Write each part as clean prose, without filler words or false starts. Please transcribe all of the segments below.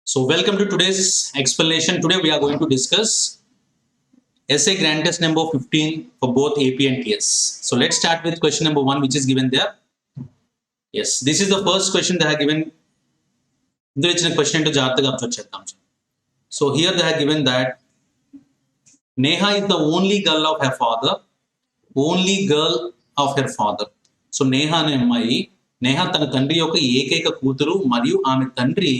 So welcome to today's explanation. Today we are going to discuss essay grand test number 15 for both AP and TS. So let's start with question number 1 which is given there. Yes, this is the first question they have given. Question to So here they have given that Neha is the only girl of her father. Only girl of her father. So Neha అనే అమ్మాయి నేహా తన తండ్రి యొక్క ఏకైక కూతురు మరియు ఆమె తండ్రి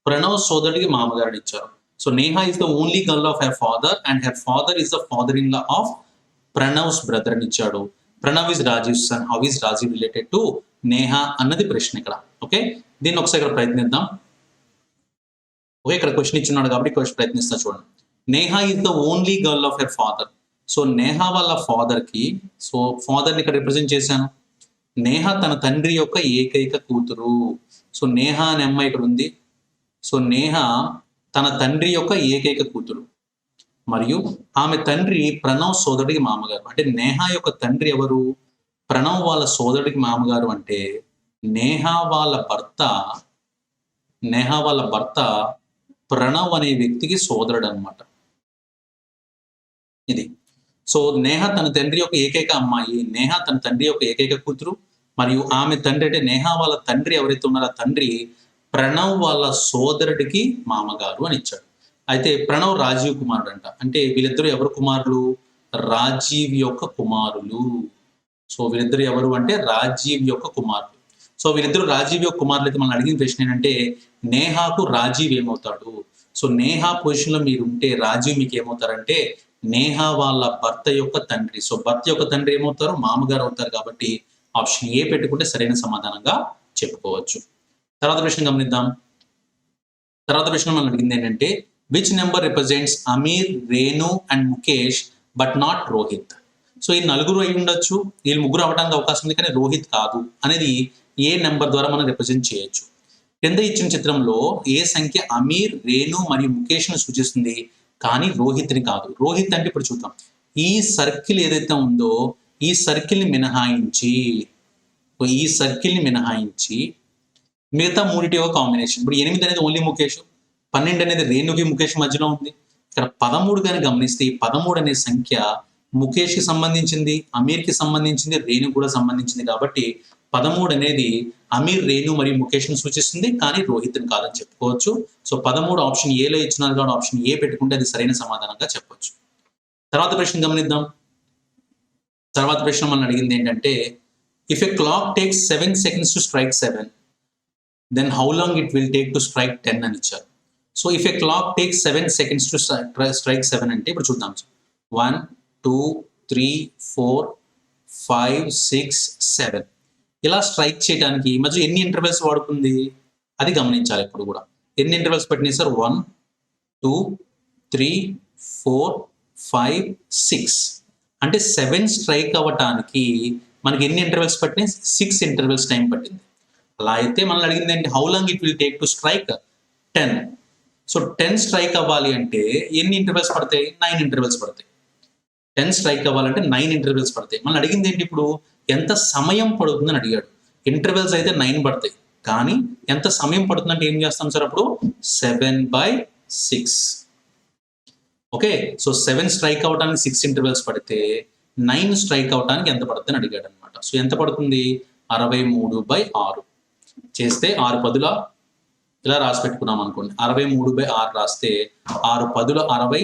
ప్రణవ్ సోదరుడికి మామగారు ఇచ్చారు. So Neha is the only girl of her father and her father is the father in law of Pranav's brother అని ఇచ్చాడు. Pranav is Rajiv son. How is Rajiv related to Neha అన్నది ప్రశ్న ఇక్కడ. ఓకే, దీన్ని ఒకసారి ఇక్కడ ప్రయత్నిద్దాం. ఓకే, ఇక్కడ క్వశ్చన్ ఇచ్చున్నాడు కాబట్టి క్వశ్చన్ ప్రయత్నిస్తా చూడండి. Neha is the only girl of her father. So Neha వాళ్ళ ఫాదర్ కి, సో ఫాదర్ ని ఇక్కడ రిప్రజెంట్ చేశాను. నేహా తన తండ్రి యొక్క ఏకైక కూతురు. సో నేహా అనే అమ్మాయి ఇక్కడ ఉంది. సో నేహా తన తండ్రి యొక్క ఏకైక కూతురు మరియు ఆమె తండ్రి ప్రణవ్ సోదరుడికి మామగారు. అంటే నేహా యొక్క తండ్రి ఎవరు? ప్రణవ్ వాళ్ళ సోదరుడికి మామగారు. అంటే నేహా వాళ్ళ భర్త ప్రణవ్ అనే వ్యక్తికి సోదరుడు అనమాట. ఇది. సో నేహా తన తండ్రి యొక్క ఏకైక అమ్మాయి, నేహా తన తండ్రి యొక్క ఏకైక కూతురు మరియు ఆమె తండ్రి అంటే నేహా వాళ్ళ తండ్రి ఎవరైతే ఉన్నారో ఆ తండ్రి ప్రణవ్ వాళ్ళ సోదరుడికి మామగారు అని ఇచ్చాడు. అయితే ప్రణవ్ రాజీవ్ కుమారుడు అంట. అంటే వీళ్ళిద్దరూ ఎవరు కుమారులు? రాజీవ్ యొక్క కుమారులు. సో వీళ్ళిద్దరు ఎవరు అంటే రాజీవ్ యొక్క కుమారులు. సో వీళ్ళిద్దరు రాజీవ్ యొక్క కుమారులు అయితే మనం అడిగిన ప్రశ్న ఏంటంటే నేహాకు రాజీవ్ ఏమవుతాడు? సో నేహా పొజిషన్ లో మీరు ఉంటే రాజీవ్ మీకు ఏమవుతారంటే నేహా వాళ్ళ భర్త యొక్క తండ్రి. సో భర్త యొక్క తండ్రి ఏమవుతారు? మామగారు అవుతారు. కాబట్టి ఆప్షన్ ఏ పెట్టుకుంటే సరైన సమాధానంగా చెప్పుకోవచ్చు. తర్వాత ప్రశ్న గమనిద్దాం. తర్వాత ప్రశ్న మనం అడిగింది ఏంటంటే which number represents Aamir, Renu and Mukesh but not Rohit. So ఈ నలుగురు అయి ఉండొచ్చు, వీళ్ళు ముగ్గురు అవడానికి అవకాశం ఉంది, కానీ రోహిత్ కాదు అనేది ఏ నెంబర్ ద్వారా మనం రిప్రజెంట్ చేయొచ్చు? కింద ఇచ్చిన చిత్రంలో ఏ సంఖ్య అమీర్, రేణు మరియు ముఖేష్ ను సూచిస్తుంది కానీ రోహిత్ని కాదు? రోహిత్ అంటే ఇప్పుడు చూద్దాం. ఈ సర్కిల్ ఏదైతే ఉందో ఈ సర్కిల్ని మినహాయించి మిగతా మూడిటి యొక్క కాంబినేషన్. ఇప్పుడు 8 అనేది ఓన్లీ ముఖేష్, 12 అనేది రేణుకి ముఖేష్ మధ్యలో ఉంది. ఇక్కడ 13 కానీ గమనిస్తే ఈ 13 అనే సంఖ్య ముఖేష్ కి సంబంధించింది, అమీర్ కి సంబంధించింది, రేణు కూడా సంబంధించింది. కాబట్టి 13 అనేది అమీర్, రేణు మరియు ముఖేష్ ను సూచిస్తుంది కానీ రోహిత్ని కాదని చెప్పుకోవచ్చు. సో 13 ఆప్షన్ ఏలో ఇచ్చినారు కాబట్టి ఆప్షన్ ఏ పెట్టుకుంటే అది సరైన సమాధానంగా చెప్పొచ్చు. తర్వాత ప్రశ్న గమనిద్దాం. తర్వాత ప్రశ్న మనం అడిగింది ఏంటంటే if a clock takes 7 seconds to strike 7 then how long it will take to strike 10 అని ఇచ్చారు. So if a clock takes 7 seconds to strike 7 అంటే ఇప్పుడు చూద్దాం. 1 2 3 4 5 6 7 ఇలా స్ట్రైక్ చేయడానికి ఈ మధ్య ఎన్ని ఇంటర్వెల్స్ వాడుకుంది అది గమనించాలి. ఇప్పుడు కూడా ఎన్ని ఇంటర్వెల్స్ పట్టినాయి సార్? 1 2 3 4 5 6 అంటే 7 స్ట్రైక్ అవ్వటానికి మనకి ఎన్ని ఇంటర్వెల్స్ పట్టినాయి? 6 ఇంటర్వెల్స్ టైం పట్టింది. అలా అయితే మనల్ని అడిగింది ఏంటి? How long it will take to strike 10. So 10 strike అవ్వాలి అంటే ఎన్ని ఇంటర్వెల్స్ పడతాయి? 9 ఇంటర్వెల్స్ పడతాయి. 10 స్ట్రైక్ అవ్వాలంటే 9 ఇంటర్వెల్స్ పడతాయి. మనం అడిగింది ఏంటి? ఇప్పుడు ఎంత సమయం పడుతుందని అడిగాడు. ఇంటర్వెల్స్ అయితే 9 పడతాయి, కానీ ఎంత సమయం పడుతుందంటే ఏం చేస్తాం సార్? అప్పుడు 7/6. ఓకే, సో 7 స్ట్రైక్ అవడానికి 6 ఇంటర్వెల్స్ పడితే 9 స్ట్రైక్ అవడానికి ఎంత పడుతుందని అడిగాడు అనమాట. సో ఎంత పడుతుంది? 63/6 చేస్తే 6 పదుల ఇలా రాసి పెట్టుకున్నాం అనుకోండి. 63/6 రాస్తే 6 పదుల 60,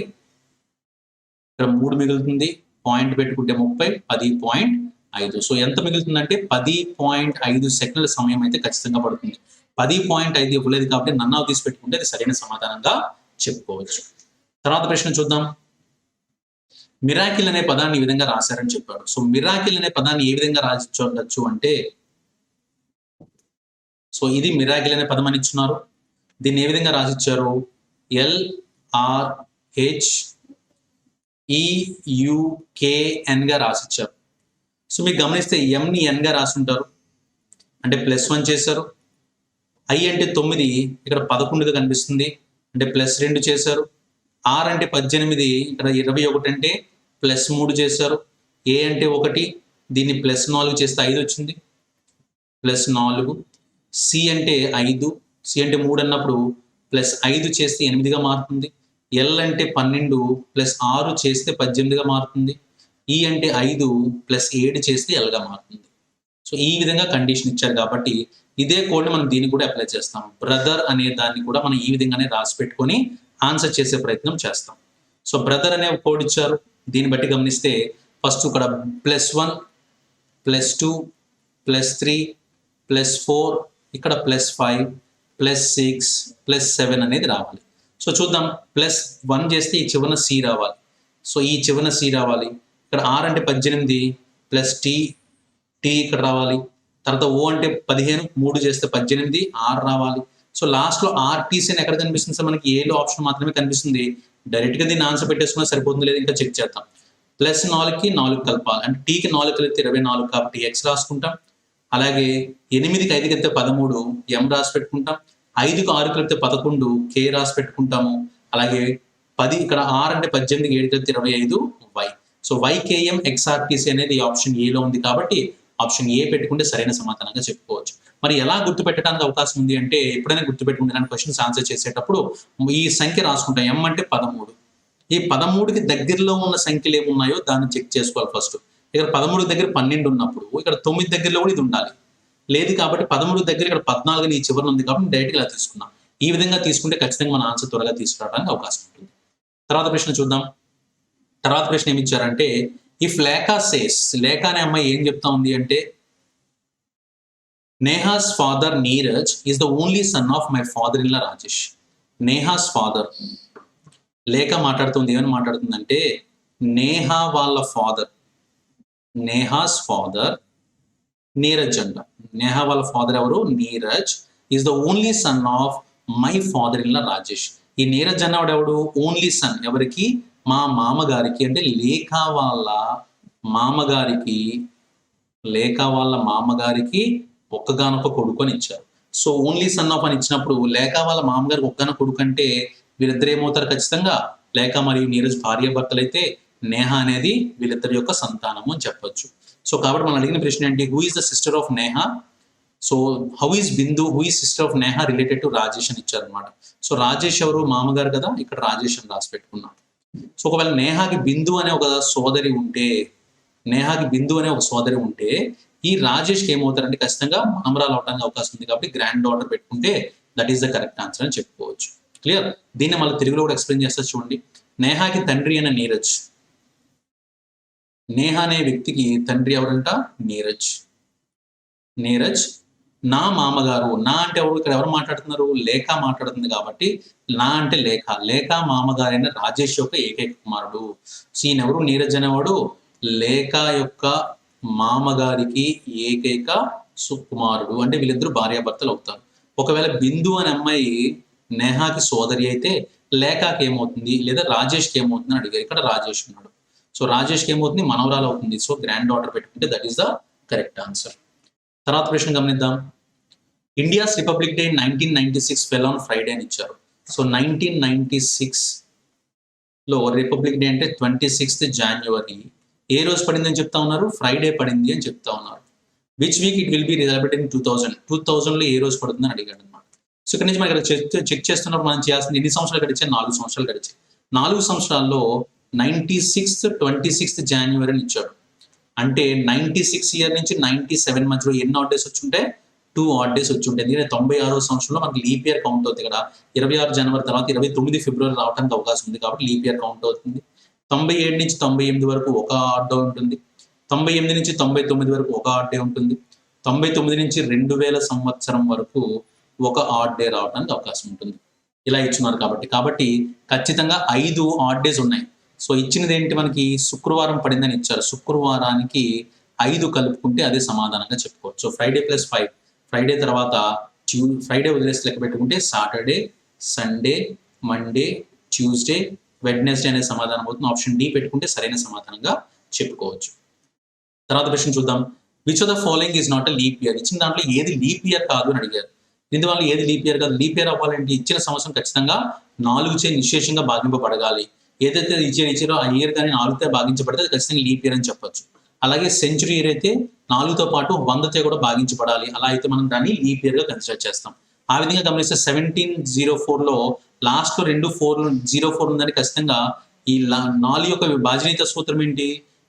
ఇక్కడ 3 మిగులుతుంది, పాయింట్ పెట్టుకుంటే 30, 10.5. సో ఎంత మిగులుతుందంటే 10.5 సెకండ్ల సమయం అయితే ఖచ్చితంగా పడుతుంది. 10.5 ఇవ్వలేదు కాబట్టి నన్ను తీసి పెట్టుకుంటే అది సరైన సమాధానంగా చెప్పుకోవచ్చు. తర్వాత ప్రశ్న చూద్దాం. మిరాకిల్ అనే పదాన్ని ఈ విధంగా రాశారని చెప్పాడు. సో మిరాకిల్ అనే పదాన్ని ఏ విధంగా రాసి అంటే సో ఇది మిరాకిల్ అనే పదం అని ఇచ్చున్నారు. దీన్ని ఏ విధంగా రాసిచ్చారు? LRHEUKN గా రాసిచ్చారు. సో మీకు గమనిస్తే ఎంని ఎన్గా రాసుంటారు అంటే +1 చేశారు. ఐ అంటే 9 ఇక్కడ 11గా కనిపిస్తుంది అంటే +2 చేశారు. ఆర్ అంటే 18 ఇక్కడ 21 అంటే +3 చేశారు. ఏ అంటే 1 దీన్ని +4 చేస్తే 5 వచ్చింది, +4. సి అంటే 5, సి అంటే 3 అన్నప్పుడు ప్లస్ 5 చేస్తే 8గా మారుతుంది. ఎల్ అంటే 12 ప్లస్ 6 చేస్తే 18గా మారుతుంది. ఈ అంటే 5 ప్లస్ 7 చేస్తే ఎల్గా మారుతుంది. సో ఈ విధంగా కండిషన్ ఇచ్చారు కాబట్టి ఇదే కోడ్ని మనం దీనికి కూడా అప్లై చేస్తాం. బ్రదర్ అనే దాన్ని కూడా మనం ఈ విధంగానే రాసి పెట్టుకొని ఆన్సర్ చేసే ప్రయత్నం చేస్తాం. సో బ్రదర్ అనే కోడ్ ఇచ్చారు. దీన్ని బట్టి గమనిస్తే ఫస్ట్ ఇక్కడ +1 +2 +3 +4 ఇక్కడ +5 +6 +7 అనేది రావాలి. సో చూద్దాం. +1 చేస్తే ఈ చివరన సి రావాలి. సో ఈ చివరన సి రావాలి. ఇక్కడ ఆర్ అంటే 18 ప్లస్ టీ ఇక్కడ రావాలి. తర్వాత ఓ అంటే 15 3 చేస్తే 18 ఆర్ రావాలి. సో లాస్ట్లో ఆర్టీసీ ఎక్కడ కనిపిస్తుంది సార్? మనకి ఏలో ఆప్షన్ మాత్రమే కనిపిస్తుంది. డైరెక్ట్గా దీన్ని ఆన్సర్ పెట్టేసుకున్నా సరిపోతుంది, లేదా ఇంకా చెక్ చేద్దాం. +4కి 4 కలపాలి, అంటే టీకి 4 కలిపితే 24 కాబట్టి ఎక్స్ రాసుకుంటాం. అలాగే 8కి 5 కలిపితే 13 ఎం రాసి పెట్టుకుంటాం. 5కి 6 కలిపితే 11 కే రాసి పెట్టుకుంటాము. అలాగే 10 ఇక్కడ ఆర్ అంటే 18కి 7 కలిపితే 25 వై. సో వైకేఎం ఎక్స్ఆర్టీసీ అనేది ఆప్షన్ ఏలో ఉంది కాబట్టి ఆప్షన్ ఏ పెట్టుకుంటే సరైన సమాధానంగా చెప్పుకోవచ్చు. మరి ఎలా గుర్తుపెట్టడానికి అవకాశం ఉంది అంటే, ఎప్పుడైనా గుర్తుపెట్టుకుంటే క్వశ్చన్స్ ఆన్సర్ చేసేటప్పుడు ఈ సంఖ్య రాసుకుంటాం. ఎం అంటే 13. ఈ 13కి దగ్గరలో ఉన్న సంఖ్యలు ఏమున్నాయో దాన్ని చెక్ చేసుకోవాలి ఫస్ట్. ఇక్కడ 13 దగ్గర 12 ఉన్నప్పుడు ఇక్కడ 9 దగ్గరలో కూడా ఇది ఉండాలి. లేదు కాబట్టి 13 దగ్గర ఇక్కడ 14 ఈ చివరన ఉంది కాబట్టి డైరెక్ట్గా ఇలా తీసుకున్నాం. ఈ విధంగా తీసుకుంటే ఖచ్చితంగా మన ఆన్సర్ త్వరగా తీసుకురావడానికి అవకాశం ఉంటుంది. తర్వాత ప్రశ్న చూద్దాం. తర్వాత ప్రశ్న ఏమి ఇచ్చారంటే, ఇఫ్ లేఖా సేస్, లేఖ అనే అమ్మాయి ఏం చెప్తా ఉంది అంటే, Neha's father Neeraj is the only son of my father in law Rajesh. Neha's father, లేఖ మాట్లాడుతుంది. ఏమని మాట్లాడుతుందంటే, నేహా వాళ్ళ ఫాదర్, నేహాస్ ఫాదర్ నీరజ్ అంట. నేహా వాళ్ళ ఫాదర్ ఎవరు? Neeraj. Is the only son of my father in లా రాజేష్. ఈ నీరజ్ అన్నవాడు ఎవడు? Only sun. ఎవరికి? మా మామగారికి, అంటే లేఖ వాళ్ళ మామగారికి, లేఖ వాళ్ళ మామగారికి ఒక్కగానొక్క కొడుకు అని ఇచ్చారు. సో ఓన్లీ సన్ ఆఫ్ అని ఇచ్చినప్పుడు లేఖ వాళ్ళ మామగారికి ఒక్కగాన కొడుకు అంటే వీళ్ళిద్దరు ఏమవుతారు? ఖచ్చితంగా లేఖ మరియు నీరజ్ భార్యాభర్తలైతే నేహ అనేది వీళ్ళిద్దరి యొక్క సంతానము అని చెప్పొచ్చు. సో కాబట్టి మనం అడిగిన ప్రశ్న ఏంటి? Who is the sister of Neha? So how is Bindu, who is sister of Neha related to Rajesh అని ఇచ్చారనమాట. సో రాజేష్ ఎవరు? మామగారు కదా, ఇక్కడ రాజేష్ అని రాసి పెట్టుకున్నాం. సో ఒకవేళ నేహాకి బిందు అనే ఒక సోదరి ఉంటే, నేహాకి బిందు అనే ఒక సోదరి ఉంటే ఈ రాజేష్కి ఏమవుతారంటే ఖచ్చితంగా మనమరాలు అవడానికి అవకాశం ఉంది కాబట్టి గ్రాండ్ డాటర్ పెట్టుకుంటే that is the correct answer అని చెప్పుకోవచ్చు. క్లియర్? దీన్ని మళ్ళీ తెలుగులో కూడా ఎక్స్ప్లెయిన్ చేస్తారు చూడండి. నేహాకి తండ్రి అయిన నీరజ్, నేహ అనే వ్యక్తికి తండ్రి ఎవరంట? నీరజ్. నీరజ్ నా మామగారు. నా అంటే ఎవరు? ఇక్కడ ఎవరు మాట్లాడుతున్నారు? లేఖ మాట్లాడుతుంది కాబట్టి నా అంటే లేఖ. లేఖ మామగారైన రాజేష్ యొక్క ఏకైక కుమారుడు. సో ఈయనెవరు? నీరజ్ అనేవాడు లేఖ యొక్క మామగారికి ఏకైక సుకుమారుడు. అంటే వీళ్ళిద్దరు భార్యాభర్తలు అవుతారు. ఒకవేళ బిందు అనే అమ్మాయి నేహాకి సోదరి అయితే లేఖకి ఏమవుతుంది, లేదా రాజేష్కి ఏమవుతుంది అని అడిగారు. ఇక్కడ రాజేష్ ఉన్నాడు. సో రాజేష్కి ఏమవుతుంది? మనవరాలు అవుతుంది. సో గ్రాండ్ డాటర్ పెట్టుకుంటే that is the correct answer. తర్వాత ప్రశ్న గమనిద్దాం. India's republic day 1996 fell on Friday అని ఇచ్చారు. సో 1996 లో రిపబ్లిక్ డే అంటే 26th January. ఏ రోజు పడింది అని చెప్తా ఉన్నారు? ఫ్రైడే పడింది అని చెప్తా ఉన్నారు. Which week it will be celebrated in 2000 లో ఏ రోజు పడుతుంది అని అడిగాడు అనమాట. సో ఇక్కడ నుంచి మనకి చెక్ చేస్తున్నప్పుడు మనం చేయాల్సింది ఎన్ని సంవత్సరాలు గడిచాయి? 4 సంవత్సరాలు గడిచాయి. 4 సంవత్సరాల్లో 26th January అని ఇచ్చాడు. అంటే 96 ఇయర్ నుంచి 97 మధ్యలో ఎన్ని ఆడ్ డేస్ వచ్చి ఉంటాయి? 2 ఆడ్ డేస్ వచ్చి ఉంటాయి. ఎందుకంటే 96వ సంవత్సరంలో మనకి లీప్ ఇయర్ కౌంట్ అవుతుంది కదా. 26 జనవరి తర్వాత 29 ఫిబ్రవరి రావడానికి అవకాశం ఉంది కాబట్టి లీప్ ఇయర్ కౌంట్ అవుతుంది. 97 నుంచి 98 వరకు ఒక ఆడ్ డే ఉంటుంది. 98 నుంచి 99 వరకు ఒక ఆడ్ డే ఉంటుంది. 99 నుంచి 2000 సంవత్సరం వరకు ఒక ఆడ్ డే రావడానికి అవకాశం ఉంటుంది. ఇలా ఇచ్చున్నారు కాబట్టి ఖచ్చితంగా 5 ఆడ్ డేస్ ఉన్నాయి. సో ఇచ్చినది ఏంటి? మనకి శుక్రవారం పడిందని ఇచ్చారు. శుక్రవారానికి 5 కలుపుకుంటే అదే సమాధానంగా చెప్పుకోవచ్చు. సో ఫ్రైడే ప్లస్ 5, ఫ్రైడే తర్వాత ఫ్రైడే వదిలేసి లెక్క పెట్టుకుంటే Saturday, Sunday, Monday, Tuesday, Wednesday అనే సమాధానం అవుతుంది. ఆప్షన్ డి పెట్టుకుంటే సరైన సమాధానంగా చెప్పుకోవచ్చు. తర్వాత ప్రశ్న చూద్దాం. Which of the following is not a leap year? ఇచ్చిన దాంట్లో ఏది లీప్ ఇయర్ కాదు అని అడిగారు. దీనివల్ల ఏది లీప్ ఇయర్ కాదు? లీప్ ఇయర్ అవ్వాలంటే ఇచ్చిన సంవత్సరం ఖచ్చితంగా 4 చే నిశేషంగా భాగింపబడగాలి. ఏదైతే ఇచ్చారో ఆ ఇయర్ కానీ 4తో భాగించబడితే అది ఖచ్చితంగా లీప్ ఇయర్ అని చెప్పొచ్చు. అలాగే సెంచురీ ఇయర్ అయితే 4తో పాటు 100తో కూడా భాగించబడాలి. అలా అయితే మనం దాన్ని లీప్ ఇయర్ గా కన్సిడర్ చేస్తాం. ఆ విధంగా గమనిస్తే 1704లో లాస్ట్ రెండు 04 ఉందని ఖచ్చితంగా ఈ 4 యొక్క విభాజనీయత సూత్రం ఏంటి?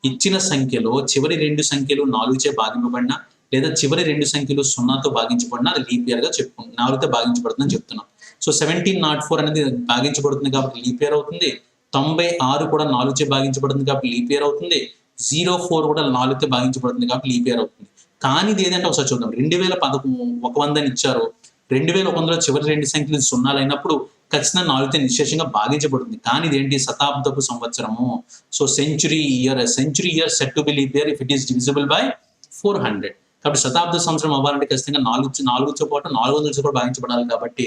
ఇచ్చిన సంఖ్యలో చివరి రెండు సంఖ్యలు 4చే భాగింపబడినా లేదా చివరి రెండు సంఖ్యలు 0తో భాగించబడినా అది లీప్ ఇయర్ గా చెప్పుకుంటాం. 4తో భాగించబడుతుందని చెప్తున్నాం. సో 1704 అనేది భాగించబడుతుంది కాబట్టి లీప్ ఇయర్ అవుతుంది. 96 కూడా 4చే భాగించబడుతుంది కాబట్టి లీప్ ఇయర్ అవుతుంది. 04 కూడా 4తో భాగించబడుతుంది కాబట్టి లీప్ ఇయర్ అవుతుంది. కానీ ఇది ఏదంటే ఒకసారి చూద్దాం. 2100 అని ఇచ్చారు. 2100లో చివరి రెండు సంఖ్యలు 0 అయినప్పుడు ఖచ్చితంగా 4తో నిశ్శేషంగా భాగించబడుతుంది. కానీ ఇదేంటి? శతాబ్దపు సంవత్సరము. So century year set to be leap year if it is divisible by 400. కాబట్టి శతాబ్ద సంవత్సరం అవ్వాలంటే ఖచ్చితంగా 4తో పాటు 400 కూడా భాగించబడాలి కాబట్టి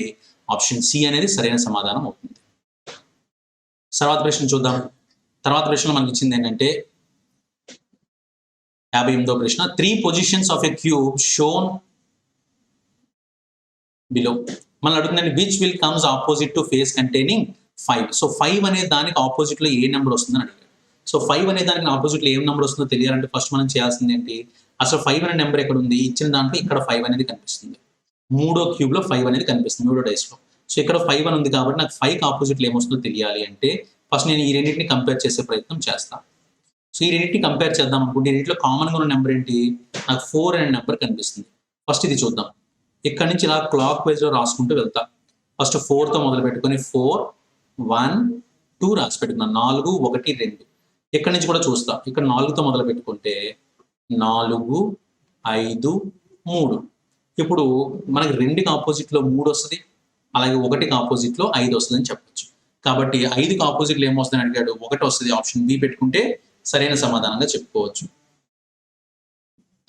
ఆప్షన్ సి అనేది సరైన సమాధానం అవుతుంది. తర్వాత ప్రశ్న చూద్దాం. తర్వాత ప్రశ్నలో మనకి ఇచ్చింది ఏంటంటే 58వ ప్రశ్న 3 positions of a cube shown below. మనం అడుగుతుందండి which will comes opposite to face containing 5. So 5 అనే దానికి ఆపోజిట్ లో ఏ నెంబర్ వస్తుందని అడిగారు. సో 5 అనే దానికి ఆపోజిట్ లో ఏం నెంబర్ వస్తుందో తెలియాలంటే ఫస్ట్ మనం చేయాల్సింది ఏంటి? అసలు 5 అనే నెంబర్ ఎక్కడ ఉంది? ఇచ్చిన దాంట్లో ఇక్కడ 5 అనేది కనిపిస్తుంది. మూడో క్యూబ్ లో 5 అనేది కనిపిస్తుంది, మూడో డైస్ లో. సో ఇక్కడ 5 అని ఉంది కాబట్టి నాకు 5 ఆపోజిట్ లో ఏమొస్తుందో తెలియాలి అంటే ఫస్ట్ నేను ఈ రెండింటిని కంపేర్ చేసే ప్రయత్నం చేస్తాను. సో ఈ రెండింటిని కంపేర్ చేద్దాం అనుకుంటే ఈ రెండింటిలో కామన్ గా ఉన్న నెంబర్ ఏంటి? నాకు 4 అనే నెంబర్ కనిపిస్తుంది. ఫస్ట్ ఇది చూద్దాం. ఇక్కడ నుంచి ఇలా క్లాక్ వైజ్ లో రాసుకుంటూ వెళ్తా. ఫస్ట్ 4తో మొదలు పెట్టుకొని 4 1 2 రాసి పెట్టుకున్నాను. 4 1 2. ఇక్కడ నుంచి కూడా చూస్తా. ఇక్కడ 4తో మొదలు పెట్టుకుంటే 4 5 3. ఇప్పుడు మనకి 2కి ఆపోజిట్ లో 3 వస్తుంది, అలాగే 1కి ఆపోజిట్ లో 5 వస్తుంది అని చెప్పొచ్చు. కాబట్టి 5కి ఆపోజిట్ లో ఏమొస్తుందని అడిగాడు? 1 వస్తుంది. ఆప్షన్ బి పెట్టుకుంటే సరైన సమాధానంగా చెప్పుకోవచ్చు.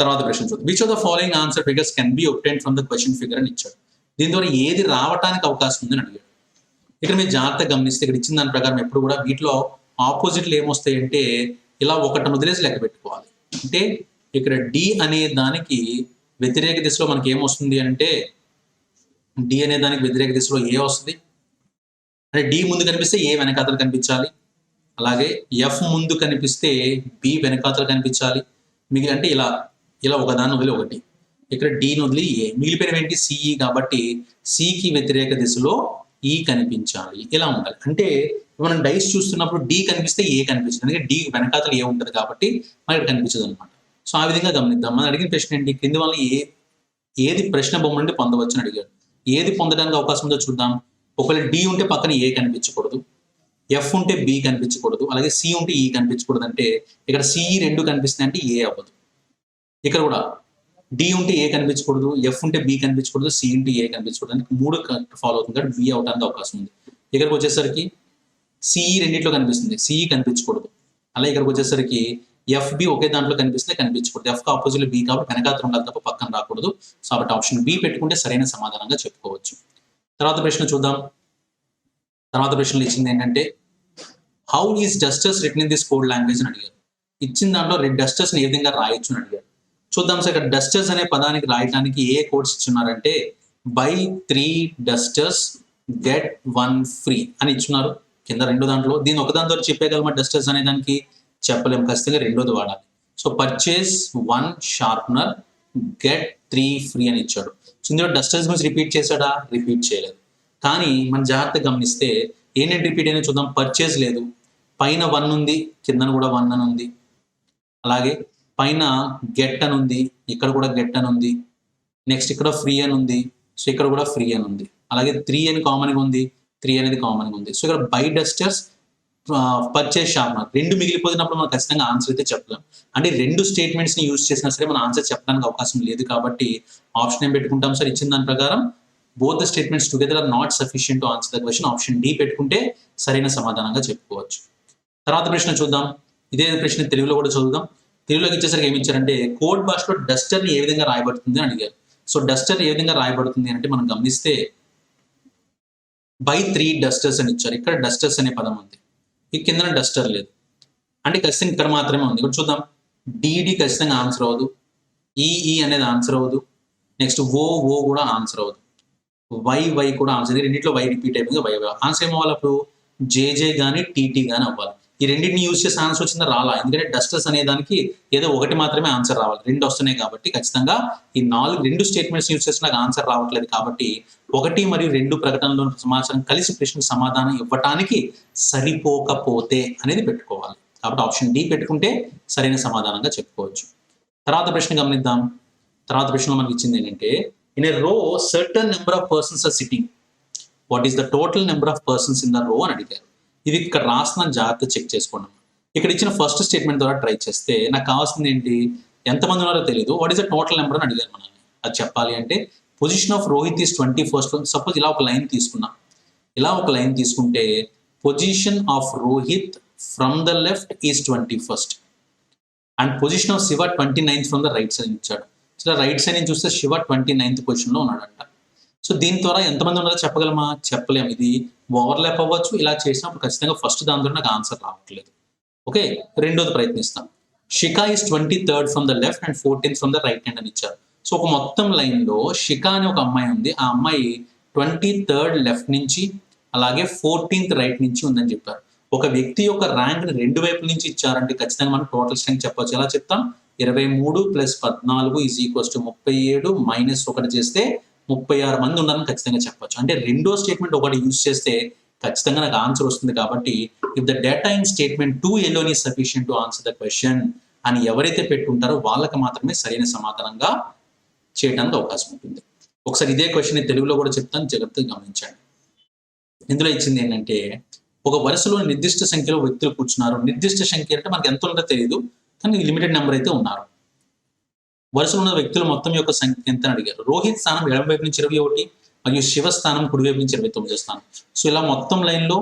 తర్వాత ప్రశ్న చూద్దాం. Which of the following answer figures can be obtained from the question figure అని ఇచ్చాడు. దీని ద్వారా ఏది రావడానికి అవకాశం ఉందని అడిగాడు. ఇక్కడ మీరు జాగ్రత్తగా గమనిస్తే ఇక్కడ ఇచ్చిన దాని ప్రకారం ఎప్పుడు కూడా వీటిలో ఆపోజిట్లు ఏమొస్తాయి అంటే ఇలా ఒకటి వదిలేసి లెక్క పెట్టుకోవాలి. అంటే ఇక్కడ డి అనే దానికి వ్యతిరేక దిశలో మనకి ఏమొస్తుంది అంటే డి అనే దానికి వ్యతిరేక దిశలో ఏ వస్తుంది అంటే డి ముందు కనిపిస్తే ఏ వెనకాతలు కనిపించాలి, అలాగే ఎఫ్ ముందు కనిపిస్తే బి వెనకాతలు కనిపించాలి. మిగిలి అంటే ఇలా ఇలా ఒకదాన్ని వదిలి ఒకటి, ఇక్కడ డీని వదిలి ఏ, మిగిలిపోయిన ఏంటి? సిఈ కాబట్టి సికి వ్యతిరేక దిశలో ఈ కనిపించాలి. ఇలా ఉండాలి. అంటే మనం డైస్ చూస్తున్నప్పుడు డి కనిపిస్తే ఏ కనిపించదు, అందుకే డి వెనకాతలు ఏ ఉంటుంది కాబట్టి మనకి కనిపించదు అనమాట. సో ఆ విధంగా గమనిద్దాం. మనం అడిగిన ప్రశ్న ఏంటి? కింది వల్ల ఏది ప్రశ్న బొమ్మ నుండి పొందవచ్చు అని అడిగాడు. ఏది పొందడానికి అవకాశం ఉందో చూద్దాం. ఒకవేళ డి ఉంటే పక్కన ఏ కనిపించకూడదు, ఎఫ్ ఉంటే బి కనిపించకూడదు, అలాగే సి ఉంటే ఈ కనిపించకూడదు. అంటే ఇక్కడ సిఈ రెండు కనిపిస్తాయి అంటే ఏ అవ్వదు. ఇక్కడ కూడా డి ఉంటే ఏ కనిపించకూడదు, ఎఫ్ ఉంటే బి కనిపించకూడదు, సి ఉంటే ఏ కనిపించకూడదు. అంటే 3 ఫాలో అవుతుంది కాబట్టి బి అవడానికి అవకాశం ఉంది. ఇక్కడికి వచ్చేసరికి సిఈ రెండింటిలో కనిపిస్తుంది, సిఈ కనిపించకూడదు. అలాగే ఇక్కడికి వచ్చేసరికి ఎఫ్ బి ఒకే దాంట్లో కనిపిస్తే కనిపించకూడదు. ఎఫ్ ఆపోజిట్ బి కాబట్టి వెనకాతలు ఉండాలి తప్ప పక్కన రాకూడదు. సో కాబట్టి ఆప్షన్ బి పెట్టుకుంటే సరైన సమాధానంగా చెప్పుకోవచ్చు. తర్వాత ప్రశ్న చూద్దాం. తర్వాత ప్రశ్నలు ఇచ్చింది ఏంటంటే how is dusters written in this code language అని అడిగారు. ఇచ్చిన దాంట్లో డస్టర్స్ ని ఏ విధంగా రాయొచ్చు అని అడిగారు. చూద్దాం సార్. ఇక్కడ డస్టర్స్ అనే పదానికి రాయడానికి ఏ codes ఇచ్చున్నారంటే by 3 dusters get 1 free అని ఇచ్చున్నారు కింద రెండో దాంట్లో. దీన్ని ఒక దాంతో చెప్పేయగలమా డస్టర్స్ అనే దానికి? చెప్పలేము, ఖచ్చితంగా రెండోది వాడాలి. So purchase 1 sharpener get 3 free అని ఇచ్చాడు. సో ఇందులో డస్టర్స్ గురించి రిపీట్ చేశాడా? రిపీట్ చేయలేదు. కానీ మనం జాగ్రత్తగా గమనిస్తే ఏంటంటే రిపీట్ అయినా చూద్దాం. పర్చేస్ లేదు, పైన 1 ఉంది, కింద కూడా 1 అని ఉంది. అలాగే పైన గెట్ అని ఉంది, ఇక్కడ కూడా గెట్ అని ఉంది. నెక్స్ట్ ఇక్కడ ఫ్రీ అని ఉంది, సో ఇక్కడ కూడా ఫ్రీ అని ఉంది. అలాగే 3 అని కామన్గా ఉంది, 3 అనేది కామన్గా ఉంది. సో ఇక్కడ బై డస్టర్స్ పర్చేస్ షార్ప్నర్ రెండు మిగిలిపోతున్నప్పుడు మనం ఖచ్చితంగా ఆన్సర్ అయితే చెప్పలేం. అంటే రెండు స్టేట్మెంట్స్ ని యూజ్ చేసినా సరే మన ఆన్సర్ చెప్పడానికి అవకాశం లేదు కాబట్టి ఆప్షన్ ఏం పెట్టుకుంటాం సార్? ఇచ్చిన దాని ప్రకారం both the statements together are not sufficient to answer the question. Option D పెట్టుకుంటే సరైన సమాధానంగా చెప్పుకోవచ్చు. తర్వాత ప్రశ్న చూద్దాం. ఇదే ప్రశ్న తెలుగులో కూడా చదువుదాం. తెలుగులోకి ఇచ్చేసరికి ఏమి ఇచ్చారంటే కోడ్ భాషలో డస్టర్ ని ఏ విధంగా రాయబడుతుంది అని అడిగారు. సో డస్టర్ ఏ విధంగా రాయబడుతుంది అంటే మనం గమనిస్తే బై 3 డస్టర్స్ అని ఇచ్చారు. ఇక్కడ డస్టర్స్ అనే పదం ఉంది, ఈ కింద డస్టర్ లేదు. అంటే ఖచ్చితంగా ఇక్కడ మాత్రమే ఉంది. ఇక్కడ చూద్దాం. డిడి ఖచ్చితంగా ఆన్సర్ అవ్వదు, ఈఈ అనేది ఆన్సర్ అవ్వదు, నెక్స్ట్ ఓ కూడా ఆన్సర్ అవ్వదు, వై కూడా ఆన్సర్. రెండింటిలో వై రిపీట్ అయిపోయింది, వై ఆన్సర్ ఏమవ్వాలి? అప్పుడు జేజే కానీ టీటీ కానీ అవ్వాలి. ఈ రెండింటిని యూజ్ చేసి ఆన్సర్ వచ్చిందా రాలా, ఎందుకంటే డస్టర్స్ అనే దానికి ఏదో ఒకటి మాత్రమే ఆన్సర్ రావాలి, రెండు వస్తున్నాయి కాబట్టి ఖచ్చితంగా ఈ రెండు స్టేట్మెంట్స్ యూజ్ చేసి నాకు ఆన్సర్ రావట్లేదు కాబట్టి 1 మరియు 2 ప్రకటనలో సమాచారం కలిసి ప్రశ్నకు సమాధానం ఇవ్వటానికి సరిపోకపోతే అనేది పెట్టుకోవాలి. కాబట్టి ఆప్షన్ డి పెట్టుకుంటే సరైన సమాధానంగా చెప్పుకోవచ్చు. తర్వాత ప్రశ్న గమనిద్దాం. తర్వాత ప్రశ్నలో మనకి ఇచ్చింది ఏంటంటే, in a row certain number of persons are sitting, what is the total number of persons in the row అని అడిగారు. ఇది ఇక్కడ రాసిన జాగ్రత్త చెక్ చేసుకోండి. ఇక్కడ ఇచ్చిన ఫస్ట్ స్టేట్మెంట్ ద్వారా ట్రై చేస్తే నాకు కావాల్సింది ఏంటి, ఎంతమంది ఉన్నారో తెలియదు, what is the total number అని అడిగారు మనల్ని. అది చెప్పాలి అంటే position of Rohit is 21st. Suppose ఇలా ఒక లైన్ తీసుకున్నా, ఇలా ఒక లైన్ తీసుకుంటే position of Rohit from the left is 21st and position of Shiva 29th from the right side ఇచ్చాడు. సో రైట్ సైడ్ నుంచి చూస్తే శివ 29th పొజిషన్లో ఉన్నాడంట. సో దీని ద్వారా ఎంతమంది ఉన్నారో చెప్పగలమా, చెప్పలేము. ఇది ఓవర్లాప్ అవ్వచ్చు, ఇలా చేసినప్పుడు ఖచ్చితంగా ఫస్ట్ దాని ద్వారా నాకు ఆన్సర్ రావట్లేదు. ఓకే, రెండోది ప్రయత్నిస్తాం. Shikha is 23rd from the left and 14th from the right hand అని ఇచ్చారు. సో ఒక మొత్తం లైన్లో షికా అనే ఒక అమ్మాయి ఉంది, ఆ అమ్మాయి 23rd లెఫ్ట్ నుంచి అలాగే 14th రైట్ నుంచి ఉందని చెప్పారు. ఒక వ్యక్తి యొక్క ర్యాంక్ ని రెండు వైపుల నుంచి ఇచ్చారంటే ఖచ్చితంగా మనం టోటల్ స్ట్రెంగ్త్ చెప్పొచ్చు. ఎలా చెప్తాం, 23 + 14 = 37 - 1 చేస్తే 36 మంది ఉన్నారని ఖచ్చితంగా చెప్పొచ్చు. అంటే రెండో స్టేట్మెంట్ ఒకటి యూజ్ చేస్తే ఖచ్చితంగా నాకు ఆన్సర్ వస్తుంది. కాబట్టి if the data in statement 2 alone is sufficient to answer the question అని ఎవరైతే పెట్టుంటారో వాళ్ళకి మాత్రమే సరైన సమాధానంగా చేయడానికి అవకాశం ఉంటుంది. ఒకసారి ఇదే క్వశ్చన్ తెలుగులో కూడా చెప్తాను, జాగ్రత్తగా గమనించండి. ఇందులో ఇచ్చింది ఏంటంటే, ఒక వరుసలో నిర్దిష్ట సంఖ్యలో వ్యక్తులు కూర్చున్నారు. నిర్దిష్ట సంఖ్య అంటే మనకి ఎంత ఉందో తెలియదు, కానీ లిమిటెడ్ నెంబర్ అయితే ఉన్నారు. వరుసలో ఉన్న వ్యక్తుల మొత్తం యొక్క సంఖ్య ఎంత అని అడిగారు. రోహిత్ స్థానం ఎడమ వైపు నుంచి 21 మరియు శివ స్థానం కుడి వైపు నుంచి 29 స్థానం. సో ఇలా మొత్తం లైన్లో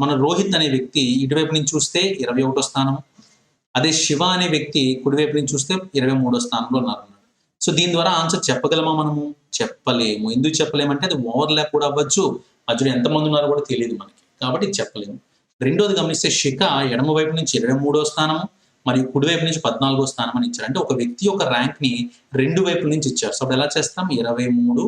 మన రోహిత్ అనే వ్యక్తి ఇటువైపు నుంచి చూస్తే 21వ స్థానం, అదే శివ అనే వ్యక్తి కుడివైపు నుంచి చూస్తే 23వ స్థానంలో ఉన్నారు. సో దీని ద్వారా ఆన్సర్ చెప్పగలమా మనము, చెప్పలేము. ఎందుకు చెప్పలేమంటే అది ఓవర్లాప్ కూడా అవ్వచ్చు, మధ్యలో ఎంతమంది ఉన్నారో కూడా తెలియదు మనకి, కాబట్టి చెప్పలేము. రెండోది గమనిస్తే షిక ఎడమ వైపు నుంచి 23వ స్థానము మరియు కుడివైపు నుంచి 14వ స్థానం అని ఇచ్చారు. అంటే ఒక వ్యక్తి యొక్క ర్యాంక్ ని రెండు వైపుల నుంచి ఇచ్చారు. సో అప్పుడు ఎలా చేస్తాం, 23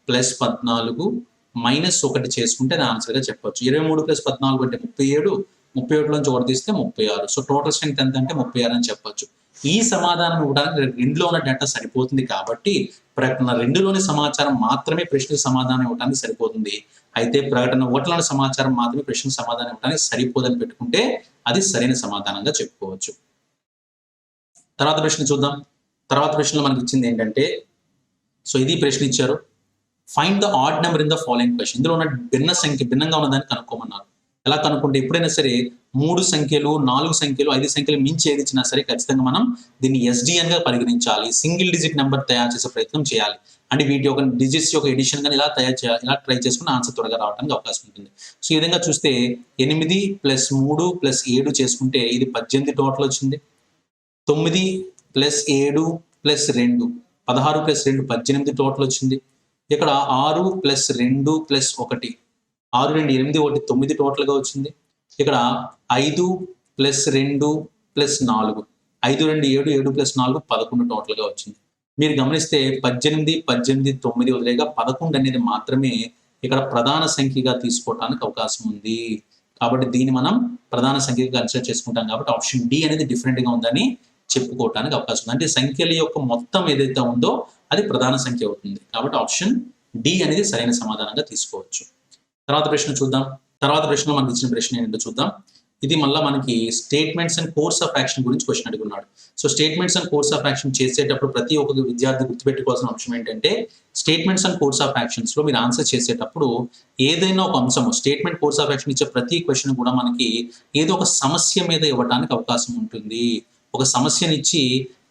+ 14 - 1 చేసుకుంటే అది ఆన్సర్ గా చెప్పొచ్చు. 23 + 14 అంటే 37, 37 నుంచి 1 తీస్తే 36. సో టోటల్ స్ట్రెంగ్త్ ఎంత అంటే 36 అని చెప్పొచ్చు. ఈ సమాధానం ఇవ్వడానికి రెండులో ఉన్న డేటా సరిపోతుంది కాబట్టి ప్రకటన 2లోని సమాచారం మాత్రమే ప్రశ్నకు సమాధానం ఇవ్వడానికి సరిపోతుంది. అయితే ప్రకటన 1లోని సమాచారం మాత్రమే ప్రశ్నకు సమాధానం ఇవ్వడానికి సరిపోదని పెట్టుకుంటే అది సరైన సమాధానంగా చెప్పుకోవచ్చు. తర్వాత ప్రశ్న చూద్దాం. తర్వాత ప్రశ్నలో మనకి ఇచ్చింది ఏంటంటే, సో ఇది ప్రశ్న ఇచ్చారు, find the odd number in the following question. ఇందులో ఉన్న భిన్నంగా ఉన్నదాన్ని కనుక్కోమన్నారు. ఎలా కనుక్కుంటే ఎప్పుడైనా సరే 3 సంఖ్యలు 4 సంఖ్యలు 5 సంఖ్యలు మించి ఏది ఇచ్చినా సరే ఖచ్చితంగా మనం దీన్ని SDN గా పరిగణించాలి. సింగిల్ డిజిట్ నెంబర్ తయారు చేసే ప్రయత్నం చేయాలి. అంటే వీటి యొక్క డిజిట్స్ యొక్క ఎడిషన్ కానీ ఇలా తయారు చేయాలి. ఇలా ట్రై చేసుకుని ఆన్సర్ త్వరగా రావడానికి అవకాశం ఉంటుంది. సో ఈ విధంగా చూస్తే 8 + 3 + 7 చేసుకుంటే ఇది 18 టోటల్ వచ్చింది. 9 + 7 + 2 16 + 2 18 టోటల్ వచ్చింది. ఇక్కడ 6 + 2 + 1 6, 2, 8, 1 9 టోటల్గా వచ్చింది. ఇక్కడ 5 + 2 + 4 5, 2, 7 7 + 4 11 టోటల్గా వచ్చింది. మీరు గమనిస్తే 18, 18, 9 వదిలేగా 11 అనేది మాత్రమే ఇక్కడ ప్రధాన సంఖ్యగా తీసుకోవడానికి అవకాశం ఉంది. కాబట్టి దీన్ని మనం ప్రధాన సంఖ్యగా కన్సిడర్ చేసుకుంటాం. కాబట్టి ఆప్షన్ డి అనేది డిఫరెంట్గా ఉందని చెప్పుకోవడానికి అవకాశం ఉంది. అంటే సంఖ్యల యొక్క మొత్తం ఏదైతే ఉందో అది ప్రధాన సంఖ్య అవుతుంది. కాబట్టి ఆప్షన్ డి అనేది సరైన సమాధానంగా తీసుకోవచ్చు. తర్వాత ప్రశ్న చూద్దాం. తర్వాత ప్రశ్నలో మనకి ఇచ్చిన ప్రశ్న ఏంటంటే చూద్దాం. ఇది మళ్ళీ మనకి statements and course of action గురించి క్వశ్చన్ అడుగున్నాడు. So statements and course of action చేసేటప్పుడు ప్రతి ఒక్క విద్యార్థి గుర్తుపెట్టుకోవాల్సిన అంశం ఏంటంటే, statements and course of actions లో మీరు ఆన్సర్ చేసేటప్పుడు ఏదైనా ఒక అంశము స్టేట్మెంట్ కోర్స్ ఆఫ్ యాక్షన్ ఇచ్చే ప్రతి క్వశ్చన్ కూడా మనకి ఏదో ఒక సమస్య మీద ఇవ్వడానికి అవకాశం ఉంటుంది. ఒక సమస్యనిచ్చి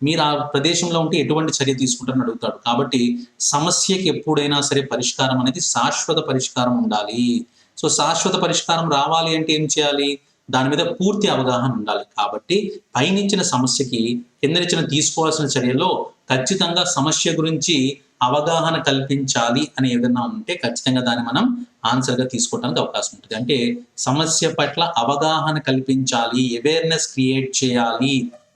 మీరు ఆ ప్రదేశంలో ఉంటే ఎటువంటి చర్య తీసుకుంటారని అడుగుతాడు. కాబట్టి సమస్యకి ఎప్పుడైనా సరే పరిష్కారం అనేది శాశ్వత పరిష్కారం ఉండాలి. సో శాశ్వత పరిష్కారం రావాలి అంటే ఏం చేయాలి, దాని మీద పూర్తి అవగాహన ఉండాలి. కాబట్టి పైనిచ్చిన సమస్యకి కిందనిచ్చిన తీసుకోవాల్సిన చర్యలో ఖచ్చితంగా సమస్య గురించి అవగాహన కల్పించాలి అని ఏదైనా ఉంటే ఖచ్చితంగా దాన్ని మనం ఆన్సర్గా తీసుకోవడానికి అవకాశం ఉంటుంది. అంటే సమస్య పట్ల అవగాహన కల్పించాలి, అవేర్నెస్ క్రియేట్ చేయాలి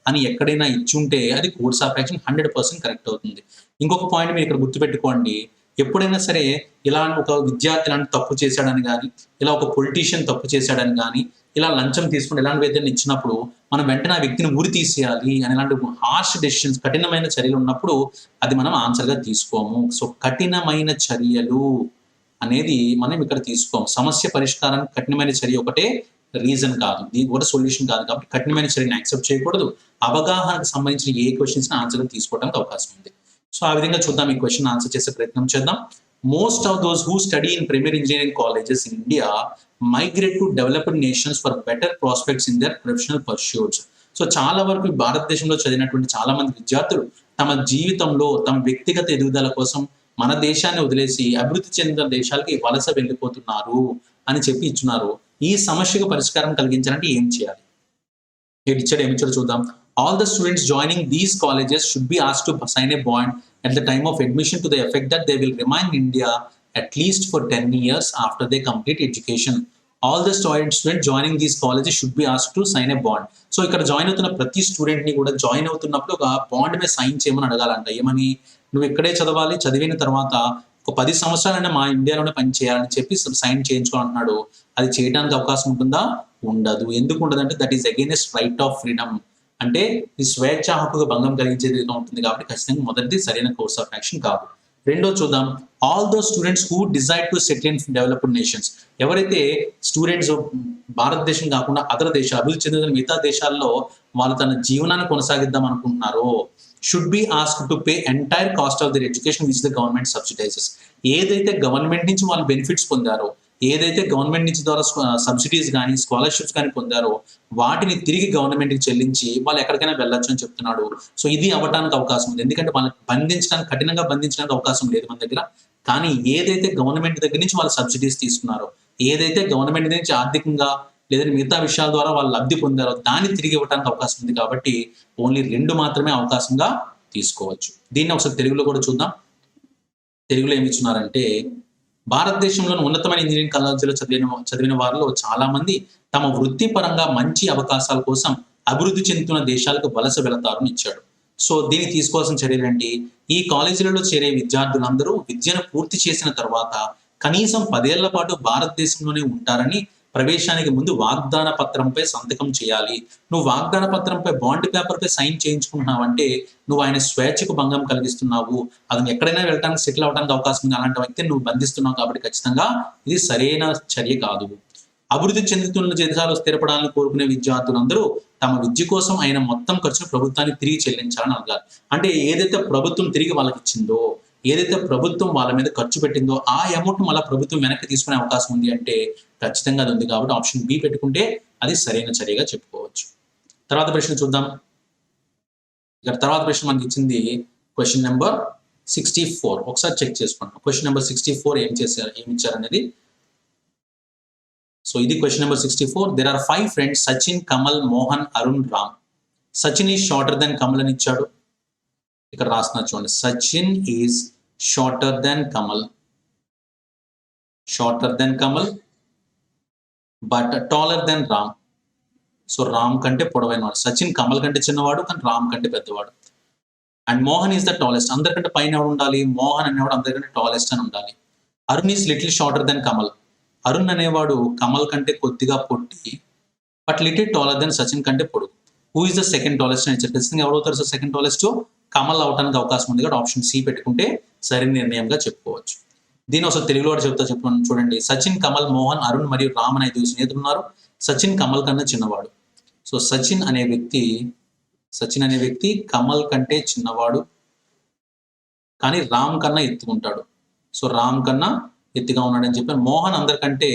అని ఎక్కడైనా ఇచ్చుంటే అది కోర్స్ ఆఫ్ యాక్షన్ 100% కరెక్ట్ అవుతుంది. ఇంకొక పాయింట్ మీరు ఇక్కడ గుర్తుపెట్టుకోండి, ఎప్పుడైనా సరే ఇలా ఒక విద్యార్థి ఇలాంటి తప్పు చేశాడని కానీ, ఇలా ఒక పొలిటీషియన్ తప్పు చేశాడని కానీ, ఇలా లంచం తీసుకుని ఇలాంటి వేదన ఇచ్చినప్పుడు మనం వెంటనే ఆ వ్యక్తిని ఉరి తీసేయాలి అని ఇలాంటి హార్ష్ డెసిషన్స్, కఠినమైన చర్యలు ఉన్నప్పుడు అది మనం ఆన్సర్‌గా తీసుకోము. సో, కఠినమైన చర్యలు అనేది మనం ఇక్కడ తీసుకోము. సమస్య పరిష్కారానికి కఠినమైన చర్య ఒకటే రీజన్ కాదు. దీనికి కూడా సొల్యూషన్ కాదు. కాబట్టి కఠినమైన చర్యని యాక్సెప్ట్ చేయకూడదు. అవగాహనకు సంబంధించిన ఏ క్వెషన్స్‌ని ఆన్సర్‌గా తీసుకోవడానికి అవకాశం ఉంది. సో, ఆ విధంగా చూద్దాం. ఈ క్వెషన్ ఆన్సర్ చేసే ప్రయత్నం చేద్దాం. Most of those who study in primary engineering colleges in India migrate to developed nations for better prospects in their professional pursuits. So, చాలా వరకు భారతదేశంలో చదివినటువంటి చాలా మంది విద్యార్థులు తమ జీవితంలో తమ వ్యక్తిగత ఎదుగుదల కోసం మన దేశాన్ని వదిలేసి అభివృద్ధి చెందిన దేశాలకి వలస వెళ్ళిపోతున్నారు అని చెప్పి ఇచ్చున్నారు. ఈ సమస్యకు పరిష్కారం కలిగించాలంటే ఏం చేయాలి? ఇచ్చాడు ఏమిచ్చాడో చూద్దాం. All the students joining these colleges should be asked to sign a bond at the time of admission to the effect that they will remain in India at least for 10 years after they complete education. All the students joining these colleges should be asked to sign a bond. So ఇక్కడ join అవుతున్న ప్రతి student ని కూడా join అవుతున్నప్పుడు ఒక bond మీద sign చేయమని అడగాలంట. ఏమని? నువ్వు ఇక్కడే చదవాలి, చదివిన తర్వాత ఒక 10 సంవత్సరాలైనా మా ఇండియాలోనే పని చేయాలని చెప్పి సైన్ చేయించుకోవాలంటున్నాడు. అది చేయడానికి అవకాశం ఉంటుందా? ఉండదు. ఎందుకు ఉండదంటే that is against right of freedom. అంటే ఈ స్వేచ్ఛ హక్కుకు భంగం కలిగించేది ఉంటుంది కాబట్టి ఖచ్చితంగా మొదటిది సరైన కోర్స్ ఆఫ్ యాక్షన్ కాదు. రెండో చూద్దాం. All those students who desire to settle in developed nations. ఎవరైతే స్టూడెంట్స్ భారతదేశం కాకుండా అదర్ దేశాలు, అభివృద్ధి చెందిన మిగతా దేశాల్లో వాళ్ళు తన జీవనాన్ని కొనసాగిద్దాం అనుకుంటున్నారో should be asked to pay entire cost of their education which the government subsidises. ఏదైతే గవర్నమెంట్ నుంచి వాళ్ళు బెనిఫిట్స్ పొందారో, ఏదైతే గవర్నమెంట్ నుంచి ద్వారా సబ్సిడీస్ కానీ స్కాలర్షిప్స్ కానీ పొందారో వాటిని తిరిగి గవర్నమెంట్కి చెల్లించి వాళ్ళు ఎక్కడికైనా వెళ్ళొచ్చు అని చెప్తున్నాడు. సో ఇది అవ్వడానికి అవకాశం ఉంది. ఎందుకంటే వాళ్ళని బంధించడానికి, కఠినంగా బంధించడానికి అవకాశం లేదు మన దగ్గర. కానీ ఏదైతే గవర్నమెంట్ దగ్గర నుంచి వాళ్ళు సబ్సిడీస్ తీసుకున్నారో, ఏదైతే గవర్నమెంట్ నుంచి ఆర్థికంగా లేదా మిగతా విషయాల ద్వారా వాళ్ళు లబ్ధి పొందారో దాన్ని తిరిగి ఇవ్వడానికి అవకాశం ఉంది. కాబట్టి ఓన్లీ 2 మాత్రమే అవకాశంగా తీసుకోవచ్చు. దీన్ని ఒకసారి తెలుగులో కూడా చూద్దాం. తెలుగులో ఏమి ఇచ్చున్నారంటే, భారతదేశంలోని ఉన్నతమైన ఇంజనీరింగ్ కాలేజీలో చదివిన వారిలో చాలా మంది తమ వృత్తిపరంగా మంచి అవకాశాల కోసం అభివృద్ధి చెందుతున్న దేశాలకు వలస వెళతారని ఇచ్చాడు. సో దీన్ని తీసుకోవాల్సిన చర్యలు ఏంటి? ఈ కాలేజీలలో చేరే విద్యార్థులందరూ విద్యను పూర్తి చేసిన తర్వాత కనీసం 10 ఏళ్ల పాటు భారతదేశంలోనే ఉంటారని ప్రవేశానికి ముందు వాగ్దాన పత్రంపై సంతకం చేయాలి. నువ్వు వాగ్దాన పత్రంపై బాండ్ పేపర్పై సైన్ చేయించుకుంటున్నావంటే నువ్వు ఆయన స్వేచ్ఛకు భంగం కలిగిస్తున్నావు. అతను ఎక్కడైనా వెళ్ళడానికి సెటిల్ అవడానికి అవకాశం ఉంది. అలాంటి వ్యక్తిని నువ్వు బంధిస్తున్నావు. కాబట్టి ఖచ్చితంగా ఇది సరైన చర్య కాదు. అభివృద్ధి చెందుతున్న దేశాలు స్థిరపడాలని కోరుకునే విద్యార్థులందరూ తమ విద్య కోసం అయిన మొత్తం ఖర్చును ప్రభుత్వానికి తిరిగి చెల్లించాలని అడగాలి. అంటే ఏదైతే ప్రభుత్వం తిరిగి వాళ్ళకి ఇచ్చిందో, ఏదైతే ప్రభుత్వం వాళ్ళ మీద ఖర్చు పెట్టిందో ఆ అమౌంట్ మళ్ళీ ప్రభుత్వం వెనక్కి తీసుకునే అవకాశం ఉంది అంటే ఖచ్చితంగా అది ఉంది. కాబట్టి ఆప్షన్ బి పెట్టుకుంటే అది సరైన చర్యగా చెప్పుకోవచ్చు. తర్వాత ప్రశ్న చూద్దాం. ఇక్కడ తర్వాత ప్రశ్న మనకి ఇచ్చింది క్వశ్చన్ నెంబర్ 64. ఒకసారి చెక్ చేసుకుంటాం. క్వశ్చన్ నెంబర్ 64 ఏమి ఇచ్చారు అనేది. సో ఇది question number 64. There are 5 friends Sachin, Kamal, Mohan, Arun, Ram. Sachin is shorter than Kamal అని ఇచ్చాడు. ఇక్కడ రాస్తున్నా చూడండి. Sachin is shorter than Kamal, shorter than Kamal but taller than Ram. So Ram కంటే పొడవైనవాడు. సచిన్ కమల్ కంటే చిన్నవాడు కానీ రామ్ కంటే పెద్దవాడు. And Mohan is the tallest. అందరికంటే పైన ఎవడు ఉండాలి? మోహన్ అనేవాడు అందరికంటే టాలెస్ట్ అని ఉండాలి. Arun is little shorter than Kamal. Arun అనేవాడు కమల్ కంటే కొద్దిగా పొట్టి but little taller than Sachin కంటే పొడుగు. Who is the second tallest అని చెప్పి ఖచ్చితంగా ఎవడవుతారు సార్ సెకండ్ టాలెస్ట్? కమల్ అవడానికి అవకాశం ఉంది. కాబట్టి ఆప్షన్ సి పెట్టుకుంటే సరైన నిర్ణయంగా చెప్పుకోవచ్చు. దీని ఒకసారి తెలుగులో కూడా చెప్తాను చూడండి. సచిన్, కమల్, మోహన్, అరుణ్ మరియు రామ్ అనే 5 స్నేహితులు ఉన్నారు. సచిన్ కమల్ కన్నా చిన్నవాడు. సో సచిన్ అనే వ్యక్తి కమల్ కంటే చిన్నవాడు కానీ రామ్ కన్నా ఎత్తుకుంటాడు. సో రామ్ కన్నా ఎత్తుగా ఉన్నాడని చెప్పాను. మోహన్ అందరికంటే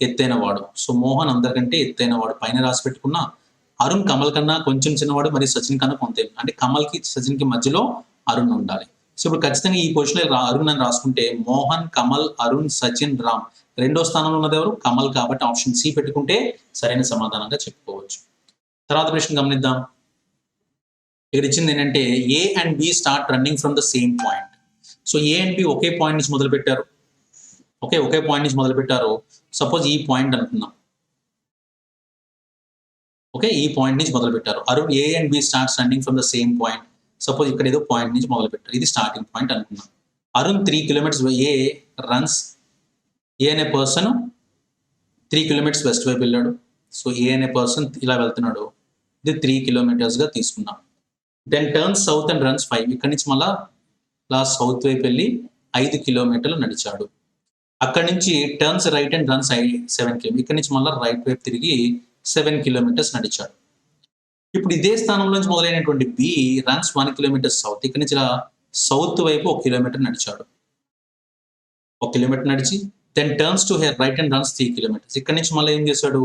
ఎత్తైన వాడు. సో మోహన్ అందరికంటే ఎత్తైన వాడు పైన రాసి పెట్టుకున్న. అరుణ్ కమల్ కన్నా కొంచెం చిన్నవాడు, మరి సచిన్ కన్నా కొంత. అంటే కమల్ కి సచిన్ కి మధ్యలో అరుణ్ ఉండాలి. సో ఇప్పుడు ఖచ్చితంగా ఈ పొజిషన్ లో అరుణ్ అని రాసుకుంటే మోహన్, కమల్, అరుణ్, సచిన్, రామ్. 2వ స్థానంలో ఉన్నది ఎవరు? కమల్. కాబట్టి ఆప్షన్ సి పెట్టుకుంటే సరైన సమాధానంగా చెప్పుకోవచ్చు. తర్వాత ప్రశ్న గమనిద్దాం. ఇక్కడ ఇచ్చింది ఏంటంటే A and B start running from the same point. So A and B ఒకే పాయింట్ నుంచి మొదలు పెట్టారు. ఒకే పాయింట్ నుంచి మొదలు పెట్టారు. సపోజ్ ఈ పాయింట్ అనుకుందాం. ఈ పాయింట్ నుంచి మొదలు పెట్టారు. Arun A and B starts running from the same point. Suppose ఇక్కడ ఏదో పాయింట్ నుంచి మొదలు పెట్టారు. ఇది స్టార్టింగ్ పాయింట్ అనుకుందాం. అరుణ్ 3 కిలోమీటర్స్ ఏ రన్స్, ఏ అనే పర్సన్ 3 కిలోమీటర్స్ వెస్ట్ వైపు వెళ్ళాడు. సో ఏ అనే పర్సన్ ఇలా వెళ్తున్నాడు, ఇది 3 కిలోమీటర్స్గా తీసుకున్నాం. Then turns south and runs 5, ఇక్కడి నుంచి మళ్ళా ఇలా సౌత్ వైపు వెళ్ళి 5 కిలోమీటర్లు నడిచాడు. అక్కడి నుంచి turns right and runs 7 kilometres, ఇక్కడి నుంచి మళ్ళీ రైట్ వైపు తిరిగి 7 కిలోమీటర్స్ నడిచాడు. ఇప్పుడు ఇదే స్థానంలో నుంచి మొదలైనటువంటి బి రన్స్ 1 కిలోమీటర్ సౌత్, ఇక్కడి నుంచి ఇలా సౌత్ వైపు 1 కిలోమీటర్ నడిచాడు. 1 కిలోమీటర్ నడిచి then turns to right and runs 3 kilometres, ఇక్కడి నుంచి మళ్ళీ ఏం చేశాడు,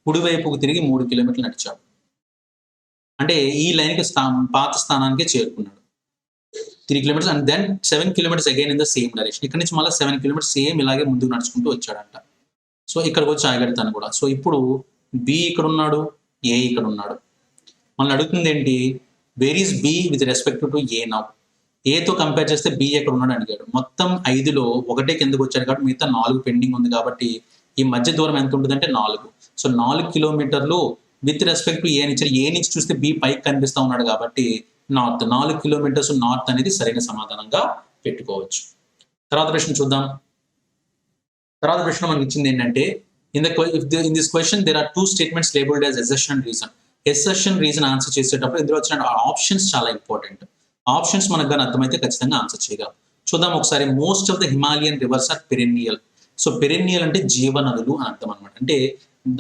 కుడి వైపుకు తిరిగి 3 కిలోమీటర్లు నడిచాడు. అంటే ఈ లైన్కి పాత స్థానానికి చేరుకున్నాడు 3 kilometres. And then 7 kilometres again in the same direction, ఇక్కడ నుంచి మళ్ళీ 7 కిలోమీటర్స్ సేమ్ ఇలాగే ముందుకు నడుచుకుంటూ వచ్చాడంట. సో ఇక్కడికి వచ్చి ఆగడతాను కూడా. సో ఇప్పుడు బి ఇక్కడ ఉన్నాడు, ఏ ఇక్కడ ఉన్నాడు. మనల్ని అడుగుతుంది ఏంటి, where is B with respect to A now. ఏతో కంపేర్ చేస్తే బి ఎక్కడ ఉన్నాడు అడిగాడు. మొత్తం 5లో ఒకటే కిందకు వచ్చాడు కాబట్టి మిగతా 4 పెండింగ్ ఉంది కాబట్టి ఈ మధ్య దూరం ఎంత ఉంటుంది అంటే 4. సో 4 కిలోమీటర్లు విత్ రెస్పెక్ట్ టు ఏ అని ఇచ్చారు. ఏ నుంచి చూస్తే బి పైకి కనిపిస్తూ ఉన్నాడు కాబట్టి నార్త్, 4 కిలోమీటర్స్ నార్త్ అనేది సరైన సమాధానంగా పెట్టుకోవచ్చు. తర్వాత ప్రశ్న చూద్దాం. తర్వాత ప్రశ్న మనకి ఇచ్చింది ఏంటంటే, in this question there are 2 statements labelled as assertion and reason. Assertion reason answer చేసేటప్పుడు ఇందులో వచ్చిన ఆప్షన్స్ చాలా ఇంపార్టెంట్. ఆప్షన్స్ మనకు కానీ అర్థమైతే ఖచ్చితంగా ఆన్సర్ చేయగలం. చూద్దాం ఒకసారి. Most of the Himalayan rivers are perennial. So perennial అంటే జీవనదులు అని అర్థం అనమాట. అంటే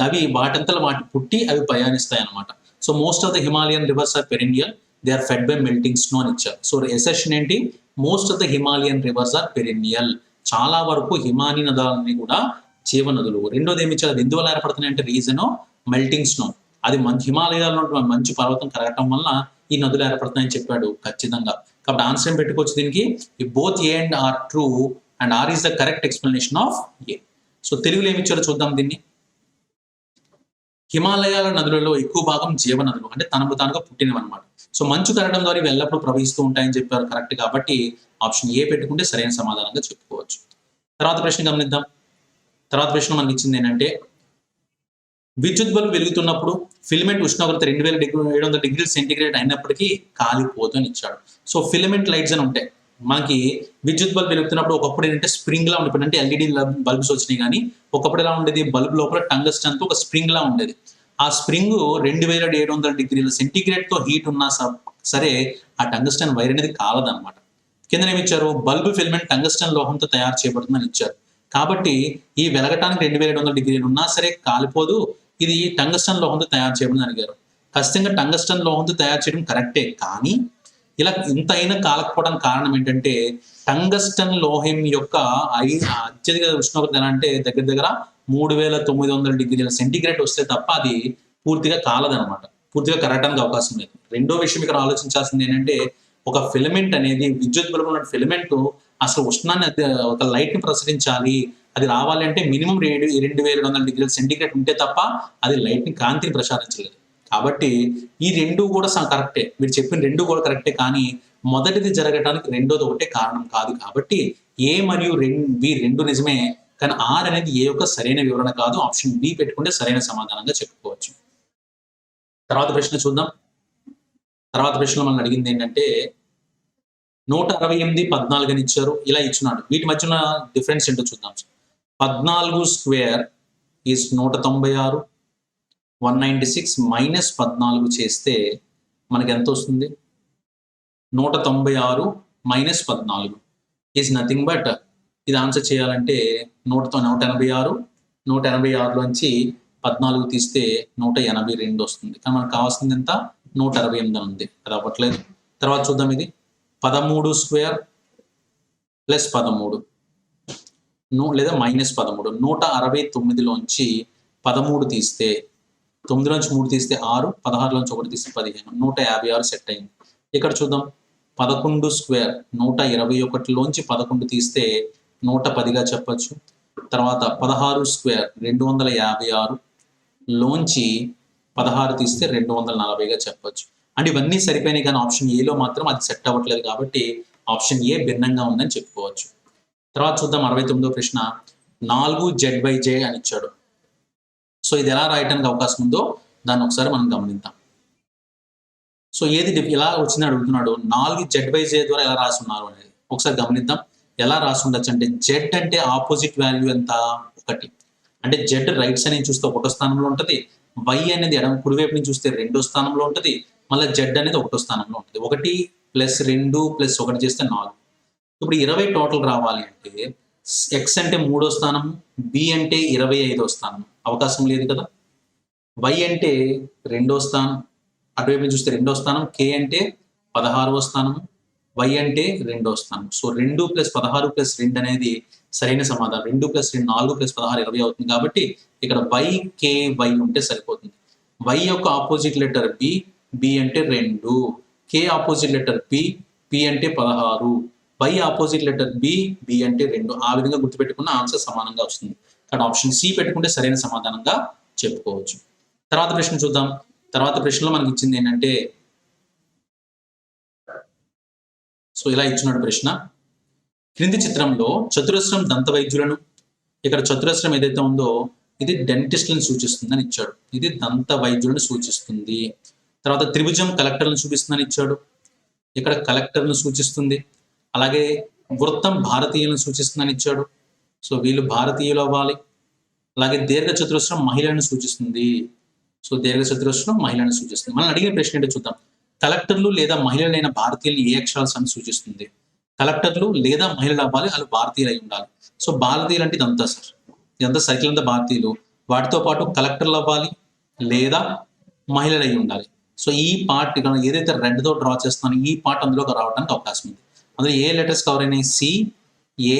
అవి వాటంతలో వాటి పుట్టి అవి ప్రయాణిస్తాయి అనమాట. So most of the Himalayan rivers are perennial, they are fed by melting snow అని ఇచ్చారు. సో ఎసెర్షన్ ఏంటి, most of the Himalayan rivers are perennial, చాలా వరకు హిమానీ నదులన్నీ కూడా జీవనదులు. రెండోది ఏమి ఇచ్చారు, ఎందువల్ల ఏర్పడుతున్నాయి అంటే రీజన్ మెల్టింగ్ స్నో. అది హిమాలయాల్లో మంచు పర్వతం కరగటం వల్ల ఈ నదులు ఏర్పడుతున్నాయని చెప్పాడు ఖచ్చితంగా. కాబట్టి ఆన్సర్ ఏం పెట్టుకోవచ్చు దీనికి, both A and R true and R is the correct explanation of A. So తెలుగులో ఏమి ఇచ్చారో చూద్దాం దీన్ని. హిమాలయాల నదులలో ఎక్కువ భాగం జీవనదులు, అంటే తనకు తానుగా పుట్టినవి అనమాట. సో మంచు కరగడం ద్వారా ఇవి ఎల్లప్పుడూ ప్రవహిస్తూ ఉంటాయని చెప్పారు కరెక్ట్. కాబట్టి ఆప్షన్ ఏ పెట్టుకుంటే సరైన సమాధానంగా చెప్పుకోవచ్చు. తర్వాత ప్రశ్న గమనిద్దాం. తర్వాత ప్రశ్న మనకి ఇచ్చింది ఏంటంటే, విద్యుత్ బల్బు వెలుగుతున్నప్పుడు ఫిలమెంట్ ఉష్ణోగ్రత 2700 డిగ్రీల సెంటీగ్రేడ్ అయినప్పటికీ కాలిపోదు అని ఇచ్చాడు. సో ఫిలమెంట్ లైట్స్ అని ఉంటాయి మనకి. విద్యుత్ బల్బు వెలుగుతున్నప్పుడు ఒకప్పుడు ఏంటంటే స్ప్రింగ్ లా ఉండేది, అంటే ఎల్ఈడి బల్బ్స్ వచ్చినాయి. కానీ ఒకప్పుడు ఎలా ఉండేది, బల్బ్ లోపల టంగస్టన్ తో ఒక స్ప్రింగ్ లా ఉండేది. ఆ స్ప్రింగ్ 2700 డిగ్రీల సెంటీగ్రేడ్ తో హీట్ ఉన్నా సరే ఆ టంగస్టన్ వైర్ అనేది కాలదనమాట. కింద ఏమి ఇచ్చారు, బల్బు ఫిలమెంట్ టంగస్టన్ లోహంతో తయారు చేయబడుతుందని ఇచ్చారు. కాబట్టి ఈ వెలగటానికి 2700 డిగ్రీలు ఉన్నా సరే కాలిపోదు, ఇది టంగస్టన్ లోహంతో తయారు చేయబడింది అడిగారు. ఖచ్చితంగా టంగస్టన్ లోహంతో తయారు చేయడం కరెక్టే, కానీ ఇలా ఇంత అయినా కాలకపోవడానికి కారణం ఏంటంటే, టంగస్టన్ లోహం యొక్క అత్యధిక ఉష్ణోగ్రత ఎలా అంటే దగ్గర దగ్గర 3900 డిగ్రీల సెంటీగ్రేడ్ వస్తే తప్ప అది పూర్తిగా కాలదనమాట, పూర్తిగా కరగడానికి అవకాశం లేదు. రెండో విషయం ఇక్కడ ఆలోచించాల్సింది ఏంటంటే, ఒక ఫిలమెంట్ అనేది, విద్యుత్ బల్బు ఉన్న ఫిలమెంట్ అసలు ఉష్ణాన్ని ఒక లైట్ ని ప్రసరించాలి, అది రావాలి అంటే మినిమం 2700 డిగ్రీల సెంటీగ్రేడ్ ఉంటే తప్ప అది లైట్ ని కాంతిని ప్రసారించలేదు. కాబట్టి ఈ రెండు కూడా కరెక్టే, మీరు చెప్పిన రెండు కూడా కరెక్టే, కానీ మొదటిది జరగడానికి రెండోది ఒకటే కారణం కాదు. కాబట్టి ఏ మరియు బి రెండు నిజమే, కానీ ఆర్ అనేది ఏ యొక్క సరైన వివరణ కాదు. ఆప్షన్ బి పెట్టుకుంటే సరైన సమాధానంగా చెప్పుకోవచ్చు. తర్వాత ప్రశ్న చూద్దాం. తర్వాత ప్రశ్నలో మనం అడిగింది ఏంటంటే, 168, 14 అని ఇచ్చారు, ఇలా ఇచ్చినాడు. వీటి మధ్య ఉన్న డిఫరెన్స్ ఏంటో చూద్దాం. 14 స్క్వేర్ ఈజ్ 196, 196 మైనస్ 14 చేస్తే మనకి ఎంత వస్తుంది, 196 మైనస్ 14 ఈజ్ నథింగ్ బట్, ఇది ఆన్సర్ చేయాలంటే 186, 186లోంచి 14 తీస్తే 182 వస్తుంది. కానీ మనకు కావాల్సింది ఎంత, 168 అని ఉంది, అది అవ్వట్లేదు. తర్వాత చూద్దాం. ఇది 13 స్క్వేర్ ప్లస్ 13 లేదా మైనస్ 13, 169లోంచి 13 తీస్తే, 9లోంచి 3 తీస్తే 6, 16లోంచి 1 తీస్తే 15, 156 సెట్ అయింది. ఇక్కడ చూద్దాం. 11 స్క్వేర్ 121లోంచి 11 తీస్తే 110గా చెప్పచ్చు. తర్వాత 16 స్క్వేర్ 256 లోంచి 16 తీస్తే 240గా చెప్పచ్చు. అంటే ఇవన్నీ సరిపోయినాయి, కానీ ఆప్షన్ ఏలో మాత్రం అది సెట్ అవ్వట్లేదు. కాబట్టి ఆప్షన్ ఏ భిన్నంగా ఉందని చెప్పుకోవచ్చు. తర్వాత చూద్దాం. 69వ ప్రశ్న, 4z/j అని ఇచ్చాడు. సో ఇది ఎలా రాయడానికి అవకాశం ఉందో దాన్ని ఒకసారి మనం గమనిద్దాం. సో ఏది ఎలా వచ్చిందని అడుగుతున్నాడు, 4z/j ద్వారా ఎలా రాస్తున్నారు అనేది ఒకసారి గమనిద్దాం. ఎలా రాసి ఉండొచ్చు అంటే జెడ్ అంటే ఆపోజిట్ వాల్యూ ఎంత 1. అంటే జెడ్ రైట్ సైడ్ నుంచి చూస్తే 1వ స్థానంలో ఉంటుంది, వై అనేది ఎడమ కుడివైపు నుంచి చూస్తే 2వ స్థానంలో ఉంటుంది, మళ్ళీ జెడ్ అనేది 1వ స్థానంలో ఉంటుంది. 1 + 2 + 1 చేస్తే 4. ఇప్పుడు 20 టోటల్ రావాలి అంటే ఎక్స్ అంటే 3వ స్థానం, బి అంటే 25వ స్థానం, అవకాశం లేదు కదా. వై అంటే 2వ స్థానం, అటువైపు నుంచి చూస్తే 2వ స్థానం, కే అంటే 16వ స్థానం, వై అంటే 2వ స్థానం. సో 2 + 16 + 2 అనేది సరైన సమాధానం. 2 + 2 4 + 16 20 అవుతుంది. కాబట్టి ఇక్కడ వై కే వై ఉంటే సరిపోతుంది. వై యొక్క ఆపోజిట్ లెటర్ బి, బి అంటే 2, K opposite letter P, P అంటే 16, Y opposite letter B, B అంటే 2. ఆ విధంగా గుర్తుపెట్టుకున్న ఆన్సర్ సమానంగా వస్తుంది. ఇక్కడ ఆప్షన్ సి పెట్టుకుంటే సరైన సమాధానంగా చెప్పుకోవచ్చు. తర్వాత ప్రశ్న చూద్దాం. తర్వాత ప్రశ్నలో మనకి ఇచ్చింది ఏంటంటే, సో ఇలా ఇచ్చినాడు ప్రశ్న. క్రింది చిత్రంలో చతురస్రం దంత వైద్యులను, ఇక్కడ చతురస్రం ఏదైతే ఉందో ఇది డెంటిస్ట్లను సూచిస్తుందని ఇచ్చాడు. ఇది దంత వైద్యులను సూచిస్తుంది. తర్వాత త్రిభుజం కలెక్టర్లను చూపిస్తుందని ఇచ్చాడు. ఇక్కడ కలెక్టర్ను సూచిస్తుంది. అలాగే వృత్తం భారతీయులను సూచిస్తుందని ఇచ్చాడు. సో వీళ్ళు భారతీయులు అవ్వాలి. అలాగే దీర్ఘ చతురస్రం మహిళలను సూచిస్తుంది. సో దీర్ఘ చతురస్రం మహిళలను సూచిస్తుంది. మనం అడిగిన ప్రశ్న ఏంటో చూద్దాం. కలెక్టర్లు లేదా మహిళలైన భారతీయులు ఏ అక్షరాలు సూచిస్తుంది? కలెక్టర్లు లేదా మహిళలు అవ్వాలి, వాళ్ళు భారతీయులు అయి ఉండాలి. సో భారతీయులు అంటే ఇదంతా సార్, ఇదంతా సర్కిల్ అంతా భారతీయులు. వాటితో పాటు కలెక్టర్లు అవ్వాలి లేదా మహిళలు అయి ఉండాలి. సో ఈ పార్ట్ ఇక్కడ ఏదైతే రెడ్ తో డ్రా చేస్తున్నానో ఈ పార్ట్ అందులోకి రావడానికి అవకాశం ఉంది. అందులో ఏ లెటర్స్ కవర్ అయినాయి? సి, ఏ,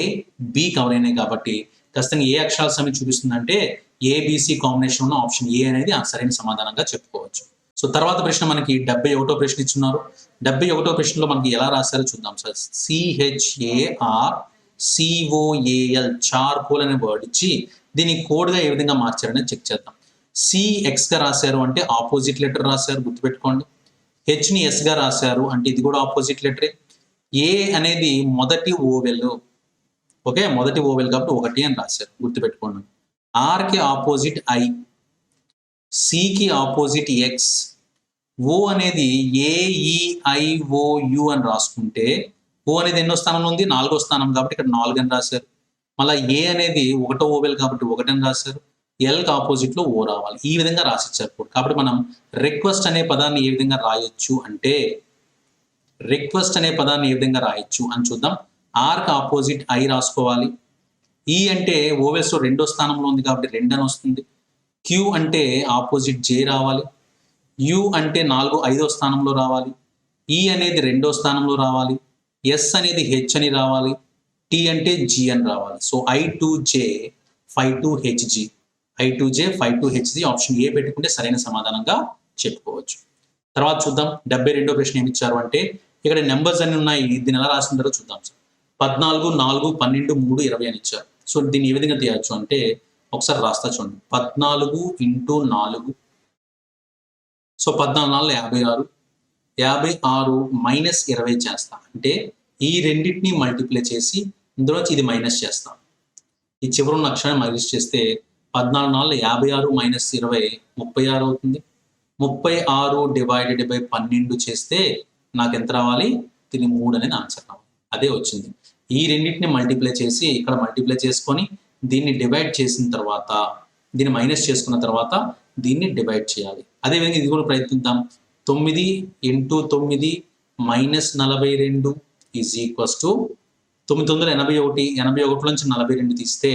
బి కవర్ అయినాయి. కాబట్టి ఖచ్చితంగా ఏ అక్షరాల సమయం చూపిస్తుందంటే ఏబిసి కాంబినేషన్ ఉన్న ఆప్షన్ ఏ అనేది సరైన సమాధానంగా చెప్పుకోవచ్చు. సో తర్వాత ప్రశ్న మనకి 71వ ప్రశ్న ఇచ్చున్నారు. 71వ ప్రశ్నలో మనకి ఎలా రాశారో చూద్దాం సార్. CHARCOAL చార్కోల్ అనే వర్డ్ ఇచ్చి దీన్ని కోడ్గా ఏ విధంగా మార్చారనేది చెక్ చేద్దాం. సి ఎక్స్ గా రాశారు అంటే ఆపోజిట్ లెటర్ రాశారు, గుర్తుపెట్టుకోండి. హెచ్ని ఎస్ గా రాశారు అంటే ఇది కూడా ఆపోజిట్ లెటరే. ఏ అనేది మొదటి ఓవెల్, ఓకే, మొదటి ఓవెల్ కాబట్టి 1 అని రాశారు, గుర్తుపెట్టుకోండి. ఆర్కి ఆపోజిట్ ఐ, సికి ఆపోజిట్ ఎక్స్, ఓ అనేది AEIOU అని రాసుకుంటే ఓ అనేది ఎన్నో స్థానంలో ఉంది? 4వ స్థానం కాబట్టి ఇక్కడ 4 అని రాశారు. మళ్ళీ ఏ అనేది 1వ ఓవెల్ కాబట్టి 1 అని రాశారు. ఎల్కి ఆపోజిట్ లో ఓ రావాలి. ఈ విధంగా రాసిచ్చారు. కాబట్టి మనం రిక్వెస్ట్ అనే పదాన్ని ఏ విధంగా రాయొచ్చు అంటే, రిక్వెస్ట్ అనే పదాన్ని ఏ విధంగా రాయొచ్చు అని చూద్దాం. ఆర్కి ఆపోజిట్ ఐ రాసుకోవాలి. ఈ అంటే ఓవెల్స్ 2వ స్థానంలో ఉంది కాబట్టి 2 అని వస్తుంది. క్యూ అంటే ఆపోజిట్ జే రావాలి. యు అంటే 5వ స్థానంలో రావాలి. ఈ అనేది 2వ స్థానంలో రావాలి. ఎస్ అనేది హెచ్ అని రావాలి. టి అంటే జి అని రావాలి. So I2J 5-2HG, I2J 5-2HG option A పెట్టుకుంటే సరైన సమాధానంగా చెప్పుకోవచ్చు. తర్వాత చూద్దాం 72వ ప్రశ్న ఏమి ఇచ్చారు అంటే, ఇక్కడ నెంబర్స్ అన్ని ఉన్నాయి, దీన్ని ఎలా రాసింటారో చూద్దాం సార్. 14, 4, 12, 3, 20 అని ఇచ్చారు. సో దీన్ని ఏ విధంగా తీయచ్చు అంటే ఒకసారి రాస్తా చూడండి. 14 × 4, సో 14 56, 56 - 20 చేస్తా అంటే ఈ రెండింటిని మల్టిప్లై చేసి ఇందులోంచి ఇది మైనస్ చేస్తాం. ఈ చివరి ఉన్న అక్షరాన్ని మైనస్ చేస్తే 14 56 - 20 36 అవుతుంది. 36 / 12 చేస్తే నాకు ఎంత రావాలి? దీని 3 అనేది ఆన్సర్ రావాలి. అదే వచ్చింది. ఈ రెండింటిని మల్టిప్లై చేసి ఇక్కడ మల్టిప్లై చేసుకొని దీన్ని డివైడ్ చేసిన తర్వాత, దీన్ని మైనస్ చేసుకున్న తర్వాత దీన్ని డివైడ్ చేయాలి. అదేవిధంగా ఇది కూడా ప్రయత్నిద్దాం. 9 × 9 - 42 = 981. 81లోంచి 42 తీస్తే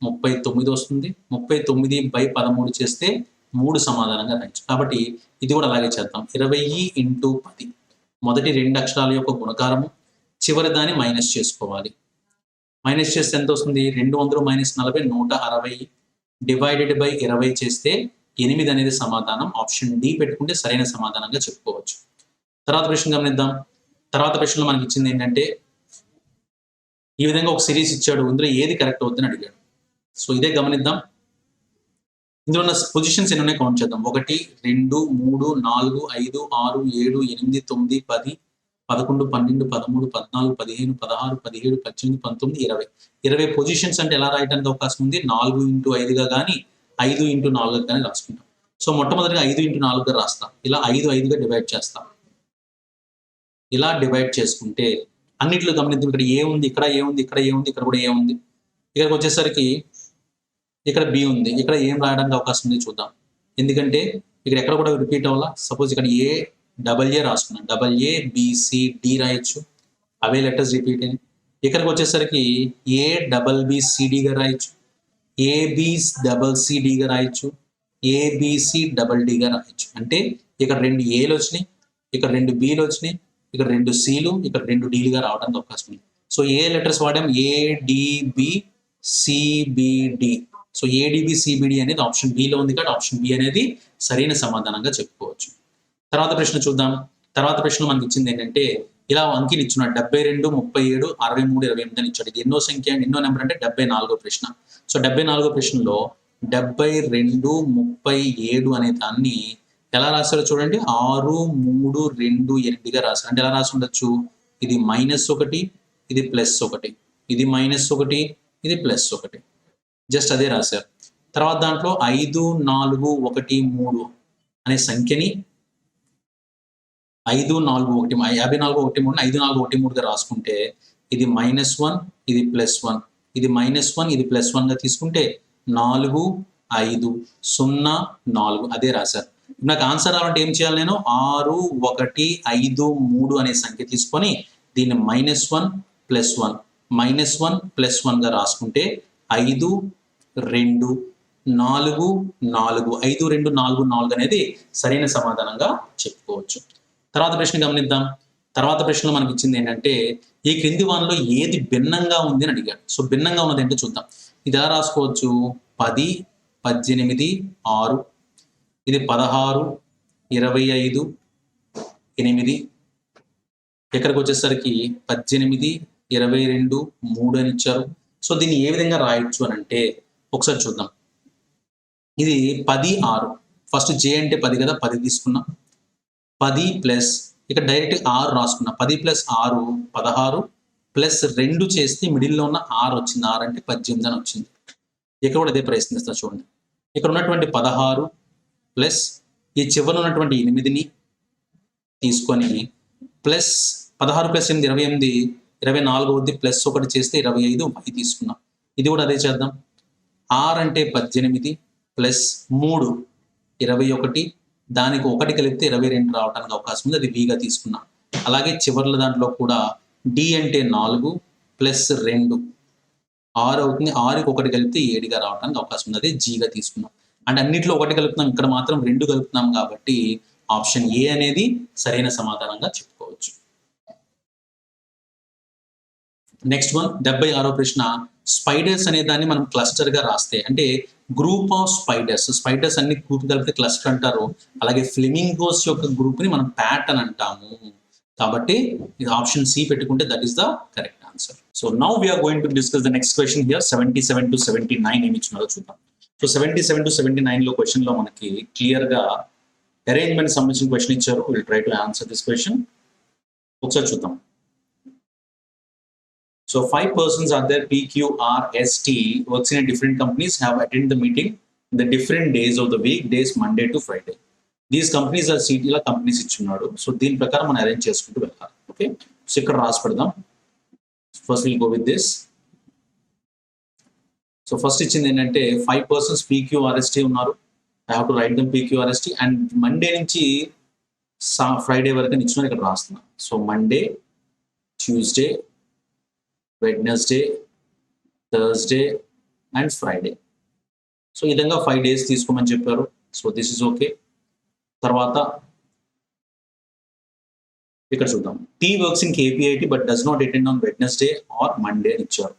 39 వస్తుంది. 39/13 చేస్తే 3 సమాధానంగా రాయొచ్చు. కాబట్టి ఇది కూడా అలాగే చేద్దాం. 20 × 10 మొదటి 2 అక్షరాల యొక్క గుణకారము, చివరి దాన్ని మైనస్ చేసుకోవాలి. మైనస్ చేస్తే ఎంత వస్తుంది? 200 - 40 160 /20 చేస్తే 8 అనేది సమాధానం. ఆప్షన్ డి పెట్టుకుంటే సరైన సమాధానంగా చెప్పుకోవచ్చు. తర్వాత ప్రశ్న గమనిద్దాం. తర్వాత ప్రశ్నలో మనకి ఇచ్చింది ఏంటంటే, ఈ విధంగా ఒక సిరీస్ ఇచ్చాడు, ఇందులో ఏది కరెక్ట్ అవుతుందని అడిగాడు. సో ఇదే గమనిద్దాం. ఇందులో ఉన్న పొజిషన్స్ ఎన్ని ఉన్నాయి కౌంట్ చేద్దాం. 1, 2, 3, 4, 5, 6, 7, 8, 9, 10, 11, 12, 13, 14, 15, 16, 17, 18, 19, 20. 20 పొజిషన్స్ అంటే ఎలా రాయడానికి అవకాశం ఉంది? 4 × 5గా కానీ 5 × 4గా కానీ రాసుకుంటాం. సో మొట్టమొదటిగా 5 × 4గా రాస్తాం. ఇలా 5 5గా డివైడ్ చేస్తాం. ఇలా డివైడ్ చేసుకుంటే అన్నిట్లో గమనిద్దాం. ఇక్కడ ఏ ఉంది, ఇక్కడ ఏ ఉంది, ఇక్కడ ఏ ఉంది, ఇక్కడ కూడా ఏ ఉంది. ఇక్కడికి వచ్చేసరికి ఇక్కడ బి ఉంది. ఇక్కడ ఏం రాయడానికి అవకాశం ఉంది చూద్దాం. ఎందుకంటే ఇక్కడ ఎక్కడ కూడా రిపీట్ అవ్వాలా. సపోజ్ ఇక్కడ ఏ డబల్ ఏ రాసుకున్నాం, డబల్ ఏ బిసి డి రాయొచ్చు, అవే లెటర్స్ రిపీట్ అయినాయి. ఇక్కడికి వచ్చేసరికి ఏ డబల్ బి సిడిగా రాయొచ్చు, ఏబి డబల్ సిడిగా రాయొచ్చు, ఏబిసి డబల్ డిగా రాయొచ్చు. అంటే ఇక్కడ 2 ఏలు వచ్చినాయి, ఇక్కడ 2 బిలు వచ్చినాయి, ఇక్కడ 2 సిలు, ఇక్కడ 2 డీలుగా రావడానికి అవకాశం ఉంది. సో ఏ లెటర్స్ వాడాం, ADB CBD. So ADB CBD అనేది ఆప్షన్ బిలో ఉంది కాబట్టి ఆప్షన్ బి అనేది సరైన సమాధానంగా చెప్పుకోవచ్చు. తర్వాత ప్రశ్న చూద్దాం. తర్వాత ప్రశ్న మనకి ఇచ్చింది ఏంటంటే ఇలా అంకెలు ఇచ్చున్నాడు 72, 37, 63, 28 అని ఇచ్చాడు. ఇది ఎన్నో సంఖ్య ఎన్నో నెంబర్ అంటే 74వ ప్రశ్న. సో 74వ ప్రశ్నలో 72, 37 అనే దాన్ని ఎలా రాశారో చూడండి. 6, 3, 2, 8గా రాశారు. అంటే ఎలా రాసి ఉండొచ్చు, ఇది -1, ఇది +1, ఇది -1, ఇది +1, జస్ట్ అదే రాశారు. తర్వాత దాంట్లో 5, 4, 1, 3 అనే సంఖ్యని 5, 4, 1, 54, 1, 3, 5, 4, 1, 3గా రాసుకుంటే ఇది -1, ఇది +1, ఇది -1, ఇది +1 గా తీసుకుంటే 4, 5, 0, 4 అదే రాశారు. నాకు ఆన్సర్ రావాలంటే ఏం చేయాలి, నేను 6, 1, 5, 3 అనే సంఖ్య తీసుకొని దీన్ని -1, +1, -1, +1 గా రాసుకుంటే 5, 2, 4, 4, 5, 2, 4, 4 అనేది సరైన సమాధానంగా చెప్పుకోవచ్చు. తర్వాత ప్రశ్న గమనిద్దాం. తర్వాత ప్రశ్నలో మనకి ఇచ్చింది ఏంటంటే ఈ క్రింది వానిలో ఏది భిన్నంగా ఉంది అని అడిగాడు. సో భిన్నంగా ఉన్నది ఏంటో చూద్దాం. ఇది ఎలా రాసుకోవచ్చు, 10, 18, 6, ఇది 16, 25, 8, ఇక్కడికి వచ్చేసరికి 18, 22, 3 అని ఇచ్చారు. సో దీన్ని ఏ విధంగా రాయొచ్చు అని అంటే ఒకసారి చూద్దాం. ఇది 10, 6, ఫస్ట్ జే అంటే 10 కదా, 10 తీసుకున్నాం. 10 ప్లస్ ఇక్కడ డైరెక్ట్ 6 రాసుకున్నా. 10 + 6 16 ప్లస్ 2 చేస్తే మిడిల్లో ఉన్న 6 వచ్చింది. 6 అంటే 18 అని వచ్చింది. ఇక్కడ కూడా అదే ప్రయత్నిస్తా చూడండి. ఇక్కడ ఉన్నటువంటి 16 ప్లస్ ఈ చివరి ఉన్నటువంటి 8ని తీసుకొని ప్లస్ 16 + 8 28, 24 అవుద్ది, ప్లస్ 1 చేస్తే 25 y తీసుకున్నాం. ఇది కూడా అదే చేద్దాం. 6 అంటే 18 ప్లస్ 3 21, దానికి 1 కలిపితే 22 రావడానికి అవకాశం ఉంది. అది బీగా తీసుకున్నాం. అలాగే చివర్ల దాంట్లో కూడా డి అంటే 4 ప్లస్ 2 6 అవుతుంది. 6కి 1 కలిపితే 7గా రావడానికి అవకాశం ఉంది. అదే జీగా తీసుకున్నాం. అంటే అన్నిట్లో 1 కలుపుతున్నాం, ఇక్కడ మాత్రం 2 కలుపుతున్నాం కాబట్టి ఆప్షన్ ఏ అనేది సరైన సమాధానంగా చెప్పుకోవచ్చు. నెక్స్ట్ వన్ 76వ ప్రశ్న. స్పైడర్స్ అనే దాన్ని మనం క్లస్టర్ గా రాస్తే అంటే గ్రూప్ ఆఫ్ స్పైడర్స్, స్పైడర్స్ అన్ని గ్రూప్ కలిపితే క్లస్టర్ అంటారు. అలాగే ఫ్లెమింగోస్ యొక్క గ్రూప్ ని మనం ప్యాటర్న్ అంటాము. కాబట్టి ఇది ఆప్షన్ సి పెట్టుకుంటే that is the correct answer. So now we are going to discuss the next question here. 77 to 79 ఏమి ఇచ్చినారో చూద్దాం. సో 77 to 79 లో క్వశ్చన్ లో మనకి క్లియర్ గా అరేంజ్మెంట్ సంబంధించిన క్వశ్చన్ ఇచ్చారు. Will try to answer this question. ఒకసారి చూద్దాం. So 5 persons are there, P, Q, R, S, T, works in different companies, have attended the meeting in the different days of the week, days Monday to Friday. These companies are CT la companies ఇచ్చున్నాడు. So దీని ప్రకారం మనం arrange చేసుకుంటూ వెళ్ళాలి. Okay, so ఇక్కడ రాసి పెడదాం. First will go with this. So first ఇచ్చింది ఏంటంటే 5 persons P, Q, R, S, T ఉన్నారు. I have to write them P, Q, R, S, T and Monday నుంచి ఫ్రైడే వరకు ఇచ్చున్నారు. ఇక్కడ రాస్తున్నాం. So Monday, Tuesday, Wednesday, Thursday and Friday. So ఈ విధంగా 5 days తీసుకోమని చెప్పారు. So this is okay. తర్వాత ఇక్కడ చూద్దాం. T works in KPIT but does not attend on Wednesday or Monday అని ఇచ్చారు.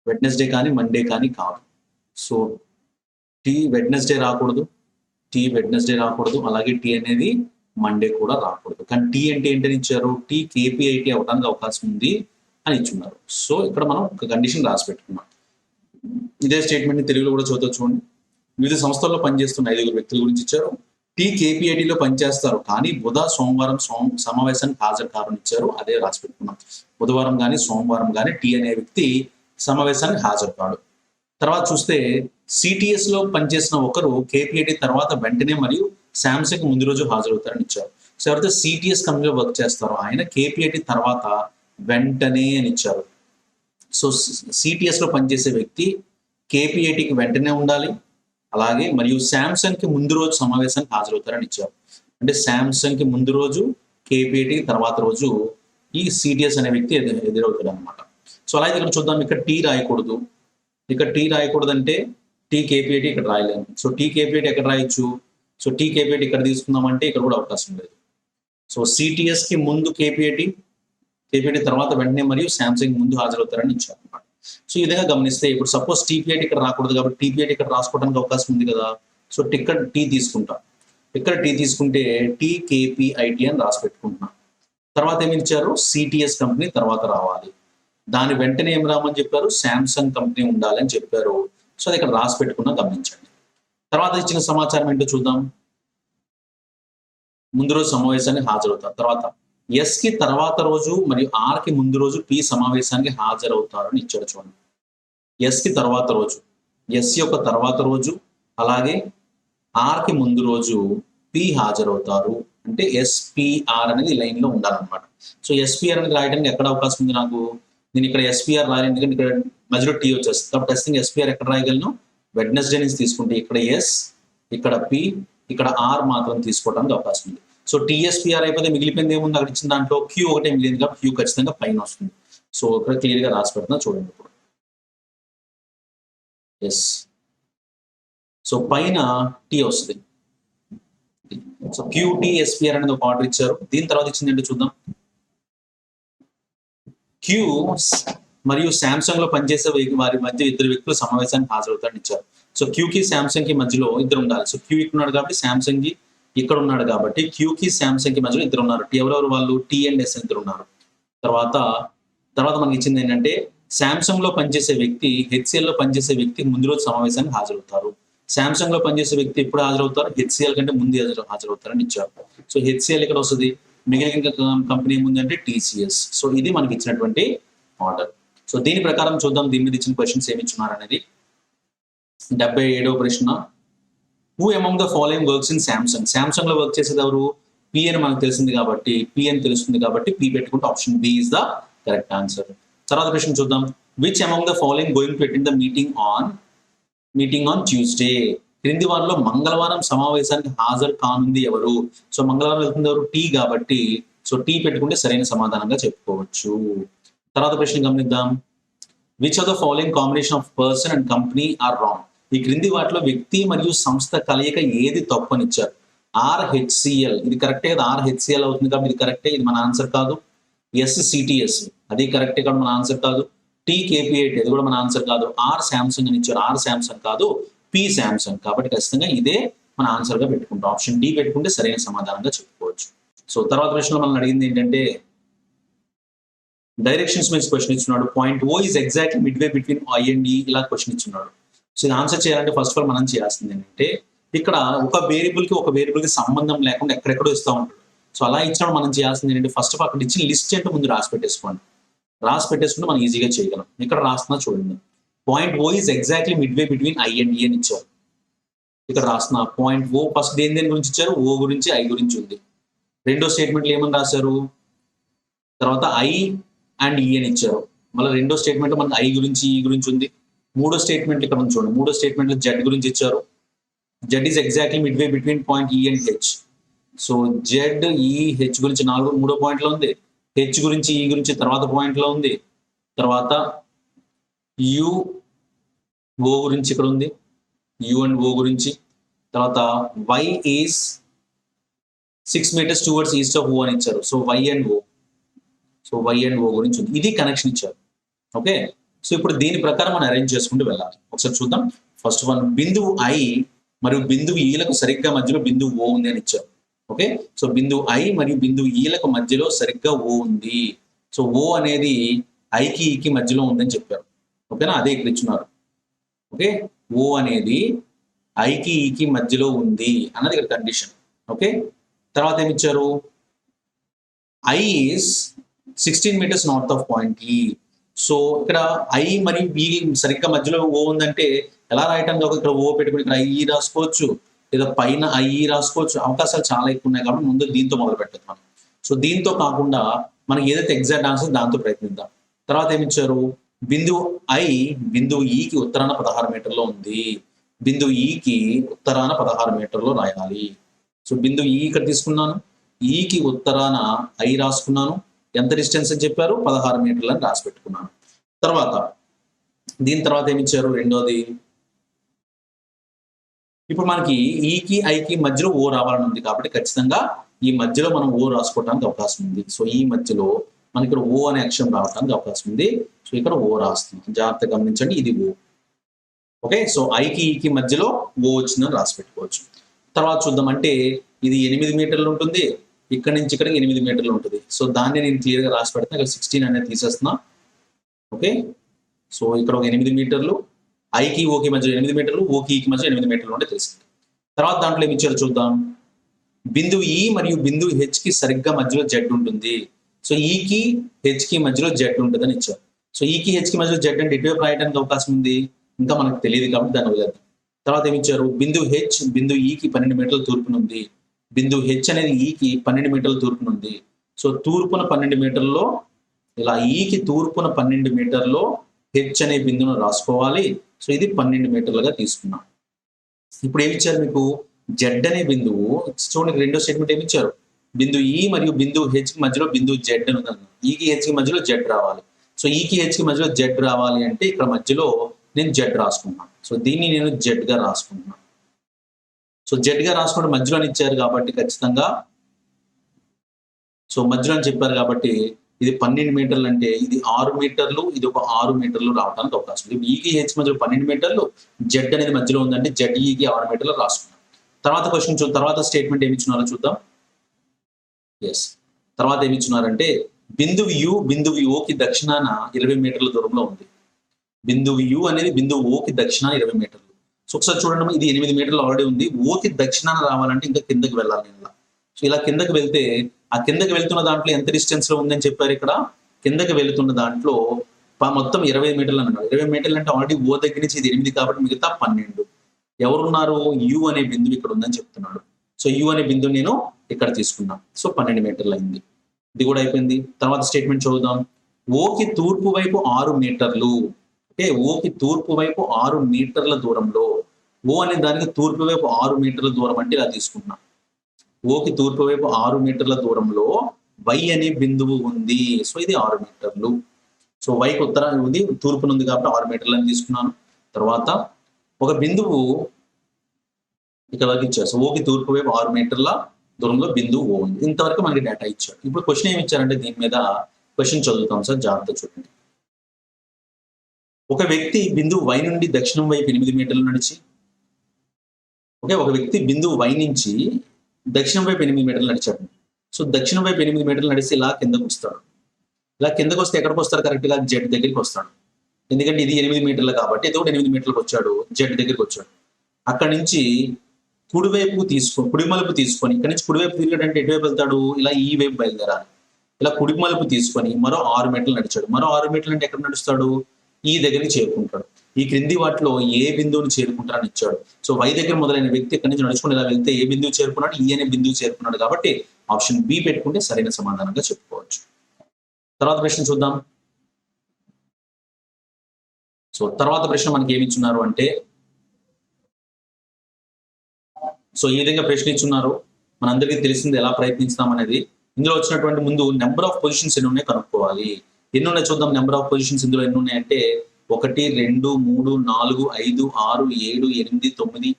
వెడ్నెస్డే కానీ మండే కానీ కాదు. సో టీ వెడ్నెస్డే రాకూడదు, టీ వెడ్నెస్డే రాకూడదు, అలాగే టీ అనేది మండే కూడా రాకూడదు. కానీ టీ అంటే ఏంటని ఇచ్చారు, టీ కేపీఐటి అవడానికి అవకాశం ఉంది అని ఇచ్చున్నారు. సో ఇక్కడ మనం ఒక కండిషన్ రాసి పెట్టుకున్నాం. ఇదే స్టేట్మెంట్ ని తెలుగులో కూడా చదువుతూ చూడండి. వివిధ సంస్థల్లో పనిచేస్తున్న 5 వ్యక్తుల గురించి ఇచ్చారు. టీ కేపీఐటీలో పనిచేస్తారు కానీ సోమవారం సమావేశానికి హాజరు కారని ఇచ్చారు. అదే రాసి పెట్టుకున్నాం. బుధవారం కానీ సోమవారం కానీ టీ అనే వ్యక్తి సమావేశానికి హాజరు కాడు. తర్వాత చూస్తే సిటిఎస్ లో పనిచేసిన ఒకరు కేపీఐటీ తర్వాత వెంటనే మరియు శాంసంగ్ ముందు రోజు హాజరవుతారని ఇచ్చారు. సో ఎవరైతే సిటిఎస్ కంపెనీలో వర్క్ చేస్తారో ఆయన కేపీఐటి తర్వాత వెంటనే అని ఇచ్చారు. సో సిటిఎస్ లో పనిచేసే వ్యక్తి కేపీఐటికి వెంటనే ఉండాలి, అలాగే మరియు శాంసంగ్ కి ముందు రోజు సమావేశానికి హాజరవుతారని ఇచ్చారు. అంటే శాంసంగ్ కి ముందు రోజు, కేపీఐటికి తర్వాత రోజు ఈ సిటిఎస్ అనే వ్యక్తి ఎదురవుతాడు అనమాట. సో అలాగే ఇక్కడ చూద్దాం, ఇక్కడ టీ రాయకూడదు. ఇక్కడ టీ రాయకూడదు అంటే టీ కేపీఐటి ఇక్కడ రాయలేము. సో టీ కేపీఐటి ఎక్కడ రాయొచ్చు? సో టీ కేపీఐటి ఇక్కడ తీసుకుందామంటే ఇక్కడ కూడా అవకాశం లేదు. సో సిటిఎస్ కి ముందు కేపీఐటి తర్వాత వెంటనే మరియు శాంసంగ్ ముందు హాజరవుతారని ఇచ్చారు అనమాట. సో ఈ విధంగా గమనిస్తే ఇప్పుడు సపోజ్ టీపీఐటి ఇక్కడ రాకూడదు కాబట్టి టీపీఐటి ఇక్కడ రాసుకోవడానికి అవకాశం ఉంది కదా. సో ఇక్కడ టీ తీసుకుంటాం. ఇక్కడ టీ తీసుకుంటే టీ కేపీఐటి అని రాసి పెట్టుకుంటున్నాం. తర్వాత ఏమి ఇచ్చారు? సిటిఎస్ కంపెనీ తర్వాత రావాలి. దాని వెంటనే ఏం రామని చెప్పారు? శాంసంగ్ కంపెనీ ఉండాలని చెప్పారు. సో అది ఇక్కడ రాసి పెట్టుకున్నా గమనించండి. తర్వాత ఇచ్చిన సమాచారం ఏంటో చూద్దాం. ముందు రోజు సమావేశానికి హాజరవుతారు. తర్వాత ఎస్ కి తర్వాత రోజు మరియు ఆర్ కి ముందు రోజు పి సమావేశానికి హాజరవుతారు అని ఇచ్చాడు. చూడండి, ఎస్ కి తర్వాత రోజు, ఎస్ యొక్క తర్వాత రోజు, అలాగే ఆర్ కి ముందు రోజు పి హాజరవుతారు. అంటే ఎస్పిఆర్ అనేది లైన్ లో ఉండాలన్నమాట. సో ఎస్పిఆర్ అనేది రాయడానికి ఎక్కడ అవకాశం ఉంది నాకు? నేను ఇక్కడ ఎస్పిఆర్ రాయను, ఎందుకంటే ఇక్కడ మధ్యలో టీ వచ్చేస్తుంది. కాబట్టి ఖచ్చితంగా ఎస్పిఆర్ ఎక్కడ రాయగలను? వెడ్నెస్డే నుంచి తీసుకుంటే ఇక్కడ ఎస్, ఇక్కడ పి, ఇక్కడ ఆర్ మాత్రం తీసుకోవడానికి అవకాశం ఉంది. సో టీఎస్పిఆర్ అయిపోతే మిగిలిపోయింది ఏముంది? అక్కడ ఇచ్చిన దాంట్లో క్యూ ఒకటే మిగిలింది కాబట్టి క్యూ ఖచ్చితంగా పైన వస్తుంది. సో ఇక్కడ క్లియర్ గా రాసి పెడుతున్నా చూడండి. ఇప్పుడు ఎస్, సో పైన టీ వస్తుంది. సో క్యూటీఎస్పిఆర్ అనేది ఒక ఆర్డర్ ఇచ్చారు. దీని తర్వాత ఇచ్చింది ఏంటో చూద్దాం. క్యూ మరియు శాంసంగ్ లో పనిచేసే వారి మధ్య ఇద్దరు వ్యక్తులు సమావేశానికి హాజరవుతారని ఇచ్చారు. సో క్యూకి శాంసంగ్ కి మధ్యలో ఇద్దరు ఉండాలి. సో క్యూ ఇక్కడ ఉన్నాడు కాబట్టి శాంసంగ్ కి ఇక్కడ ఉన్నాడు కాబట్టి క్యూకి శాంసంగ్ కి మధ్యలో ఇద్దరు ఉన్నారు. ఎవరెవరు వాళ్ళు? టీ అండ్ ఎస్ ఇద్దరు ఉన్నారు. తర్వాత మనకి ఇచ్చింది ఏంటంటే శాంసంగ్ లో పనిచేసే వ్యక్తి హెచ్సిఎల్ లో పనిచేసే వ్యక్తి ముందు రోజు సమావేశానికి హాజరవుతారు. శాంసంగ్ లో పనిచేసే వ్యక్తి ఎప్పుడు హాజరవుతారు? హెచ్సిఎల్ కంటే ముందు హాజరవుతారని ఇచ్చారు. సో హెచ్సిఎల్ ఇక్కడ వస్తుంది. మిగిలిన కంపెనీ ఏముందంటే టీసీఎస్. సో ఇది మనకి ఇచ్చినటువంటి ఆర్డర్. సో దీని ప్రకారం చూద్దాం దీని మీద ఇచ్చిన క్వశ్చన్స్ ఏమి ఇచ్చున్నారు అనేది. 77వ ప్రశ్న, who among the following works in Samsung? Samsung లో వర్క్ చేసేది ఎవరు? పి అని మనకు తెలిసింది కాబట్టి పి అని తెలుస్తుంది కాబట్టి పి పెట్టుకుంటే option B is the correct answer. తర్వాత ప్రశ్న చూద్దాం. Which among the following going to attend the meeting on Tuesday? క్రింది వారిలో మంగళవారం సమావేశానికి హాజరు కానుంది ఎవరు? సో మంగళవారం వెళ్తుంది ఎవరు? టీ కాబట్టి సో టీ పెట్టుకుంటే సరైన సమాధానంగా చెప్పుకోవచ్చు. తర్వాత ప్రశ్న గమనిద్దాం. Which of the following combination of person and company are wrong? ఈ క్రింది వాటిలో వ్యక్తి మరియు సంస్థ కలయిక ఏది తప్పు అని ఇచ్చారు. ఆర్హెచ్సిఎల్ ఇది కరెక్టే కదా, ఆర్హెచ్సిఎల్ అవుతుంది కాబట్టి ఇది కరెక్టే, ఇది మన ఆన్సర్ కాదు. ఎస్సిటిఎస్ అది కరెక్టే కాదు, మన ఆన్సర్ కాదు. టీ కేపీఐటి అది కూడా మన ఆన్సర్ కాదు. ఆర్ శాంసంగ్ అని ఇచ్చారు, ఆర్ శాంసంగ్ కాదు, పి శాంసంగ్. కాబట్టి ఖచ్చితంగా ఇదే మన ఆన్సర్ గా పెట్టుకుంటాం. ఆప్షన్ డి పెట్టుకుంటే సరైన సమాధానంగా చెప్పుకోవచ్చు. సో తర్వాత ప్రశ్నలో మనం అడిగింది ఏంటంటే డైరెక్షన్స్ మీద క్వశ్చన్ ఇచ్చున్నాడు. Point O is exactly midway between I and E ఇలా క్వశ్చన్ ఇచ్చున్నాడు. సో ఇది ఆన్సర్ చేయాలంటే ఫస్ట్ ఆఫ్ ఆల్ మనం చేయాల్సింది ఏంటంటే ఇక్కడ ఒక వేరియబుల్ కి సంబంధం లేకుండా ఎక్కడెక్కడో ఇస్తూ ఉంటాడు. సో అలా ఇచ్చినప్పుడు మనం చేయాల్సింది ఏంటంటే ఫస్ట్ ఆఫ్ ఆల్ అక్కడ ఇచ్చిన లిస్ట్ ఏంటో ముందు రాసి పెట్టేసుకోండి. రాసి పెట్టేసుకుంటే మనం ఈజీగా చేయగలం. ఇక్కడ రాస్తున్నా చూడండి. Point O is exactly midway between I and E అని ఇచ్చారు. ఇక్కడ రాస్తున్నా పాయింట్ ఓ ఫస్ట్ దేని గురించి ఇచ్చారు? ఓ గురించి, ఐ గురించి ఉంది. రెండో స్టేట్మెంట్లు ఏమని రాశారు? తర్వాత ఐ అండ్ ఈ అని ఇచ్చారు. మళ్ళీ రెండో స్టేట్మెంట్ మనకి ఐ గురించి, ఈ గురించి ఉంది. మూడో స్టేట్మెంట్ ఇక్కడ మనం చూడండి. మూడో స్టేట్మెంట్ జెడ్ గురించి ఇచ్చారు. Z is exactly midway between point ఈ అండ్ హెచ్. సో జెడ్, ఈ, హెచ్ గురించి మూడో పాయింట్ లో ఉంది. హెచ్ గురించి, ఈ గురించి తర్వాత పాయింట్ లో ఉంది. తర్వాత యు, ఓ గురించి ఇక్కడ ఉంది. యు అండ్ ఓ గురించి. తర్వాత Y is 6 meters towards east of O అని ఇచ్చారు. So Y and O. So Y and O గురించి ఉంది. ఇది కనెక్షన్ ఇచ్చారు. ఓకే, సో ఇప్పుడు దీని ప్రకారం మనం అరేంజ్ చేసుకుంటూ వెళ్ళాలి. ఒకసారి చూద్దాం. ఫస్ట్ వన్ బిందువు ఐ మరియు బిందువు ఈలకు సరిగ్గా మధ్యలో బిందువు ఓ ఉంది అని ఇచ్చారు. ఓకే, సో బిందువు ఐ మరియు బిందువు ఈలకు మధ్యలో సరిగ్గా ఓ ఉంది. సో ఓ అనేది ఐకి ఈకి మధ్యలో ఉందని చెప్పారు. ఓకేనా, అదే ఇక్కడ ఇచ్చున్నారు. ఓకే, ఓ అనేది ఐకి ఈకి మధ్యలో ఉంది అన్నది ఇక్కడ కండిషన్. ఓకే, తర్వాత ఏమి ఇచ్చారు? I is 16 meters north of point ఈ. సో ఇక్కడ ఐ మరియు బి సరిగ్గా మధ్యలో ఓ ఉందంటే ఎలా రాయటానికి? ఇక్కడ ఓ పెట్టుకుని ఇక్కడ ఐ రాసుకోవచ్చు, లేదా పైన ఐ రాసుకోవచ్చు, అవకాశాలు చాలా ఎక్కువ ఉన్నాయి కాబట్టి ముందు దీంతో మొదలు పెట్టదు మనం. సో దీంతో కాకుండా మనకి ఏదైతే ఎగ్జాక్ట్ ఆన్సర్ దాంతో ప్రయత్నిద్దాం. తర్వాత ఏమిచ్చారు, బిందువు ఐ బిందువు ఈకి ఉత్తరాన 16 మీటర్లో ఉంది, బిందువు ఈకి ఉత్తరాన 16 మీటర్లో రాయాలి. సో బిందువు ఈ ఇక్కడ తీసుకున్నాను, ఈకి ఉత్తరాన ఐ రాసుకున్నాను, ఎంత డిస్టెన్స్ అని చెప్పారు 16 మీటర్లు అని రాసి పెట్టుకున్నాను. తర్వాత దీని తర్వాత ఏమిచ్చారు, రెండోది ఇప్పుడు మనకి ఈకి ఐకి మధ్యలో ఓ రావాలని ఉంది కాబట్టి ఖచ్చితంగా ఈ మధ్యలో మనం ఓ రాసుకోవడానికి అవకాశం ఉంది. సో ఈ మధ్యలో మనకి ఇక్కడ ఓ అనే అక్షరం రావడానికి అవకాశం ఉంది. సో ఇక్కడ ఓ రాస్తుంది, జాగ్రత్తగా గమనించండి, ఇది ఓ. ఓకే, సో ఐకి ఈకి మధ్యలో ఓ వచ్చిందని రాసి పెట్టుకోవచ్చు. తర్వాత చూద్దాం, అంటే ఇది 8 మీటర్లు ఉంటుంది, ఇక్కడ నుంచి ఇక్కడికి 8 మీటర్లు ఉంటుంది. సో దాన్ని నేను క్లియర్గా రాసి పెడతాను, ఇక్కడ 16 అనేది తీసేస్తున్నా. ఓకే, సో ఇక్కడ ఒక 8 మీటర్లు, ఐకి ఓకి మధ్య 8 మీటర్లు, ఓకి ఈకి మధ్య 8 మీటర్లు ఉంటే తెలిసింది. తర్వాత దాంట్లో ఏమి ఇచ్చారు చూద్దాం, బిందువు ఈ మరియు బిందువు హెచ్ కి సరిగ్గా మధ్యలో జెడ్ ఉంటుంది. సో ఈకి హెచ్ కి మధ్యలో జెడ్ ఉంటుందని ఇచ్చారు. సో ఈకి హెచ్ కి మధ్యలో జెడ్ అంటే ఇటువైపు రాయడానికి అవకాశం ఉంది, ఇంకా మనకు తెలియదు కాబట్టి దాన్ని వదిలేద్దాం. తర్వాత ఏమి ఇచ్చారు, బిందువు హెచ్ బిందువు ఈకి 12 మీటర్ల తూర్పున ఉంది, బిందువు హెచ్ అనేది ఈకి 12 మీటర్ల తూర్పున ఉంది. సో తూర్పున 12 మీటర్లలో ఇలా ఈకి తూర్పున 12 మీటర్లో హెచ్ అనే బిందువును రాసుకోవాలి. సో ఇది 12 మీటర్లుగా తీసుకున్నాం. ఇప్పుడు ఏమి ఇచ్చారు మీకు, జెడ్ అనే బిందువు, చూడండి రెండో స్టేట్మెంట్ ఏమి ఇచ్చారు, బిందువు ఈ మరియు బిందువు హెచ్ కి మధ్యలో బిందువు జెడ్ అని ఉంది, ఈకి హెచ్ కి మధ్యలో జెడ్ రావాలి. సో ఈకి హెచ్ కి మధ్యలో జెడ్ రావాలి అంటే ఇక్కడ మధ్యలో నేను జెడ్ రాసుకుంటున్నాను. సో దీన్ని నేను జెడ్ గా రాసుకుంటున్నాను. సో జెడ్ గా రాసుకుంటే మధ్యలో ఇచ్చారు కాబట్టి ఖచ్చితంగా, సో మధ్యలో అని చెప్పారు కాబట్టి ఇది 12 మీటర్లు అంటే ఇది 6 మీటర్లు, ఇది ఒక 6 మీటర్లు రావడానికి అవకాశం ఉంది. ఈకి హెచ్ మధ్యలో 12 మీటర్లు, జెడ్ అనేది మధ్యలో ఉందంటే జెడ్ ఈకి 6 మీటర్లు రాసుకున్నాం. తర్వాత క్వశ్చన్ చూద్దాం, తర్వాత స్టేట్మెంట్ ఏమి ఇచ్చున్నారో చూద్దాం. ఎస్, తర్వాత ఏమి ఇచ్చున్నారంటే బిందువు యు బిందువు ఓకి దక్షిణాన 20 మీటర్ల దూరంలో ఉంది. బిందువు యు అనేది బిందువు ఓకి దక్షిణాన 20 మీటర్లు. సో ఒకసారి చూడండి, ఇది 8 మీటర్లు ఆల్రెడీ ఉంది, ఓకి దక్షిణాన రావాలంటే ఇంకా కిందకి వెళ్ళాలి ఇలా. సో ఇలా కిందకి వెళ్తే ఆ కిందకి వెళ్తున్న దాంట్లో ఎంత డిస్టెన్స్ లో ఉందని చెప్పారు, ఇక్కడ కిందకి వెళ్తున్న దాంట్లో మొత్తం 20 మీటర్లు అన్నారు. 20 మీటర్లు అంటే ఆల్రెడీ ఓ దగ్గర నుంచి ఇది 8 కాబట్టి మిగతా 12. ఎవరున్నారు, యు అనే బిందువు ఇక్కడ ఉందని చెప్తున్నాడు. సో యు అనే బిందువు నేను ఇక్కడ తీసుకున్నా. సో 12 మీటర్లు అయింది, ఇది కూడా అయిపోయింది. తర్వాత స్టేట్మెంట్ చదువుదాం, ఓకి తూర్పు వైపు 6 మీటర్లు. ఓకే, ఓకి తూర్పు వైపు 6 మీటర్ల దూరంలో, ఓ అనే దానికి తూర్పు వైపు 6 మీటర్ల దూరం అంటే ఇలా తీసుకున్నా. ఓకి తూర్పు వైపు 6 మీటర్ల దూరంలో వై అనే బిందువు ఉంది. సో ఇది 6 మీటర్లు. సో వైకి ఉత్తరాన్ని ఉంది, తూర్పున ఉంది కాబట్టి 6 మీటర్లు అని తీసుకున్నాను. తర్వాత ఒక బిందువు ఇక్కడ వరకు ఇచ్చారు. సో ఓకి తూర్పు వైపు 6 మీటర్ల దూరంలో బిందువు ఓ ఉంది. ఇంతవరకు మనకి డేటా ఇచ్చాడు. ఇప్పుడు క్వశ్చన్ ఏమి ఇచ్చారంటే దీని మీద క్వశ్చన్ చదువుతాం సార్, జాగ్రత్త చూడండి. ఒక వ్యక్తి బిందువు వై నుండి దక్షిణం వైపు 8 మీటర్లు నడిచి, ఓకే, ఒక వ్యక్తి బిందువు వై నుంచి దక్షిణం వైపు 8 మీటర్లు నడిచాడు. సో దక్షిణం వైపు 8 మీటర్లు నడిచి ఇలా కిందకు వస్తాడు. ఇలా కిందకు వస్తే ఎక్కడికి వస్తారు, కరెక్ట్ గా జెడ్ దగ్గరికి వస్తాడు. ఎందుకంటే ఇది 8 మీటర్లు కాబట్టి ఇది కూడా 8 మీటర్లకు వచ్చాడు, జెడ్ దగ్గరికి వచ్చాడు. అక్కడి నుంచి కుడివైపు తీసుకొని, కుడి మలుపు తీసుకొని, ఇక్కడ నుంచి కుడివైపు తిరిగాడంటే ఎటువైపు వెళ్తాడు, ఇలా ఈ వైపు బయలుదేరాలి. ఇలా కుడి మలుపు తీసుకొని మరో 6 మీటర్లు నడిచాడు. మరో 6 మీటర్లు అంటే ఎక్కడ నడుస్తాడు, ఈ దగ్గరికి చేరుకుంటాడు. ఈ క్రింది వాటిలో ఏ బిందువుని చేరుకుంటారని ఇచ్చాడు. సో వై దగ్గర మొదలైన వ్యక్తి ఇక్కడి నుంచి నడుచుకుని ఇలా వెళ్తే ఏ బిందువు చేరుకున్నాడు, ఈ అనే బిందువు చేరుకున్నాడు కాబట్టి ఆప్షన్ బి పెట్టుకుంటే సరైన సమాధానంగా చెప్పుకోవచ్చు. తర్వాత ప్రశ్న చూద్దాం. సో తర్వాత ప్రశ్న మనకి ఏమి ఇచ్చున్నారు అంటే, సో ఈ విధంగా ప్రశ్న ఇచ్చున్నారు. మనందరికీ తెలిసింది ఎలా ప్రయత్నిస్తాం అనేది. ఇందులో వచ్చినటువంటి ముందు నెంబర్ ఆఫ్ పొజిషన్స్ ఎన్ని ఉన్నాయి కనుక్కోవాలి. ఎన్ని ఉన్నాయి చూద్దాం. నెంబర్ ఆఫ్ పొజిషన్స్ ఇందులో ఎన్ని ఉన్నాయంటే 1 2 3 4 5 6 7 8 9 10 11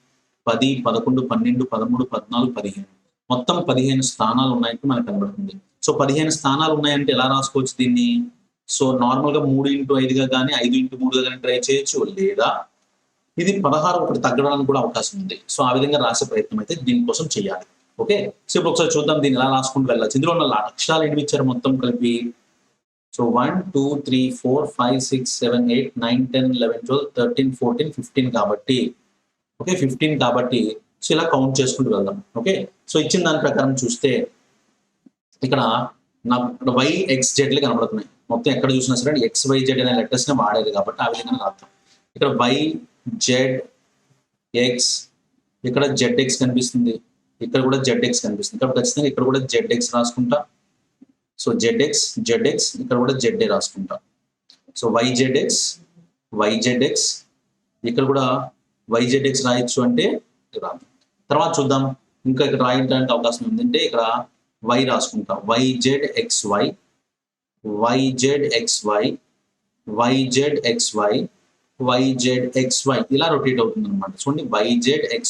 12 13 14 15 మొత్తం 15 స్థానాలు ఉన్నాయంటే మనకు కనబడుతుంది. సో 15 స్థానాలు ఉన్నాయంటే ఎలా రాసుకోవచ్చు దీన్ని, సో నార్మల్ గా 3x5 గా కానీ 5x3 గా కానీ ట్రై చేయొచ్చు, లేదా ఇది 16 ఒకటి తగ్గడానికి కూడా అవకాశం ఉంది. సో ఆ విధంగా రాసే ప్రయత్నం అయితే దీనికోసం చేయాలి. ఓకే, సో ఇప్పుడు ఒకసారి చూద్దాం దీన్ని ఎలా రాసుకుంటూ వెళ్ళచ్చు. ఇందులో ఉన్న అక్షరాలు ఎన్ని ఇచ్చారు మొత్తం కలిపి, సో 1 2 3 4 5 6 7 8 9 10 11 12 13 14 15 కాబట్టి, ఓకే 15 కాబట్టి సో ఇలా కౌంట్ చేసుకుంటూ వెళ్దాం. ఓకే, సో ఇచ్చిన దాని ప్రకారం చూస్తే ఇక్కడ నాకు వై ఎక్స్ జెడ్లు కనబడుతున్నాయి. మొత్తం ఎక్కడ చూసినా సరే ఎక్స్ వై జెడ్ అనే లెటర్స్ ని వాడేది కాబట్టి ఆ విధంగా రాద్దాం. ఇక్కడ వై జెడ్ ఎక్స్ ఇక్కడ ZX కనిపిస్తుంది, ఇక్కడ కూడా ZX కనిపిస్తుంది. కాబట్టి ఖచ్చితంగా ఇక్కడ కూడా ZX రాసుకుంటా. సో ZX ఇక్కడ కూడా ZA రాసుకుంటా. సో YZX ఇక్కడ కూడా YZX రాయొచ్చు అంటే రాదు. తర్వాత చూద్దాం, ఇంకా ఇక్కడ రాయడానికి అవకాశం ఏంటంటే ఇక్కడ Y రాసుకుంటా. YZXY ఇలా రొటేట్ అవుతుంది అనమాట. చూడండి, YZX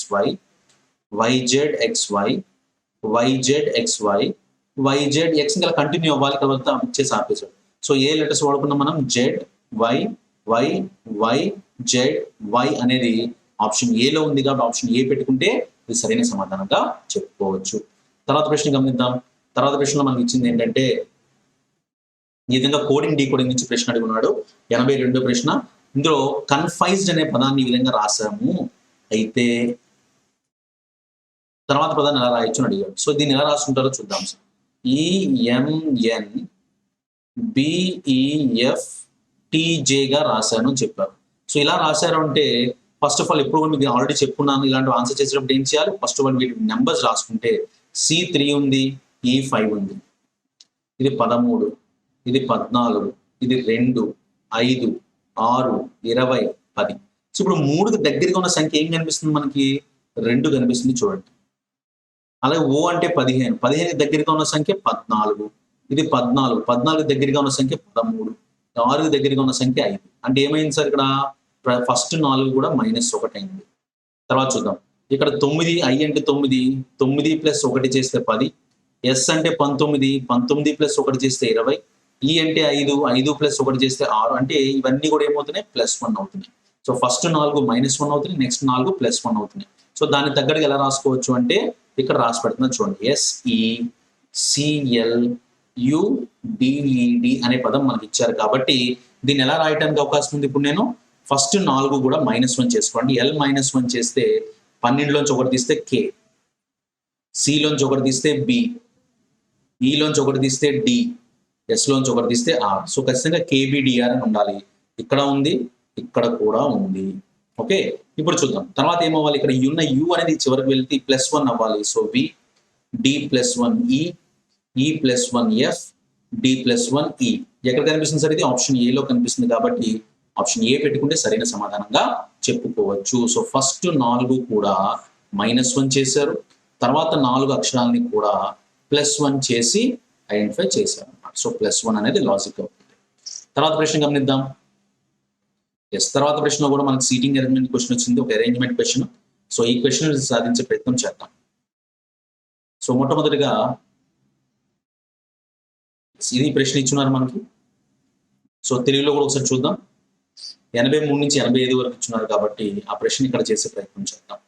ఇంకా కంటిన్యూ అవ్వాలి. తర్వాత ఇచ్చేసి ఆపేసాడు. సో ఏ లెటర్స్ వాడుకున్నాం మనం? ZY అనేది ఆప్షన్ ఏలో ఉంది కాబట్టి ఆప్షన్ ఏ పెట్టుకుంటే ఇది సరైన సమాధానంగా చెప్పుకోవచ్చు. తర్వాత ప్రశ్న గమనిద్దాం. తర్వాత ప్రశ్నలో మనకి ఇచ్చింది ఏంటంటే ఈ విధంగా కోడింగ్ డీకోడింగ్ నుంచి ప్రశ్న అడుగున్నాడు. 82వ ప్రశ్న. ఇందులో కన్ఫైజ్డ్ అనే పదాన్ని ఈ విధంగా రాసాము, అయితే తర్వాత పదాన్ని ఎలా రాయొచ్చు అని అడిగాడు. సో దీన్ని ఎలా రాసుకుంటారో చూద్దాం. EMNBEFTJ గా రాశాను అని చెప్పారు. సో ఇలా రాశారు అంటే ఫస్ట్ ఆఫ్ ఆల్ ఎప్పుడు మీకు ఆల్రెడీ చెప్పుకున్నాను, ఇలాంటి ఆన్సర్ చేసేటప్పుడు ఏం చేయాలి? ఫస్ట్ ఆఫ్ ఆల్ వీటి నెంబర్స్ రాసుకుంటే C3 ఉంది, E5 ఉంది, ఇది 13, ఇది 14, ఇది 2, 5, 6, 20, 10. సో ఇప్పుడు 3కి దగ్గరగా ఉన్న సంఖ్య ఏం కనిపిస్తుంది మనకి? 2 కనిపిస్తుంది చూడండి. అలాగే O అంటే 15, 15కి దగ్గరగా ఉన్న సంఖ్య 14, ఇది 14, 14కి దగ్గరగా ఉన్న సంఖ్య 13, 6కి దగ్గరగా ఉన్న సంఖ్య 5. అంటే ఏమైంది సార్? ఇక్కడ ఫస్ట్ 4 కూడా -1 అయింది. తర్వాత చూద్దాం, ఇక్కడ 9, I అంటే 9, 9 + 1 చేస్తే 10, S అంటే 19, 19 + 1 చేస్తే 20, E అంటే 5, 5 + 1 చేస్తే 6. అంటే ఇవన్నీ కూడా ఏమవుతున్నాయి? +1 అవుతున్నాయి. సో ఫస్ట్ 4 -1 అవుతున్నాయి, నెక్స్ట్ 4 +1 అవుతున్నాయి. సో దాని తగ్గట్టుగా ఎలా రాసుకోవచ్చు అంటే ఇక్కడ రాసి పెడుతున్నా చూడండి, SECLUDED అనే పదం మనకి ఇచ్చారు కాబట్టి దీన్ని ఎలా రాయడానికి అవకాశం ఉంది? ఇప్పుడు నేను ఫస్ట్ 4 కూడా -1 చేసుకోండి. L -1 చేస్తే 12లోంచి 1 తీస్తే K, C లోంచి 1 తీస్తే B, E లోంచి 1 తీస్తే D, S లోంచి 1 తీస్తే R. సో ఖచ్చితంగా KBDR అని ఉండాలి. ఇక్కడ ఉంది, ఇక్కడ కూడా ఉంది. ఓకే, ఇప్పుడు చూద్దాం తర్వాత ఏమవ్వాలి? ఇక్కడ ఉన్న U అనేది చివరికి వెళ్తే +1 అవ్వాలి. So V, D+1E, E+1F, D+1E. ఎక్కడ కనిపిస్తుంది సార్? ఇది ఆప్షన్ ఏలో కనిపిస్తుంది కాబట్టి ఆప్షన్ ఏ పెట్టుకుంటే సరైన సమాధానంగా చెప్పుకోవచ్చు. సో ఫస్ట్ 4 కూడా -1 చేశారు, తర్వాత 4 అక్షరాలని కూడా +1 చేసి ఐడెంటిఫై చేశారు అన్నమాట. సో +1 అనేది లాజిక్ అవుతుంది. తర్వాత ప్రశ్న గమనిద్దాం. తర్వాత ప్రశ్న కూడా మనకి సీటింగ్ అరేంజ్మెంట్ క్వశ్చన్ వచ్చింది, ఒక అరేంజ్మెంట్ క్వశ్చన్. సో ఈ క్వశ్చన్ సాధించే ప్రయత్నం చేద్దాం. సో మొట్టమొదటిగా ఇది ప్రశ్న ఇచ్చున్నారు మనకి. సో తెలుగులో కూడా ఒకసారి చూద్దాం. 83 నుంచి 85 వరకు ఇచ్చున్నారు కాబట్టి ఆ ప్రశ్న ఇక్కడ చేసే ప్రయత్నం చేద్దాం.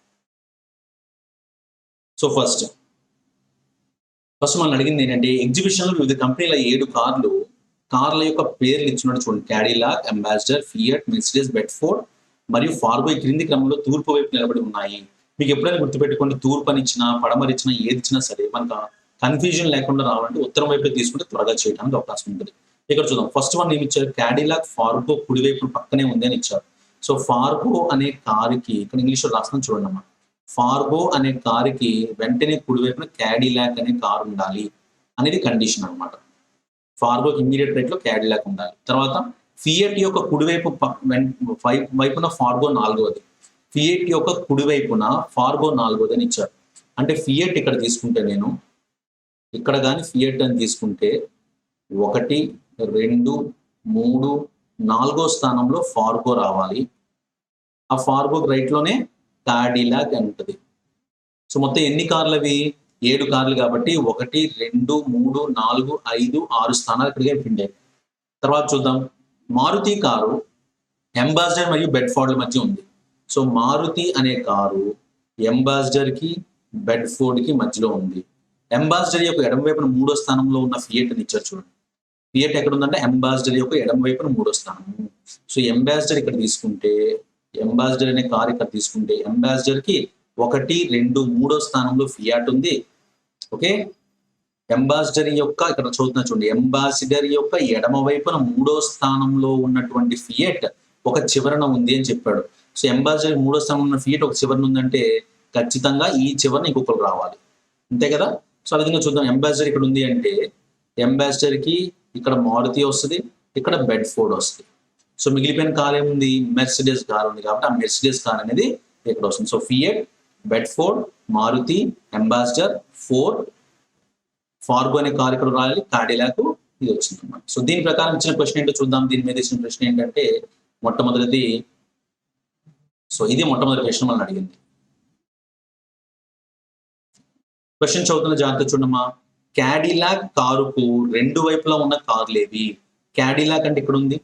సో ఫస్ట్ మనం అడిగింది ఏంటంటే ఎగ్జిబిషన్ లో వివిధ కంపెనీల 7 కార్ల యొక్క పేర్లు ఇచ్చినట్టు చూడండి. Cadillac, ambassador, fiat, Mercedes, Bedford మరియు ఫార్గో ఈ క్రింది క్రమంలో తూర్పు వైపు నిలబడి ఉన్నాయి. మీకు ఎప్పుడైనా గుర్తుపెట్టుకోండి, తూర్పు అని ఇచ్చినా పడమరి ఇచ్చినా ఏది ఇచ్చినా సరే మనకు కన్ఫ్యూజన్ లేకుండా రావాలంటే ఉత్తరం వైపు తీసుకుంటే త్వరగా చేయడానికి అవకాశం ఉంటుంది. ఇక్కడ చూద్దాం, ఫస్ట్ వన్ ఏమి ఇచ్చారు? క్యాడిలాక్ ఫార్గో కుడివైపు పక్కనే ఉంది అని ఇచ్చారు. సో ఫార్గో అనే కారుకి ఇక్కడ ఇంగ్లీష్లో రాస్తాను చూడండి అమ్మా. ఫార్గో అనే కారుకి వెంటనే కుడివైపున క్యాడిలాక్ అనే కారు ఉండాలి అనేది కండిషన్ అనమాట. ఫార్గోకి ఇమ్మీడియట్ రైట్ లో క్యాడిలాక్ ఉండాలి. తర్వాత ఫియట్ యొక్క కుడివైపు వైపున ఫార్గో 4వది, ఫియట్ యొక్క కుడివైపున ఫార్గో 4వది అని ఇచ్చారు. అంటే ఫియట్ ఇక్కడ తీసుకుంటే నేను ఇక్కడ కానీ ఫియట్ అని తీసుకుంటే 1, 2, 3, 4వ స్థానంలో ఫార్గో రావాలి. ఆ ఫార్గో రైట్ లోనే క్యాడిలాక్ ఉంటుంది. సో మొత్తం ఎన్ని కార్లు అవి? 7 కార్లు కాబట్టి 1, 2, 3, 4, 5, 6 స్థానాలు ఇక్కడికే పిండాయి. తర్వాత చూద్దాం, మారుతి కారు అంబాసిడర్ మరియు బెడ్ఫోర్డ్ మధ్య ఉంది. సో మారుతి అనే కారు అంబాసిడర్ కి బెడ్ఫోర్డ్ కి మధ్యలో ఉంది. అంబాసిడర్ యొక్క ఎడమ వైపున 3వ స్థానంలో ఉన్న ఫియట్ అని ఇచ్చారు చూడండి. ఫియట్ ఎక్కడ ఉందంటే అంబాసిడర్ యొక్క ఎడమ వైపున 3వ స్థానం. సో అంబాసిడర్ ఇక్కడ తీసుకుంటే, అంబాసిడర్ అనే కార్ ఇక్కడ తీసుకుంటే అంబాసిడర్ కి 1, 2, 3వ స్థానంలో ఫియాట్ ఉంది. ఓకే, అంబాసిడర్ యొక్క ఇక్కడ చదువుతున్నా చూడండి, అంబాసిడర్ యొక్క ఎడమ వైపున 3వ స్థానంలో ఉన్నటువంటి ఫియట్ ఒక చివరన ఉంది అని చెప్పాడు. సో అంబాసిడర్ 3వ స్థానంలో ఉన్న ఫియట్ ఒక చివరన ఉందంటే ఖచ్చితంగా ఈ చివరన ఇంకొకరు రావాలి, అంతే కదా. సో ఆ విధంగా చూద్దాం. అంబాసిడర్ ఇక్కడ ఉంది అంటే అంబాసిడర్ కి ఇక్కడ మారుతి వస్తుంది, ఇక్కడ బెడ్ఫోర్డ్ వస్తుంది. సో మిగిలిపోయిన కార్ ఏముంది, మెర్సిడెస్ కార్ ఉంది కాబట్టి ఆ మెర్సిడెస్ కార్ అనేది ఇక్కడ వస్తుంది. So Fiat, Bedford, Maruti, Ambassador, Ford, Fargo అనే కార్ ఇక్కడ రాయాలి, కాడిలాక్ ఇది వచ్చింది అనమాట. సో దీని ప్రకారం ఇచ్చిన క్వశ్చన్ ఏంటో చూద్దాం. దీని మీద ఇచ్చిన ప్రశ్న ఏంటంటే మొట్టమొదటిది, సో ఇది మొట్టమొదటి క్వశ్చన్ మనం అడిగింది. క్వశ్చన్ చదువుతున్న జాగ్రత్త చూడమ్మా. క్యాడిలాక్ కారుకు రెండు వైపులా ఉన్న కార్లు ఏవి? క్యాడిలాక్ అంటే ఇక్కడ ఉంది,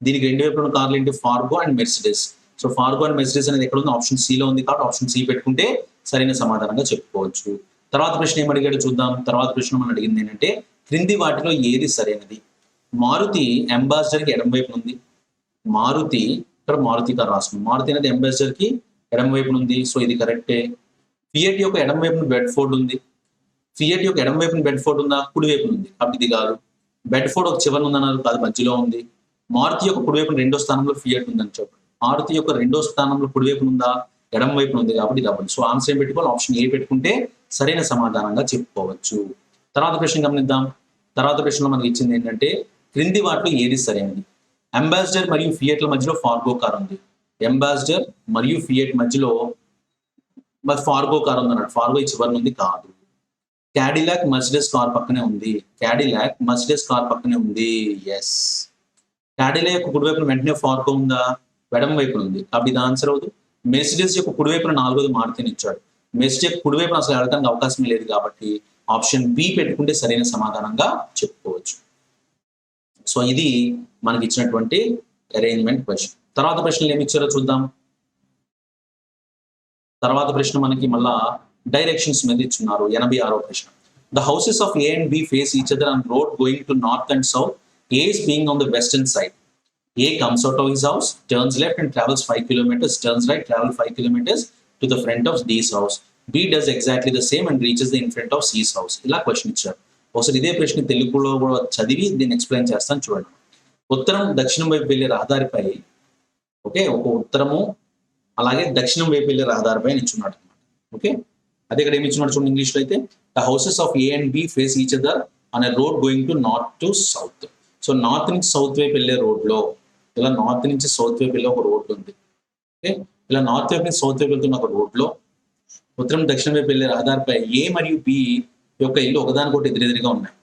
దీనికి రెండు వైపులా ఉన్న కార్లు ఏంటి, Fargo and Mercedes. So Fargo and Mercedes అనేది ఎక్కడ ఉంది, ఆప్షన్ సి లో ఉంది కాబట్టి ఆప్షన్ సి పెట్టుకుంటే సరైన సమాధానంగా చెప్పుకోవచ్చు. తర్వాత ప్రశ్న ఏం అడిగాడు చూద్దాం. తర్వాత ప్రశ్న మనం అడిగింది ఏంటంటే క్రింది వాటిలో ఏది సరైనది? మారుతి అంబాసిడర్ కి ఎడమ వైపు ఉంది, మారుతి ఇక్కడ మారుతి కార్ రాస్తుంది, మారుతి అనేది అంబాసిడర్ కి ఎడమ వైపు ఉంది, సో ఇది కరెక్టే. ఫియట్ యొక్క ఎడమ వైపున బెడ్ఫోర్డ్ ఉంది, ఫియట్ యొక్క ఎడమ వైపున బెడ్ఫోర్డ్ ఉందా, కుడి వైపున ఉంది కాబట్టి ఇది కాదు. బెడ్ఫోర్డ్ ఒక చివరన ఉందన్నారు కాదు, మధ్యలో ఉంది. మారుతి యొక్క కుడి వైపున రెండో స్థానంలో ఫియట్ ఉందని చెప్పండి, మారుతి యొక్క రెండో స్థానంలో కుడి వైపున ఉందా, ఎడమ వైపున ఉంది కాబట్టి డబుల్. సో ఆన్సర్ ఏం పెట్టుకోవాలి, ఆప్షన్ ఏ పెట్టుకుంటే సరైన సమాధానంగా చెప్పుకోవచ్చు. తర్వాత ప్రశ్న గమనిద్దాం. తర్వాత ప్రశ్నలో మనకి ఇచ్చింది ఏంటంటే క్రింది వాటిలో ఏది సరైనది? అంబాసిడర్ మరియు ఫియట్ల మధ్యలో ఫార్గో కార్ ఉంది, అంబాసిడర్ మరియు ఫియట్ మధ్యలో ఫార్గో కార్ ఉంది అన్నాడు, ఫార్గో ఈ చివరి ఉంది కాదు. క్యాడిలాక్ మర్సిడెస్ కార్ పక్కనే ఉంది, క్యాడిలాక్ మర్సిడెస్ కార్ పక్కనే ఉంది, ఎస్. క్యాడిలాక్ యొక్క కుడి వైపున వెంటనే ఫార్గో ఉందా, ఎడమ వైపున ఉంది కాబట్టి ఇది ఆన్సర్ అవుతుంది. మెర్సిడెస్ యొక్క కుడి వైపున నాలుగోది మారుతిని ఇచ్చాడు, మెర్సిడెస్ కుడి వైపున అసలు వెళ్ళడానికి అవకాశం లేదు కాబట్టి ఆప్షన్ బి పెట్టుకుంటే సరైన సమాధానంగా చెప్పుకోవచ్చు. సో ఇది మనకి ఇచ్చినటువంటి అరేంజ్మెంట్ క్వశ్చన్. తర్వాత ప్రశ్నలు ఏమి ఇచ్చారో చూద్దాం. తర్వాత ప్రశ్న మనకి మళ్ళా డైరెక్షన్స్ మీద ఇచ్చున్నారు. 86వ ప్రశ్న. The houses of A and B face each other on road going to north and south. A is being on the western side. A comes out of his house, turns left and travels 5 kilometers, turns right, travel 5 kilometers to the front of D's house. B does exactly the same and reaches the in front of C's house. ఇలా question ఇచ్చారు. ఒకసారి ఇదే ప్రశ్న తెలుగులో కూడా చదివి దీన్ని explain చేస్తాను చూడండి. ఉత్తరం దక్షిణం వైపు వెళ్ళే రహదారిపై, ఓకే, ఒక ఉత్తరము అలాగే దక్షిణం వైపు వెళ్ళే రహదారిపై నిల్చున్నాడు అనమాట. ఓకే, అదే ఇక్కడ ఏమి ఇచ్చున్నాడు చూడండి ఇంగ్లీష్లో అయితే, the houses of A and B face each other on a road going to north to south. So north నుంచి సౌత్ వైపు వెళ్ళే రోడ్లో, ఇలా నార్త్ నుంచి సౌత్ వైపు వెళ్ళే ఒక రోడ్ ఉంది. ఓకే, ఇలా నార్త్ వైపు నుంచి సౌత్ వైపు వెళ్తున్న ఒక రోడ్లో ఉత్తరం దక్షిణం వైపు వెళ్ళే రహదారిపై ఏ మరియు బి యొక్క ఇల్లు ఒకదానికొకటి ఎదురెదురుగా ఉన్నాయి.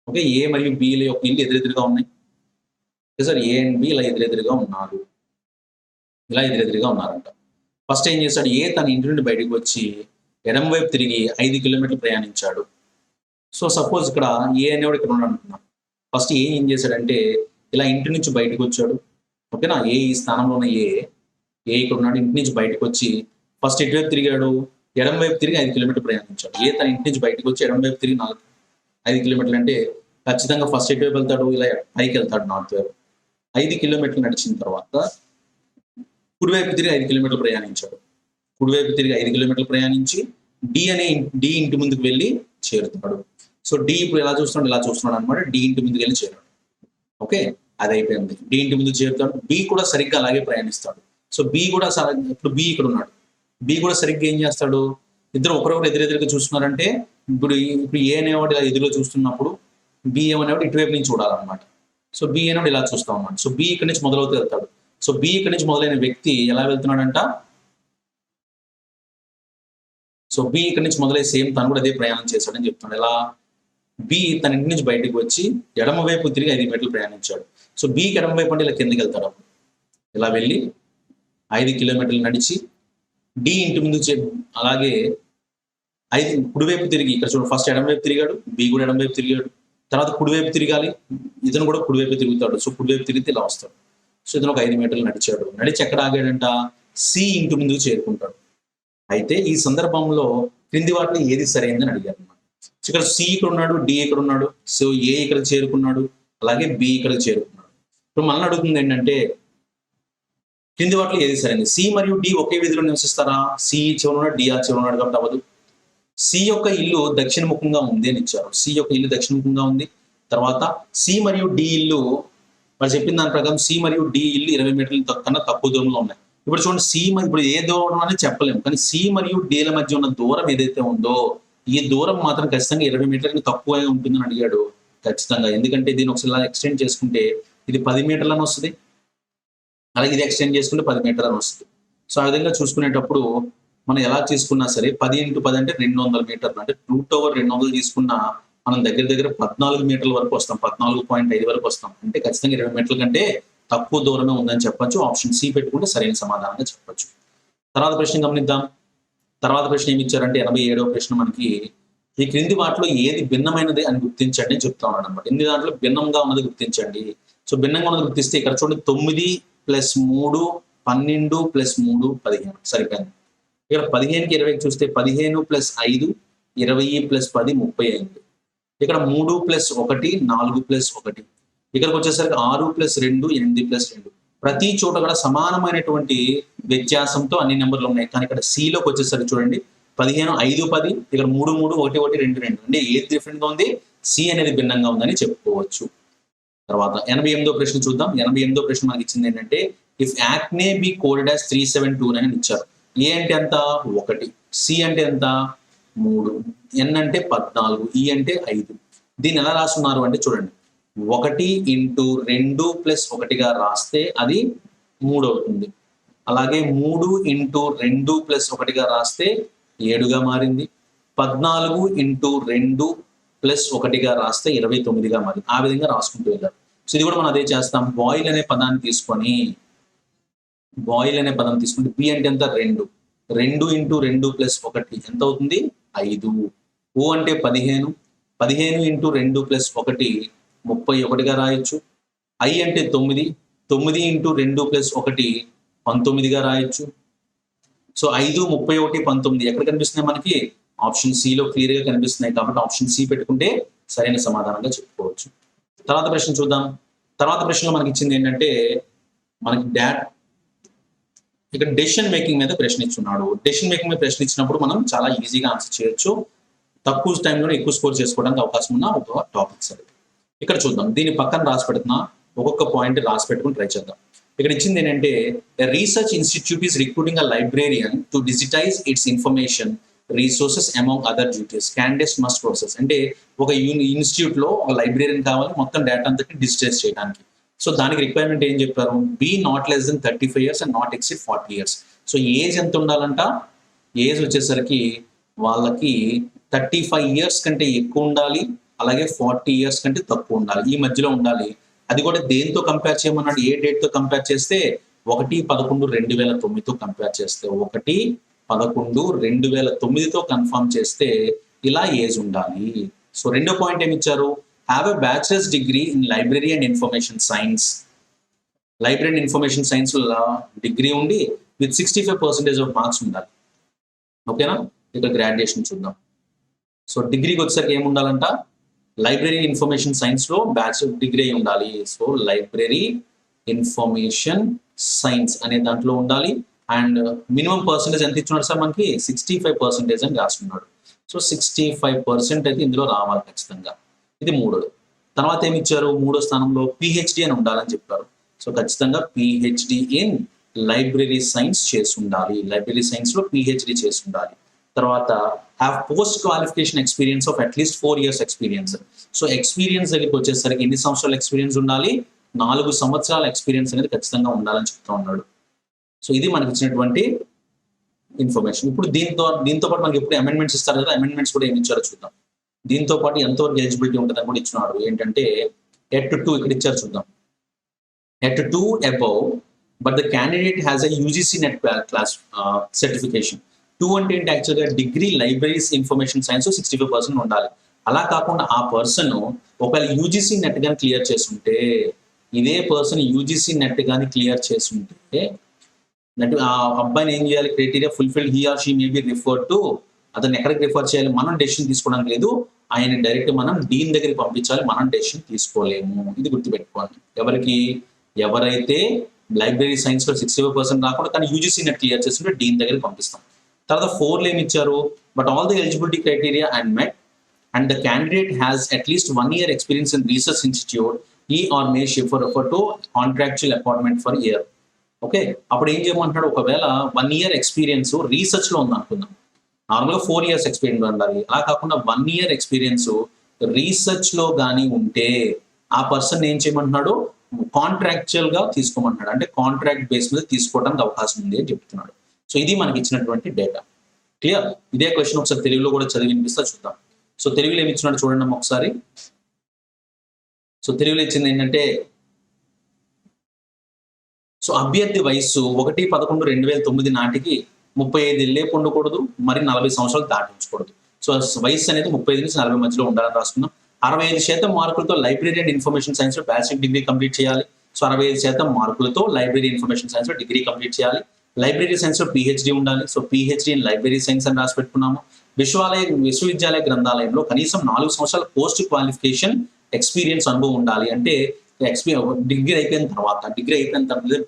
ఓకే, ఏ మరియు బిల యొక్క ఇల్లు ఎదురెదురుగా ఉన్నాయి. Okay sir, A and B ఇలా ఎదురెదురుగా ఉన్నారు, ఇలా ఎదురెదురుగా ఉన్నారంట. ఫస్ట్ ఏం చేశాడు, ఏ తన ఇంటి నుండి బయటకు వచ్చి ఎడమ వైపు తిరిగి 5 కిలోమీటర్లు ప్రయాణించాడు. సో సపోజ్ ఇక్కడ ఏ అనేవాడు ఇక్కడ ఉన్నాడు అనుకున్నాం. ఫస్ట్ ఏం చేశాడంటే ఇలా ఇంటి నుంచి బయటకు వచ్చాడు. ఓకేనా, ఏ ఈ స్థానంలో ఉన్న ఏ ఇక్కడ ఉన్నాడు, ఇంటి నుంచి బయటకు వచ్చి ఫస్ట్ ఎటువైపు తిరిగాడు, ఎడమ వైపు తిరిగి 5 కిలోమీటర్లు ప్రయాణించాడు. ఏ తన ఇంటి నుంచి బయటకు వచ్చి ఎడమ వైపు తిరిగి 5 కిలోమీటర్లు అంటే ఖచ్చితంగా ఫస్ట్ ఎటువైపు వెళ్తాడు, ఇలా పైకి వెళ్తాడు నార్త్ వైపు. 5 కిలోమీటర్లు నడిచిన తర్వాత కుడివైపు తిరిగి 5 కిలోమీటర్లు ప్రయాణించాడు. కుడివైపు తిరిగి 5 కిలోమీటర్లు ప్రయాణించి డి ఇంటి ముందుకు వెళ్ళి చేరుతాడు. సో డి ఇప్పుడు ఎలా చూస్తున్నాడు, ఇలా చూస్తున్నాడు అనమాట. డి ఇంటి ముందుకు వెళ్ళి చేరాడు. ఓకే, అది అయిపోయింది. డి ఇంటి ముందుకు చేరుతాడు. బి కూడా సరిగ్గా అలాగే ప్రయాణిస్తాడు. సో బి కూడా ఇప్పుడు బి ఇక్కడ ఉన్నాడు. బి కూడా సరిగ్గా ఏం చేస్తాడు, ఇద్దరు ఒకరొకరు ఎదురెదురుగా చూస్తున్నారంటే ఇప్పుడు ఏ అనేవాడు ఇలా ఎదురుగా చూస్తున్నప్పుడు బి ఏమనేవాడు ఇటువైపు నుంచి చూడాలన్నమాట. సో బి అనేవాడు ఇలా చూస్తాం అన్నమాట. సో బి ఇక్కడ నుంచి మొదలవుతూ వెళ్తాడు. సో బి ఇక్కడ నుంచి మొదలైన వ్యక్తి ఎలా వెళ్తున్నాడంట, సో బి ఇక్కడ నుంచి మొదలై సేమ్ తను కూడా అదే ప్రయాణం చేశాడని చెప్తున్నాడు. ఎలా, బి తన ఇంటి నుంచి బయటకు వచ్చి ఎడమ వైపు తిరిగి 5 మీటర్లు ప్రయాణించాడు. సో బికి ఎడమ వైపు అంటే ఇలా కిందకి వెళ్తాడు. అప్పుడు ఇలా వెళ్ళి 5 కిలోమీటర్లు నడిచి డి ఇంటి ముందు అలాగే 5 కుడివైపు తిరిగి, ఇక్కడ చూడండి ఫస్ట్ ఎడమ వైపు తిరిగాడు, బి కూడా ఎడమ వైపు తిరిగాడు. తర్వాత కుడివైపు తిరగాలి, ఇతను కూడా కుడివైపు తిరుగుతాడు. సో కుడివైపు తిరిగితే ఇలా వస్తాడు. సో ఇతను ఒక 5 మీటర్లు నడిచాడు. నడిచి ఎక్కడ ఆగాడంట, సి ఇంటి ముందుకు చేరుకుంటాడు. అయితే ఈ సందర్భంలో క్రింది వాటిలో ఏది సరైందని అడిగారు అనమాట. సో ఇక్కడ సి ఇక్కడ ఉన్నాడు, డి ఇక్కడ ఉన్నాడు, సో ఏ ఇక్కడ చేరుకున్నాడు, అలాగే బి ఇక్కడ చేరుకున్నాడు. ఇప్పుడు మనల్ని అడుగుతుంది ఏంటంటే క్రింది వాటిలో ఏది సరైంది? సి మరియు డి ఒకే వీధిలో నివసిస్తారా? సి చివరి ఉన్నాడు, డి ఆ చివరి ఉన్నాడు కాబట్టి అవ్వదు. సి యొక్క ఇల్లు దక్షిణముఖంగా ఉంది అని ఇచ్చారు. సి యొక్క ఇల్లు దక్షిణముఖంగా ఉంది. తర్వాత సి మరియు డి ఇల్లు, మరి చెప్పిన దాని ప్రకారం సి మరియు డి ఇల్లు 20 మీటర్ల కన్నా తక్కువ దూరంలో ఉన్నాయి. ఇప్పుడు చూడండి ఇప్పుడు ఏ దూరం అనేది చెప్పలేము, కానీ సి మరియు డీల మధ్య ఉన్న దూరం ఏదైతే ఉందో ఈ దూరం మాత్రం ఖచ్చితంగా 20 మీటర్లు తక్కువ ఉంటుందని అడిగాడు. ఖచ్చితంగా, ఎందుకంటే దీన్ని ఒకసారి ఎక్స్టెండ్ చేసుకుంటే ఇది 10 మీటర్లని వస్తుంది, అలాగే ఇది ఎక్స్టెండ్ చేసుకుంటే 10 మీటర్లని వస్తుంది. సో ఆ విధంగా చూసుకునేటప్పుడు మనం ఎలా తీసుకున్నా సరే 10 × 10 అంటే 200 మీటర్లు, అంటే √200 తీసుకున్నా మనం దగ్గర దగ్గర 14 మీటర్ల వరకు వస్తాం, 14.5 వరకు వస్తాం. అంటే ఖచ్చితంగా 20 మీటర్ల కంటే తక్కువ దూరమే ఉందని చెప్పొచ్చు. ఆప్షన్ సి పెట్టుకుంటే సరైన సమాధానంగా చెప్పొచ్చు. తర్వాత ప్రశ్న గమనిద్దాం. తర్వాత ప్రశ్న ఏమి ఇచ్చారంటే 87వ ప్రశ్న మనకి, ఈ క్రింది వాటిలో ఏది భిన్నమైనది అని గుర్తించండి అని చెప్తా ఉన్నాడు అనమాట. ఎన్ని దాంట్లో భిన్నంగా ఉన్నది గుర్తించండి. సో భిన్నంగా ఉన్నది గుర్తిస్తే ఇక్కడ చూడండి 9 + 3 12 + 3 15 సరిపోయింది. ఇక్కడ 15కి 20 చూస్తే 15 + 5 20 + 10 35. ఇక్కడ 3 + 1 4 + 1. ఇక్కడికి వచ్చేసరికి 6 + 2 8 + 2. ప్రతి చోట కూడా సమానమైనటువంటి వ్యత్యాసంతో అన్ని నెంబర్లు ఉన్నాయి. కానీ ఇక్కడ సిలోకి వచ్చేసరికి చూడండి 15 5 10, ఇక్కడ 3 3 1 1 2 2. అంటే ఏది డిఫరెంట్ గా ఉంది, సి అనేది భిన్నంగా ఉందని చెప్పుకోవచ్చు. తర్వాత 88వ ప్రశ్న చూద్దాం. 88వ ప్రశ్న మనకి ఇచ్చింది ఏంటంటే, if acne be coded as 3729 అని ఇచ్చారు. ఏ అంటే ఎంత 1, సి అంటే ఎంత 3, ఎన్ అంటే 14, ఈ అంటే 5. దీన్ని ఎలా రాస్తున్నారు అంటే చూడండి 1 × 2 + 1గా రాస్తే అది 3 అవుతుంది. అలాగే 3 × 2 + 1గా రాస్తే 7గా మారింది. 14 × 2 + 1గా రాస్తే 29గా మారింది. ఆ విధంగా రాసుకుంటూ వెళ్ళారు. సో ఇది కూడా మనం అదే చేస్తాం. బాయిల్ అనే పదాన్ని తీసుకొని బి అంటే ఎంత 2, 2 × 2 + 1 ఎంత అవుతుంది 5. ఓ అంటే 15, 15 × 2 + 1 31గా రాయొచ్చు. ఐ అంటే 9, 9 × 2 + 1 19గా రాయొచ్చు. సో 5 31 19 ఎక్కడ కనిపిస్తున్నాయి మనకి, ఆప్షన్ సిలో క్లియర్ గా కనిపిస్తున్నాయి. కాబట్టి ఆప్షన్ సి పెట్టుకుంటే సరైన సమాధానంగా చెప్పుకోవచ్చు. తర్వాత ప్రశ్న చూద్దాం. తర్వాత ప్రశ్నలో మనకి ఇచ్చింది ఏంటంటే, మనకి ఇక్కడ డెసిషన్ మేకింగ్ మీద ప్రశ్న ఇచ్చున్నాడు. డెసిషన్ మేకింగ్ మీద ప్రశ్న ఇచ్చినప్పుడు మనం చాలా ఈజీగా ఆన్సర్ చేయొచ్చు. తక్కువ టైంలో ఎక్కువ స్కోర్ చేసుకోవడానికి అవకాశం ఉన్న ఒక టాపిక్స్ అది. ఇక్కడ చూద్దాం. దీని పక్కన రాసి పెడుతున్నా, ఒక్కొక్క పాయింట్ రాసి పెట్టుకుని ట్రై చేద్దాం. ఇక్కడ ఇచ్చింది ఏంటంటే, research institute is recruiting a librarian to digitise its information resources among other duties candidates must process. అంటే ఒక ఇన్స్టిట్యూట్ లో ఒక లైబ్రేరియన్ కావాలి మొత్తం డేటా అంతటి డిజిటైజ్ చేయడానికి. సో దానికి రిక్వైర్మెంట్ ఏం చెప్పారు, be not less than 35 years and not exceed 40 years. So age ఎంత ఉండాలంట, ఏజ్ వచ్చేసరికి వాళ్ళకి 35 years కంటే ఎక్కువ ఉండాలి, అలాగే 40 years కంటే తక్కువ ఉండాలి, ఈ మధ్యలో ఉండాలి. అది కూడా దేంతో కంపేర్ చేయమన్నాడు, ఏ డేట్ తో కంపేర్ చేస్తే 1/11/2009తో కంపేర్ చేస్తే 1/11/2009తో కన్ఫర్మ్ చేస్తే ఇలా ఏజ్ ఉండాలి. సో రెండో పాయింట్ ఏమి ఇచ్చారు, have a bachelors degree in library and information science. Library and information science degree ఉండి విత్ 65% ఆఫ్ మార్క్స్ ఉండాలి. ఓకేనా, ఇక్కడ గ్రాడ్యుయేషన్ చూద్దాం. సో డిగ్రీకి వచ్చేసరికి ఏమి ఉండాలంట, లైబ్రరీ ఇన్ఫర్మేషన్ సైన్స్ లో బ్యాచిలర్ డిగ్రీ ఉండాలి. సో లైబ్రరీ ఇన్ఫర్మేషన్ సైన్స్ అనే దాంట్లో ఉండాలి. అండ్ మినిమం పర్సెంటేజ్ ఎంత ఇచ్చున్నాడు సార్ మనకి, 65% అని రాస్తున్నాడు. సో 65% అయితే ఇందులో రావాలి ఖచ్చితంగా. ఇది మూడోది. తర్వాత ఏమి ఇచ్చారు, మూడో స్థానంలో పిహెచ్డి అని ఉండాలని చెప్పారు. సో ఖచ్చితంగా పిహెచ్డి ఇన్ లైబ్రరీ సైన్స్ చేసి ఉండాలి, లైబ్రరీ సైన్స్ లో పిహెచ్డి చేసి ఉండాలి. తర్వాత have post qualification experience of at least 4 years experience. So experience దగ్గరికి వచ్చేసరికి ఎన్ని సంవత్సరాల ఎక్స్పీరియన్స్ ఉండాలి, 4 సంవత్సరాల ఎక్స్పీరియన్స్ అనేది ఖచ్చితంగా ఉండాలని చెప్తా ఉన్నాడు. సో ఇది మనకి ఇచ్చినటువంటి ఇన్ఫర్మేషన్. ఇప్పుడు దీంతో పాటు మనకి ఎప్పుడు అమెండ్మెంట్స్ ఇస్తారు కదా, అమెండ్మెంట్స్ కూడా ఏమి ఇచ్చారో చూద్దాం. దీంతో పాటు ఎంతవరకు ఎలిజిబిలిటీ ఉంటుందని కూడా ఇచ్చినాడు. ఏంటంటే ఎట్ 2 ఇక్కడ ఇచ్చారు చూద్దాం. At 2 above but the candidate has a UGC net class certification. 2 అంటే ఏంటి, యాక్చువల్గా డిగ్రీ లైబ్రరీస్ ఇన్ఫర్మేషన్ సైన్స్ 65% ఉండాలి. అలా కాకుండా ఆ పర్సన్ ఒకవేళ యూజీసీ నెట్ కానీ క్లియర్ చేస్తుంటే, ఇదే పర్సన్ యూజీసీ నెట్ కానీ క్లియర్ చేస్తుంటే ఆ అబ్బాయిని ఏం చేయాలి, criteria fulfil he or she may be refer to, అతను ఎక్కడికి రిఫర్ చేయాలి, మనం డెసిషన్ తీసుకోవడానికి లేదు, ఆయన డైరెక్ట్ మనం డీన్ దగ్గరికి పంపించాలి, మనం డెసిషన్ తీసుకోలేము. ఇది గుర్తుపెట్టుకోవాలి. ఎవరైతే లైబ్రరీ సైన్స్ లో 65% రాకుండా కానీ యూజీసీ నెట్ క్లియర్ చేస్తుంటే డీన్ దగ్గరికి పంపిస్తాం. తర్వాత 4 ఏమి ఇచ్చారు, but all the eligibility criteria and met and the candidate has at least 1 year experience in research institute, he or may refer to contractual appointment for year. Okay, అప్పుడు ఏం చేయమంటున్నాడు, ఒకవేళ 1 ఇయర్ ఎక్స్పీరియన్స్ రీసెర్చ్ లో ఉంది అనుకుందాం. నార్మల్గా 4 ఇయర్స్ ఎక్స్పీరియన్స్ ఉండాలి, అలా కాకుండా 1 ఇయర్ ఎక్స్పీరియన్స్ రీసెర్చ్ లో కానీ ఉంటే ఆ పర్సన్ ఏం చేయమంటున్నాడు, కాంట్రాక్చువల్ గా తీసుకోమంటున్నాడు, అంటే కాంట్రాక్ట్ బేస్ మీద తీసుకోవడానికి అవకాశం ఉంది అని చెప్తున్నాడు. సో ఇది మనకి ఇచ్చినటువంటి డేటా. క్లియర్? ఇదే క్వశ్చన్ ఒకసారి తెలుగులో కూడా చదివి వినిపిస్తా, చూద్దాం. సో తెలుగులో ఏమి ఇచ్చినాడు చూడండి అమ్మ ఒకసారి. సో తెలుగులో ఇచ్చింది ఏంటంటే, సో అభ్యర్థి వయస్సు 1/11/2009 నాటికి 35 ఏళ్ళేపు ఉండకూడదు, మరి 40 సంవత్సరాలు దాటించకూడదు. సో వయస్సు అనేది 35 నుంచి 40 మధ్యలో ఉండాలని రాసుకున్నాం. 65% మార్కులతో లైబ్రరీ అండ్ ఇన్ఫర్మేషన్ సైన్స్ లో బ్యాచిలర్ డిగ్రీ కంప్లీట్ చేయాలి. సో 65% మార్కులతో లైబ్రరీ ఇన్ఫర్మేషన్ సైన్స్ లో డిగ్రీ కంప్లీట్ చేయాలి. లైబ్రరీ సైన్స్ లో పిహెచ్డి ఉండాలి. So PhD in library science అని రాసి పెట్టుకున్నాము. విశ్వవిద్యాలయ గ్రంథాలయంలో కనీసం 4 సంవత్సరాల పోస్ట్ క్వాలిఫికేషన్ ఎక్స్పీరియన్స్ అనుభవం ఉండాలి. అంటే డిగ్రీ అయిపోయిన తర్వాత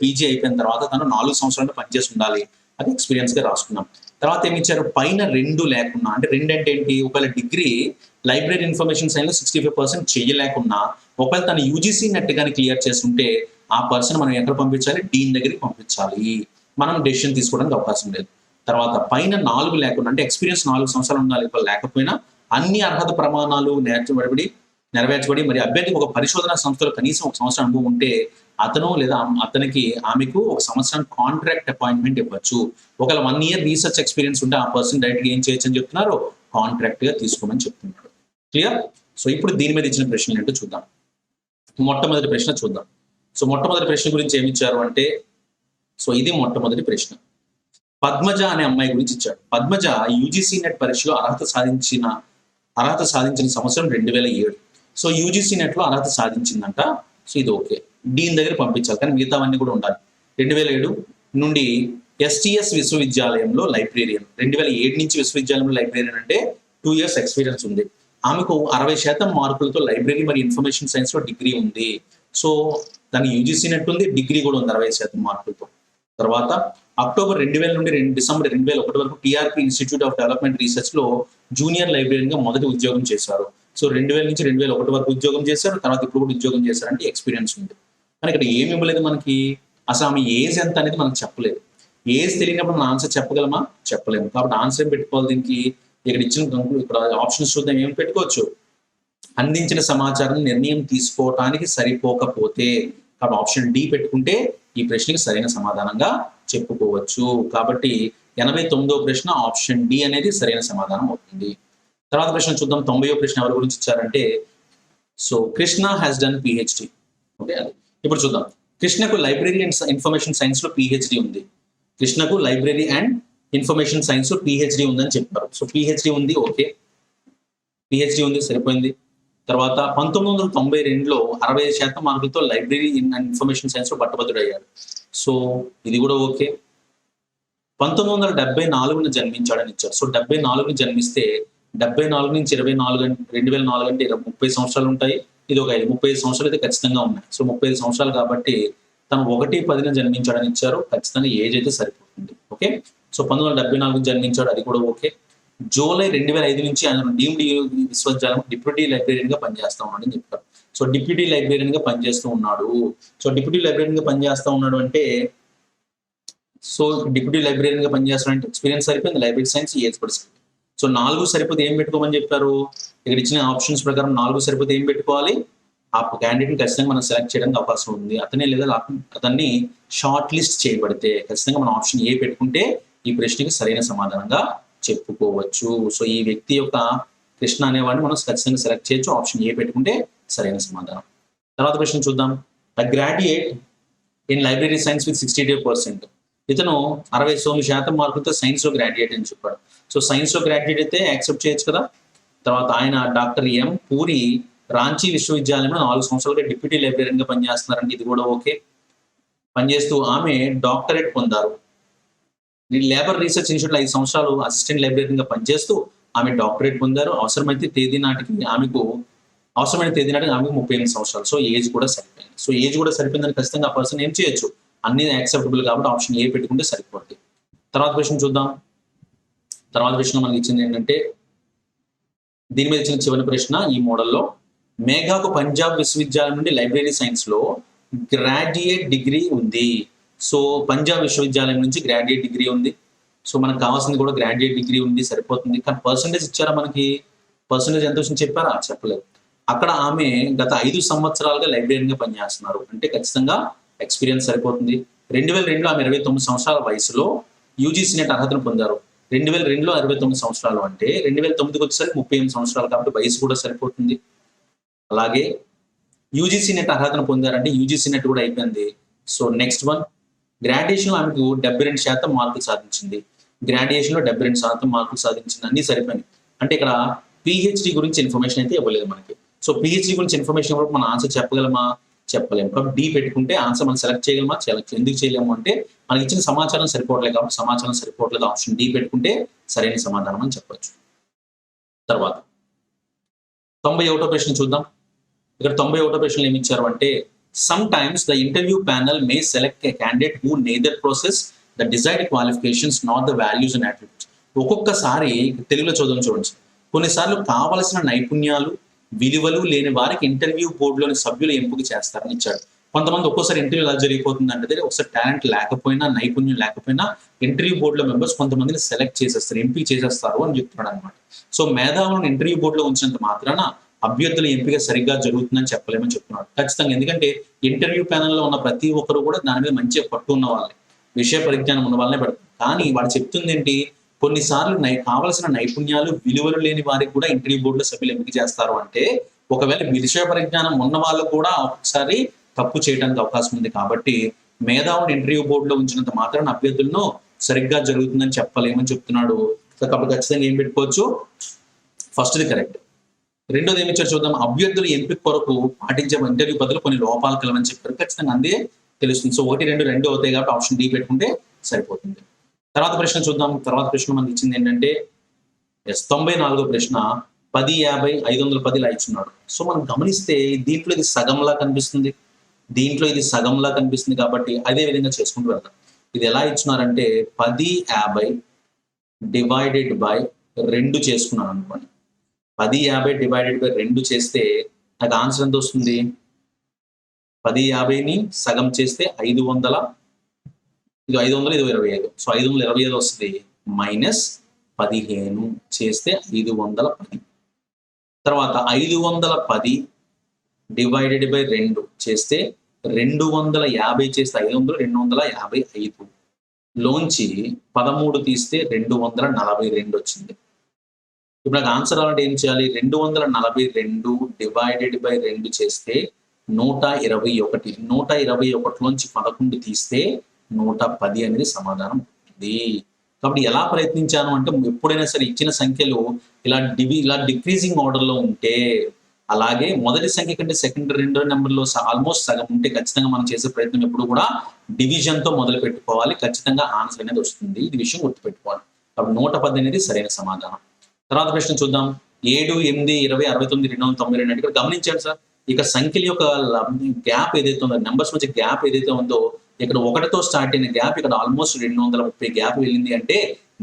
పీజీ అయిపోయిన తర్వాత తను 4 సంవత్సరాలు పనిచేసి ఉండాలి, అది ఎక్స్పీరియన్స్ గా రాసుకున్నాం. తర్వాత ఏమి ఇచ్చారు, పైన 2 లేకున్నా, అంటే 2 అంటే ఏంటి, ఒకవేళ డిగ్రీ లైబ్రరీ ఇన్ఫర్మేషన్ సైన్స్ లో 65% చేయలేకున్నా, ఒకవేళ తను యూజీసీ నెట్ గాని క్లియర్ చేస్తుంటే ఆ పర్సన్ మనం ఎక్కడ పంపించాలి, డీన్ దగ్గరికి పంపించాలి. మనం డెసిషన్ తీసుకోవడానికి అవకాశం లేదు. తర్వాత పైన 4 లేకుండా, అంటే ఎక్స్పీరియన్స్ 4 సంవత్సరాలు ఉండాలి, లేకపోయినా అన్ని అర్హత ప్రమాణాలు నెరవేర్చబడి మరి అభ్యర్థికి ఒక పరిశోధన సంస్థలో కనీసం 1 సంవత్సరం అనుభవం ఉంటే అతను లేదా ఆమెకు 1 సంవత్సరం కాంట్రాక్ట్ అపాయింట్మెంట్ ఇవ్వచ్చు. ఒకవేళ 1 ఇయర్ రీసెర్చ్ ఎక్స్పీరియన్స్ ఉంటే ఆ పర్సన్ డైరెక్ట్ గా ఏం చేయొచ్చు అని చెప్తున్నారు, కాంట్రాక్ట్ గా తీసుకోమని చెప్తున్నారు. క్లియర్? సో ఇప్పుడు దీని మీద ఇచ్చిన ప్రశ్నలు ఏంటో చూద్దాం. మొట్టమొదటి ప్రశ్న చూద్దాం. సో మొట్టమొదటి ప్రశ్న గురించి ఏమి ఇచ్చారు అంటే, సో ఇది మొట్టమొదటి ప్రశ్న. పద్మజ అనే అమ్మాయి గురించి ఇచ్చాడు. పద్మజ యూజీసీ నెట్ పరీక్షలో అర్హత సాధించిన సంవత్సరం 2007. సో యూజీసీ నెట్ లో అర్హత సాధించిందంట. సో ఇది ఓకే, డీన్ దగ్గర పంపించాలి, కానీ మిగతావన్నీ కూడా ఉండాలి. 2007 నుండి ఎస్టీఎస్ విశ్వవిద్యాలయంలో లైబ్రేరియన్, 2007 నుంచి విశ్వవిద్యాలయంలో లైబ్రేరియన్ అంటే 2 ఇయర్స్ ఎక్స్పీరియన్స్ ఉంది. ఆమెకు 60% మార్కులతో లైబ్రరీ మరియు ఇన్ఫర్మేషన్ సైన్స్ లో డిగ్రీ ఉంది. సో దానికి యూజీసీ నెట్ ఉంది, డిగ్రీ కూడా ఉంది 60% మార్కులతో. తర్వాత అక్టోబర్ 2000 నుండి డిసెంబర్ 2001 వరకు TRP institute of development research లో జూనియర్ లైబ్రేరియన్ గా మొదటి ఉద్యోగం చేశారు. సో 2000 నుంచి 2001 వరకు ఉద్యోగం చేశారు, తర్వాత ఇప్పుడు కూడా ఉద్యోగం చేశారంటే ఎక్స్పీరియన్స్ ఉంది. కానీ ఇక్కడ ఏమి ఇవ్వలేదు మనకి, అసలు ఆమె ఏజ్ ఎంత అనేది మనకు చెప్పలేదు. ఏజ్ తెలియనప్పుడు మన ఆన్సర్ చెప్పగలమా, చెప్పలేము. కాబట్టి ఆన్సర్ ఏం పెట్టుకోవాలి దీనికి, ఇక్కడ ఇచ్చిన ఇక్కడ ఆప్షన్స్ చూద్దాం, ఏం పెట్టుకోవచ్చు, అందించిన సమాచారం నిర్ణయం తీసుకోవటానికి సరిపోకపోతే, కాబట్టి ఆప్షన్ డి పెట్టుకుంటే ఈ ప్రశ్నకి సరైన సమాధానంగా చెప్పుకోవచ్చు. కాబట్టి 89వ ప్రశ్న ఆప్షన్ డి అనేది సరైన సమాధానం అవుతుంది. తర్వాత ప్రశ్న చూద్దాం. 90వ ప్రశ్న ఎవరి గురించి ఇచ్చారంటే, so Krishna has done PhD. Okay, ఇప్పుడు చూద్దాం. కృష్ణకు లైబ్రరీ అండ్ ఇన్ఫర్మేషన్ సైన్స్ లో పిహెచ్డి ఉంది. కృష్ణకు లైబ్రరీ అండ్ ఇన్ఫర్మేషన్ సైన్స్ లో పిహెచ్డి ఉందని చెప్పారు. సో పిహెచ్డి ఉంది, ఓకే, పిహెచ్డి ఉంది, సరిపోయింది. తర్వాత 1992లో 65% మార్కులతో లైబ్రరీ అండ్ ఇన్ఫర్మేషన్ సైన్స్ లో పట్టభద్రుడయ్యాడు. సో ఇది కూడా ఓకే. 1974 జన్మించాడని ఇచ్చారు. సో 74 జన్మిస్తే 74 నుంచి 2004 అంటే 30 సంవత్సరాలు ఉంటాయి. ఇది ఒక 35 సంవత్సరాలు అయితే ఖచ్చితంగా ఉన్నాయి. సో 35 సంవత్సరాలు కాబట్టి తను 1/10 జన్మించాడని ఇచ్చారు. ఖచ్చితంగా ఏజ్ అయితే సరిపోతుంది. ఓకే, సో 1974 జన్మించాడు, అది కూడా ఓకే. జూలై 2005 నుంచి ఆయన డీమ్డ్ విశ్వవిద్యాలయం డిప్యూటీ లైబ్రేరియన్ గా పనిచేస్తా ఉన్నాడని చెప్పారు. సో డిప్యూటీ లైబ్రేరియన్ గా పనిచేస్తూ ఉన్నాడు. సో డిప్యూటీ లైబ్రేరియన్ గా పనిచేస్తా ఉన్నాడు అంటే, సో డిప్యూటీ లైబ్రేరియన్ గా పనిచేస్తాడంటే ఎక్స్పీరియన్స్ సరిపోయింది, లైబ్రరీ సైన్స్ ఏజ్ కూడా సరిపోయింది. సో 4 సరిపోతే ఏం పెట్టుకోమని చెప్పారు, ఇక్కడ ఇచ్చిన ఆప్షన్స్ ప్రకారం 4 సరిపోతే ఏం పెట్టుకోవాలి, ఆ క్యాండిడేట్ ఖచ్చితంగా మనం సెలెక్ట్ చేయడానికి అవకాశం ఉంది. అతనే లేదా అతన్ని షార్ట్ లిస్ట్ చేయబడితే ఖచ్చితంగా మనం ఆప్షన్ ఏ పెట్టుకుంటే ఈ ప్రశ్నకి సరైన సమాధానంగా చెప్పుకోవచ్చు. సో ఈ వ్యక్తి యొక్క కృష్ణ అనేవాడిని మనం ఖచ్చితంగా సెలెక్ట్ చేయొచ్చు, ఆప్షన్ ఏ పెట్టుకుంటే సరైన సమాధానం. తర్వాత ప్రశ్న చూద్దాం. Graduate in library science with 62%. ఇతను 69% మార్కులతో సైన్స్ లో గ్రాడ్యుయేట్ అని చెప్పాడు. సో సైన్స్ లో గ్రాడ్యుయేట్ అయితే యాక్సెప్ట్ చేయొచ్చు కదా. తర్వాత ఆయన డాక్టర్ ఎం పూరి రాంచీ విశ్వవిద్యాలయంలో 4 సంవత్సరాలుగా డిప్యూటీ లైబ్రేరియన్ గా పనిచేస్తున్నారంటే ఇది కూడా ఓకే. పనిచేస్తూ ఆమె డాక్టరేట్ పొందారు. లేబర్ రీసెర్చ్ ఇన్స్టిట్యూట్ 5 సంవత్సరాలు అసిస్టెంట్ లైబ్రేరియన్ గా పనిచేస్తూ ఆమె డాక్టరేట్ పొందారు. అవసరమైన తేదీ నాటికి ఆమెకు 38 సంవత్సరాలు. సో ఏజ్ కూడా సరిపోయింది. సో ఏజ్ కూడా సరిపోయిందని ఖచ్చితంగా ఆ పర్సన్ ఏం చేయొచ్చు, అన్ని యాక్సెప్టబుల్ కాబట్టి ఆప్షన్ ఏ పెట్టుకుంటే సరిపోతుంది. తర్వాత ప్రశ్న చూద్దాం. తర్వాత ప్రశ్న మనకి ఇచ్చింది ఏంటంటే, దీని మీద ఇచ్చిన చివరి ప్రశ్న ఈ మోడల్లో, మేఘాకు పంజాబ్ విశ్వవిద్యాలయం నుండి లైబ్రరీ సైన్స్ లో గ్రాడ్యుయేట్ డిగ్రీ ఉంది. సో పంజాబ్ విశ్వవిద్యాలయం నుంచి గ్రాడ్యుయేట్ డిగ్రీ ఉంది. సో మనకు కావాల్సింది కూడా గ్రాడ్యుయేట్ డిగ్రీ ఉంది, సరిపోతుంది. కానీ పర్సంటేజ్ ఇచ్చారా మనకి? పర్సంటేజ్ ఎంత వచ్చింది చెప్పారా? చెప్పలేదు. అక్కడ ఆమె గత 5 సంవత్సరాలుగా లైబ్రేరియన్గా పనిచేస్తున్నారు అంటే ఖచ్చితంగా ఎక్స్పీరియన్స్ సరిపోతుంది. 2002లో ఆమె 29 సంవత్సరాల వయసులో యూజీసీ నెట్ అర్హతను పొందారు. 2002లో 69 సంవత్సరాలు అంటే 2009కి వచ్చేసరికి 38 సంవత్సరాలు కాబట్టి వయసు కూడా సరిపోతుంది. అలాగే యూజీసీ నెట్ అర్హతను పొందారంటే యూజీసీ నెట్ కూడా అయిపోయింది. సో నెక్స్ట్ వన్, గ్రాడ్యుయేషన్ ఆమెకు 72% మార్కులు సాధించింది. గ్రాడ్యుయేషన్లో 72% మార్కులు సాధించింది. అన్ని సరిపోయినాయి. అంటే ఇక్కడ పిహెచ్డి గురించి ఇన్ఫర్మేషన్ అయితే ఇవ్వలేదు మనకి. సో పిహెచ్డి గురించి ఇన్ఫర్మేషన్ ఇవ్వడం మన ఆన్సర్ చెప్పగలమా? చెప్పలేము. కాబట్టి డి పెట్టుకుంటే ఆన్సర్ మనం సెలెక్ట్ చేయగలమా? ఎందుకు చేయలేము అంటే మనకి ఇచ్చిన సమాచారం సరిపోవట్లేదు కాబట్టి సమాచారం సరిపోవట్లేదు, ఆప్షన్ డి పెట్టుకుంటే సరైన సమాధానం అని చెప్పొచ్చు. తర్వాత 91వ ప్రశ్న చూద్దాం. ఇక్కడ 91వ ప్రశ్నలు ఏమి ఇచ్చారు అంటే, some times the interview panel May select A candidate who neither process the desired qualifications not the values and attributes. ఒక్కొక్కసారి తెలుగులో చూడండి, కొన్నిసార్లు కావలసిన నైపుణ్యాలు విలువలు లేని వారికి ఇంటర్వ్యూ బోర్డులోని సభ్యులు ఎంపిక చేస్తారని ఇచ్చాడు. కొంతమంది ఒక్కోసారి ఇంటర్వ్యూ ఎలా జరిగిపోతుంది అంటే ఒకసారి టాలెంట్ లేకపోయినా నైపుణ్యం లేకపోయినా ఇంటర్వ్యూ బోర్డులో మెంబర్స్ కొంతమందిని సెలెక్ట్ చేసేస్తారు, ఎంపిక చేసేస్తారు అని చెప్తున్నాడు అనమాట. సో మేధావులను ఇంటర్వ్యూ బోర్డులో ఉంచినంత మాత్రాన అభ్యర్థుల ఎంపిక సరిగ్గా జరుగుతుందని చెప్పలేమని చెప్తున్నాడు. ఖచ్చితంగా, ఎందుకంటే ఇంటర్వ్యూ ప్యానల్లో ఉన్న ప్రతి ఒక్కరు కూడా దాని మీద మంచిగా పట్టు ఉన్న వాళ్ళే, విషయ పరిజ్ఞానం ఉన్న వాళ్ళనే పెడతారు. కానీ వాడు చెప్తుంది ఏంటి, కొన్నిసార్లు కావలసిన నైపుణ్యాలు విలువలు లేని వారికి కూడా ఇంటర్వ్యూ బోర్డులో సభ్యులు ఎంపిక చేస్తారు అంటే ఒకవేళ విషయ పరిజ్ఞానం ఉన్న వాళ్ళు కూడా ఒకసారి తప్పు చేయడానికి అవకాశం ఉంది. కాబట్టి మేధావుని ఇంటర్వ్యూ బోర్డులో ఉంచినంత మాత్రాన అభ్యర్థులను సరిగ్గా జరుగుతుందని చెప్పలేమని చెప్తున్నాడు. కాబట్టి ఖచ్చితంగా ఏం పెట్టుకోవచ్చు, ఫస్ట్ది కరెక్ట్. రెండోది ఏమి ఇచ్చారు చూద్దాం. అభ్యర్థుల ఎంపిక కొరకు పాటించే ఇంటర్వ్యూ పద్ధతులు కొన్ని లోపాలు కలవని చెప్పారు. ఖచ్చితంగా అందే తెలుస్తుంది. సో 1, 2 రెండు అవుతాయి కాబట్టి ఆప్షన్ డి పెట్టుకుంటే సరిపోతుంది. తర్వాత ప్రశ్న చూద్దాం. తర్వాత ప్రశ్న మనకి ఇచ్చింది ఏంటంటే 94వ ప్రశ్న 10, 50, 510 ఇలా ఇచ్చున్నాడు. సో మనం గమనిస్తే దీంట్లో ఇది సగంలా కనిపిస్తుంది, దీంట్లో ఇది సగంలా కనిపిస్తుంది. కాబట్టి అదే విధంగా చేసుకుంటూ వెళ్దాం. ఇది ఎలా ఇచ్చున్నారంటే 10, 50 డివైడెడ్ బై 2 చేసుకున్నాను అనుకోండి. 10, 50 డివైడెడ్ బై 2 చేస్తే నాకు ఆన్సర్ ఎంత వస్తుంది? 10, 50ని సగం చేస్తే 500, ఇది 500, ఇది 25. సో 525 వస్తుంది. మైనస్ 15 చేస్తే 510. తర్వాత 510 డివైడెడ్ బై 2 చేస్తే 250 చేస్తే 500, 255 లోంచి 13 తీస్తే 242 వచ్చింది. ఇప్పుడు నాకు ఆన్సర్ రావాలంటే ఏం చేయాలి? 242 డివైడెడ్ బై 2 చేస్తే 121. 121 లోంచి 11 తీస్తే 110 అనేది సమాధానం ఉంది. కాబట్టి ఎలా ప్రయత్నించాను అంటే ఎప్పుడైనా సరే ఇచ్చిన సంఖ్యలు ఇలా డిక్రీజింగ్ ఆర్డర్లో ఉంటే, అలాగే మొదటి సంఖ్య కంటే రెండో నెంబర్లో ఆల్మోస్ట్ సగం ఉంటే ఖచ్చితంగా మనం చేసే ప్రయత్నం ఎప్పుడు కూడా డివిజన్తో మొదలు పెట్టుకోవాలి. ఖచ్చితంగా ఆన్సర్ అనేది వస్తుంది. ఇది విషయం గుర్తుపెట్టుకోవాలి. కాబట్టి 110 అనేది సరైన సమాధానం. తర్వాత ప్రశ్న చూద్దాం. 7, 8, 20, 69, 292 అంటే ఇక్కడ గమనించాడు సార్, ఇక సంఖ్యల యొక్క గ్యాప్ ఏదైతే ఉందో, నెంబర్స్ మధ్య గ్యాప్ ఏదైతే ఉందో, ఇక్కడ 1తో స్టార్ట్ అయిన గ్యాప్ ఇక్కడ ఆల్మోస్ట్ 230 గ్యాప్ వెళ్ళింది అంటే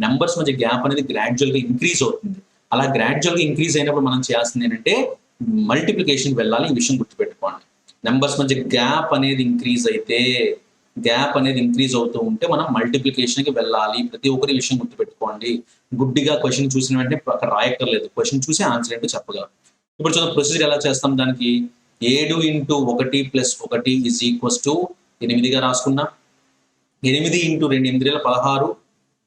నెంబర్స్ మధ్య గ్యాప్ అనేది గ్రాడ్యువల్ గా ఇంక్రీజ్ అవుతుంది. అలా గ్రాడ్యువల్ గా ఇంక్రీజ్ అయినప్పుడు మనం చేయాల్సింది ఏంటంటే మల్టిప్లికేషన్ వెళ్ళాలి. ఈ విషయం గుర్తుపెట్టుకోండి. నెంబర్స్ మధ్య గ్యాప్ అనేది ఇంక్రీజ్ అవుతూ ఉంటే మనం మల్టిప్లికేషన్ కి వెళ్ళాలి. ప్రతి ఒక్కరి విషయం గుర్తుపెట్టుకోండి. గుడ్డిగా క్వశ్చన్ చూసిన వెంటనే అక్కడ రాయక్కర్లేదు, క్వశ్చన్ చూసి ఆన్సర్ ఏంటో చెప్పగలం. ఇప్పుడు చూద్దాం ప్రొసీజర్ ఎలా చేస్తాం. దానికి 7 × 1 + 1 = 8గా రాసుకున్నా. 8 × 2 8 16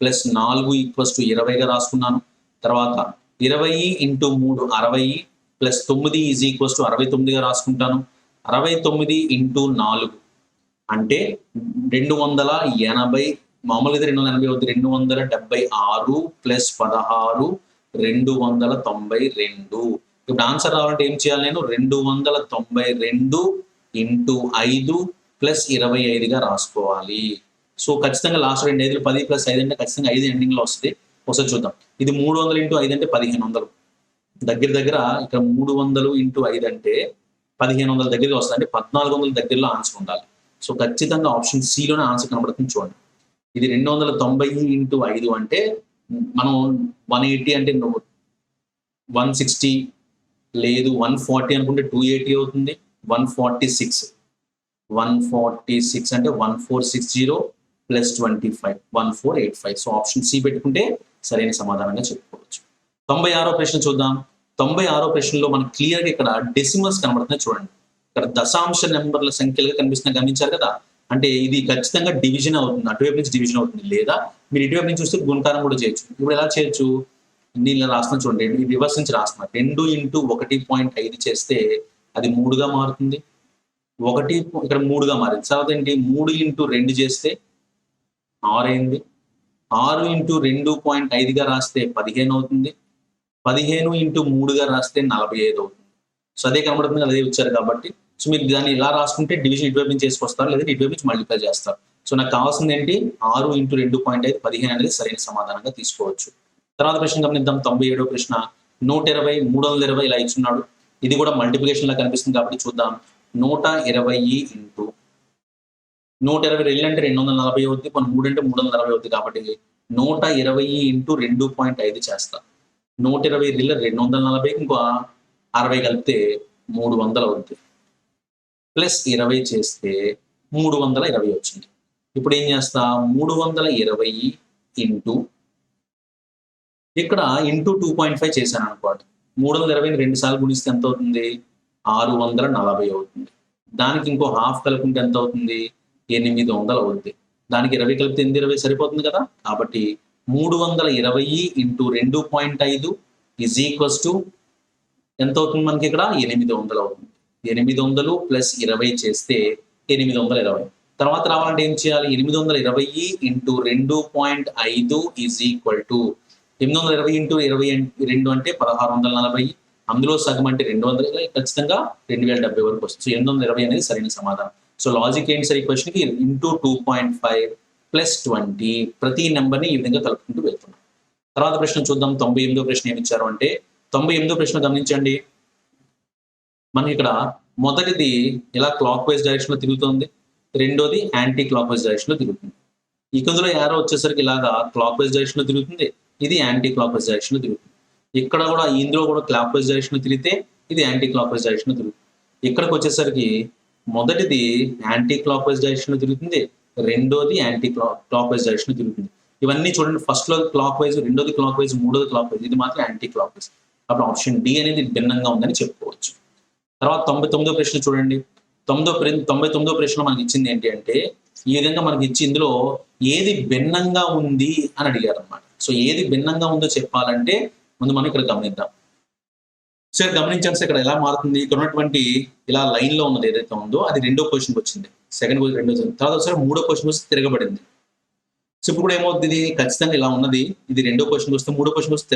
+ 4 = 20గా రాసుకున్నాను. తర్వాత 20 × 3 60 + 9 = 69గా రాసుకుంటాను. 69 × 4 అంటే 280, మామూలుగా 280 అవుతుంది. 276 + 16 292. ఇప్పుడు ఆన్సర్ రావాలంటే ఏం చేయాలి? నేను 292 × 5 + 25గా రాసుకోవాలి. సో ఖచ్చితంగా లాస్ట్ 2 5 10 + 5 అంటే ఖచ్చితంగా 5 ఎండింగ్ లో వస్తుంది. ఒకసారి చూద్దాం. ఇది 300 × 5 అంటే 1500. దగ్గర ఇక్కడ 300 × 5 అంటే 1500 దగ్గరగా వస్తుంది. అంటే 1400 దగ్గరలో ఆన్సర్ ఉండాలి. సో ఖచ్చితంగా ఆప్షన్ సిలోనే ఆన్సర్ కనబడుతుంది. చూడండి, ఇది 290 × 5 అంటే మనం 180 అంటే 160 లేదు, 140 అనుకుంటే 280 అవుతుంది. 146 146 అంటే 1460 ప్లస్ 25 1485. సో ఆప్షన్ సి పెట్టుకుంటే సరైన సమాధానంగా చెప్పుకోవచ్చు. 96వ ప్రశ్న చూద్దాం. 96వ ప్రశ్నలో మనకు క్లియర్గా ఇక్కడ డెసిమల్స్ కనబడుతున్నాయి చూడండి. ఇక్కడ దశాంశ నెంబర్ల సంఖ్యలుగా కనిపిస్తున్నాయి, గమనించారు కదా. అంటే ఇది ఖచ్చితంగా డివిజన్ అవుతుంది, అటువైపు నుంచి డివిజన్ అవుతుంది, లేదా మీరు ఇటువైపు నుంచి చూస్తే గుణకారం కూడా చేయొచ్చు. ఇప్పుడు ఎలా చేయొచ్చు, నేను రాస్తున్నా చూడండి, రివర్స్ నుంచి రాస్తున్నా. 2 × 1.5 చేస్తే అది 3గా మారుతుంది. 1 ఇక్కడ 3గా మారింది. తర్వాత ఏంటి, 3 × 2 చేస్తే 6 అయింది. 6 × 2.5గా రాస్తే 15 అవుతుంది. 15 × 3గా రాస్తే 45 అవుతుంది. సో అదే కనబడుతుంది, అదే వచ్చారు కాబట్టి. సో మీరు దాన్ని ఇలా రాసుకుంటే డివిజన్ ఇటువైపు నుంచి చేసుకొస్తారు, లేదా ఇటువైపు నుంచి మల్టిప్లై చేస్తారు. సో నాకు కావాల్సింది ఏంటి, 6 × 2.5 15 అనేది సరైన సమాధానంగా తీసుకోవచ్చు. తర్వాత ప్రశ్న గమనిద్దాం. 97వ ప్రశ్న. 120 320 ఇలా ఇచ్చున్నాడు. ఇది కూడా మల్టిప్లికేషన్ లా కనిపిస్తుంది కాబట్టి చూద్దాం. 120 ఇంటూ 120 2 అంటే 240 అవుతుంది, 3 అంటే 340 అవుతుంది కాబట్టి 120 ఇంటూ 2.5 చేస్తా. 120 240, ఇంకో 60 కలిపితే 300 అవుతుంది. ప్లస్ 20 చేస్తే 320 వచ్చింది. ఇప్పుడు ఏం చేస్తా, 320 ఇంటూ ఇక్కడ ఇంటూ 2.5 చేశాను అనుకోండి. 320ని 2 సార్లు గుణిస్తే ఎంత అవుతుంది, 640 అవుతుంది. దానికి ఇంకో హాఫ్ కలుపుకుంటే ఎంత అవుతుంది, 800 అవుతుంది. దానికి 20 కలిపితే 820 సరిపోతుంది కదా. కాబట్టి 320 ఇంటూ 2.5 ఈజ్ ఈక్వల్స్ టు ఎంత అవుతుంది మనకి ఇక్కడ, 800 అవుతుంది. 800 ప్లస్ 20 చేస్తే 820. తర్వాత రావాలంటే ఏం చేయాలి, 820 into 2.5 is equal to 820 into 22 అంటే 1640. అందులో సగం అంటే 200, ఖచ్చితంగా 2070 వరకు వస్తుంది. సో 820 అనేది సరైన సమాధానం. సో లాజిక్ ఏంటి సార్ ఈ క్వశ్చన్కి, ఇంటూ 2.5 ప్లస్ 20 ప్రతి నెంబర్ని ఈ విధంగా కలుపుకుంటూ వెళ్తున్నాం. తర్వాత ప్రశ్న చూద్దాం. 98వ ప్రశ్న ఏమి ఇచ్చారు అంటే, 98వ ప్రశ్న గమనించండి. మనకి ఇక్కడ మొదటిది ఇలా క్లాక్ వైజ్ డైరెక్షన్ లో తిరుగుతుంది, రెండోది యాంటీ క్లాక్ వైజ్ డైరెక్షన్ లో తిరుగుతుంది. ఇందులో యారో వచ్చేసరికి ఇలాగా క్లాక్ వైజ్ డైరెక్షన్ లో తిరుగుతుంది, ఇది యాంటీ క్లాక్ వైజ్ డైరెక్షన్ లో తిరుగుతుంది. ఇక్కడ కూడా ఇందులో కూడా క్లాక్ వైజ్ డైరెక్షన్ లో తిరిగితే ఇది యాంటీ క్లాక్ వైజ్ డైరెక్షన్ లో తిరుగుతుంది. ఇక్కడికి వచ్చేసరికి మొదటిది యాంటీ క్లాక్ వైజ్ డైరెక్షన్ లో తిరుగుతుంది, రెండోది యాంటీ క్లాక్ వైజ్ డైరెక్షన్ లో తిరుగుతుంది. ఇవన్నీ చూడండి, ఫస్ట్ లో క్లాక్ వైజ్, రెండోది క్లాక్ వైజ్, మూడోది క్లాక్ వైజ్, ఇది మాత్రం యాంటీ క్లాక్ వైజ్. కాబట్టి ఆప్షన్ డి అనేది భిన్నంగా ఉందని చెప్పుకోవచ్చు. తర్వాత 99వ ప్రశ్న చూడండి. 99వ ప్రశ్న మనకి ఇచ్చింది ఏంటి అంటే, ఈ విధంగా మనకి ఇచ్చి ఇందులో ఏది భిన్నంగా ఉంది అని అడిగారు అనమాట. సో ఏది భిన్నంగా ఉందో చెప్పాలంటే ముందు మనం ఇక్కడ గమనిద్దాం. సో గమనించండి, ఇక్కడ ఎలా మారుతుంది, ఇక్కడ ఉన్నటువంటి ఇలా లైన్ లో ఉన్నది ఏదైతే ఉందో అది రెండో పొజిషన్కి వచ్చింది, సెకండ్ పొజిషన్ రెండో, తర్వాత ఒకసారి మూడో పొజిషన్ వస్తే తిరగబడింది. సో ఇప్పుడు ఏమవుతుంది, ఇది ఖచ్చితంగా ఇలా ఉన్నది, ఇది రెండో పొజిషన్కి వస్తే మూడో పొజిషన్ వస్తే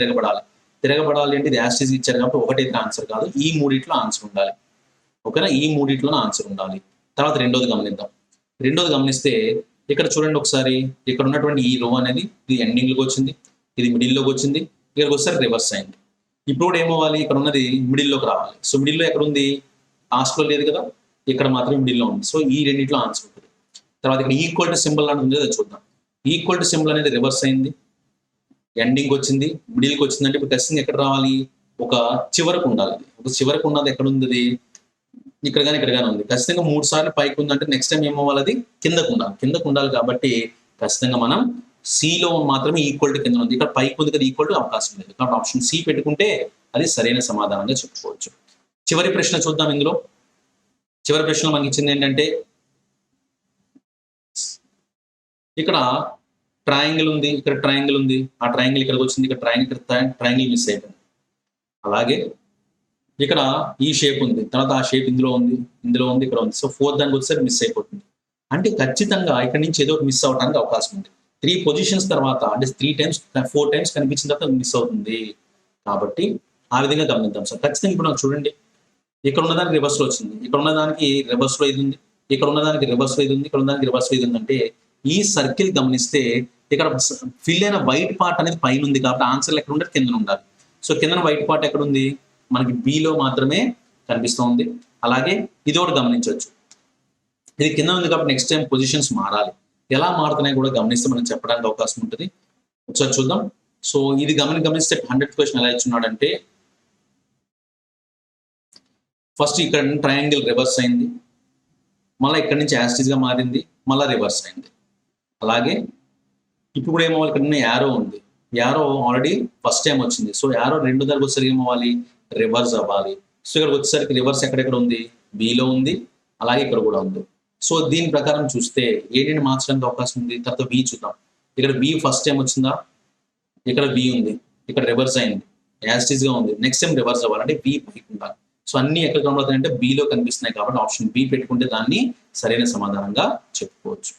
తిరగబడాలి అంటే ఇది యాస్టీస్ ఇచ్చారు కాబట్టి ఒకటైతే ఆన్సర్ కాదు, ఈ మూడిట్లో ఆన్సర్ ఉండాలి. ఓకేనా, ఈ మూడిట్లో ఆన్సర్ ఉండాలి. తర్వాత రెండోది గమనిద్దాం. రెండోది గమనిస్తే ఇక్కడ చూడండి ఒకసారి, ఇక్కడ ఉన్నటువంటి ఈ రో అనేది ఇది ఎండింగ్ లోకి వచ్చింది, ఇది మిడిల్ లోకి వచ్చింది, ఇక్కడికి ఒకసారి రివర్స్ అయింది. ఇప్పుడు కూడా ఏమవ్వాలి, ఇక్కడ ఉన్నది మిడిల్ లోకి రావాలి. సో మిడిల్ లో ఎక్కడ ఉంది, లాస్ట్ లో లేదు కదా, ఇక్కడ మాత్రమే మిడిల్ లో ఉంది. సో ఈ రెండింటిలో ఆన్సర్ ఉంటుంది. తర్వాత ఇక్కడ ఈక్వల్ టు సింబల్ అని ఉంది, అది చూద్దాం. ఈక్వల్ టు సింబల్ అనేది రివర్స్ అయింది, ఎండింగ్ వచ్చింది, మిడిల్కి వచ్చింది. అంటే ఇప్పుడు ఖచ్చితంగా ఎక్కడ రావాలి, ఒక చివరకు ఉండాలి. ఒక చివరకు ఉన్నది ఎక్కడ ఉంది, ఇక్కడ కానీ ఇక్కడ కానీ ఉంది. ఖచ్చితంగా 3 సార్లు పైకి ఉందంటే నెక్స్ట్ టైం ఏమవ్వాలి, అది కిందకు ఉండాలి. కాబట్టి ఖచ్చితంగా మనం సిలో మాత్రమే ఈక్వల్ టు కింద ఉంది, ఇక్కడ పైకి ఉంది కదా ఈక్వల్ టు అవకాశం లేదు. కాబట్టి ఆప్షన్ సి పెట్టుకుంటే అది సరైన సమాధానంగా చెప్పుకోవచ్చు. చివరి ప్రశ్న చూద్దాం. ఇందులో చివరి ప్రశ్నలో మనకి ఇచ్చింది ఏంటంటే, ఇక్కడ ట్రయాంగిల్ ఉంది, ఇక్కడ ట్రయాంగిల్ ఉంది, ఆ ట్రయాంగిల్ ఇక్కడికి వచ్చింది, ఇక్కడ ట్రయాంగిల్ మిస్ అయిపోయింది. అలాగే ఇక్కడ ఈ షేప్ ఉంది, తర్వాత ఆ షేప్ ఇందులో ఉంది, ఇక్కడ ఉంది. సో 4th దానికి వచ్చేసరికి మిస్ అయిపోతుంది. అంటే ఖచ్చితంగా ఇక్కడ నుంచి ఏదో మిస్ అవడానికి అవకాశం ఉంది. 3 పొజిషన్స్ తర్వాత, అంటే 4 టైమ్స్ కనిపించిన తర్వాత మిస్ అవుతుంది. కాబట్టి ఆ విధంగా గమనిద్దాం సార్. ఖచ్చితంగా ఇప్పుడు నాకు చూడండి, ఇక్కడ ఉన్నదానికి రివర్స్ లో వచ్చింది, ఇక్కడ ఉన్నదానికి రివర్స్ లో ఇది ఉంది, ఇక్కడ ఉన్నదానికి రివర్స్ లో ఇది ఉంది, ఇక్కడ ఉన్నదానికి రివర్స్ లో ఇది ఉంది. అంటే ఈ సర్కిల్ గమనిస్తే ఇక్కడ ఫిల్ అయిన వైట్ పార్ట్ అనేది పైన ఉంది కాబట్టి ఆన్సర్ ఎక్కడ ఉండాలి, కింద ఉండాలి. సో కింద వైట్ పార్ట్ ఎక్కడ ఉంది, మనకి బిలో మాత్రమే కనిపిస్తుంది. అలాగే ఇది ఒకటి గమనించవచ్చు, ఇది కింద ఉంది కాబట్టి నెక్స్ట్ టైం పొజిషన్స్ మారాలి. ఎలా మారుతున్నాయి కూడా గమనిస్తే మనం చెప్పడానికి అవకాశం ఉంటుంది. ఒకసారి చూద్దాం. సో ఇది గమనిస్తే 100th క్వశ్చన్ ఎలా ఇచ్చున్నాడంటే, ఫస్ట్ ఇక్కడ ట్రయాంగిల్ రివర్స్ అయింది, మళ్ళీ ఇక్కడ నుంచి యాస్టిజ్ గా మారింది, మళ్ళీ రివర్స్ అయింది. అలాగే ఇప్పుడు కూడా ఏమవ్వాలి, ఇక్కడ యారో ఉంది, యారో ఆల్రెడీ ఫస్ట్ టైం వచ్చింది. సో యారో రెండు దగ్గరకు వచ్చేసరికి ఏమవ్వాలి, రివర్స్ అవ్వాలి. సో ఇక్కడ వచ్చేసరికి రివర్స్ ఎక్కడెక్కడ ఉంది, బిలో ఉంది, అలాగే ఇక్కడ కూడా ఉంది. సో దీని ప్రకారం చూస్తే ఏంటంటే మార్చడానికి అవకాశం ఉంది. తర్వాత బి చూద్దాం. ఇక్కడ బి ఫస్ట్ టైం వచ్చిందా, ఇక్కడ బి ఉంది, ఇక్కడ రివర్స్ అయింది, యాస్టిజ్ గా ఉంది. నెక్స్ట్ టైం రివర్స్ అవ్వాలంటే బి పైకి ఉండాలి. సో అన్ని ఎక్కడ కనబడుతున్నాయంటే బిలో కనిపిస్తున్నాయి కాబట్టి ఆప్షన్ బి పెట్టుకుంటే దాన్ని సరైన సమాధానంగా చెప్పుకోవచ్చు.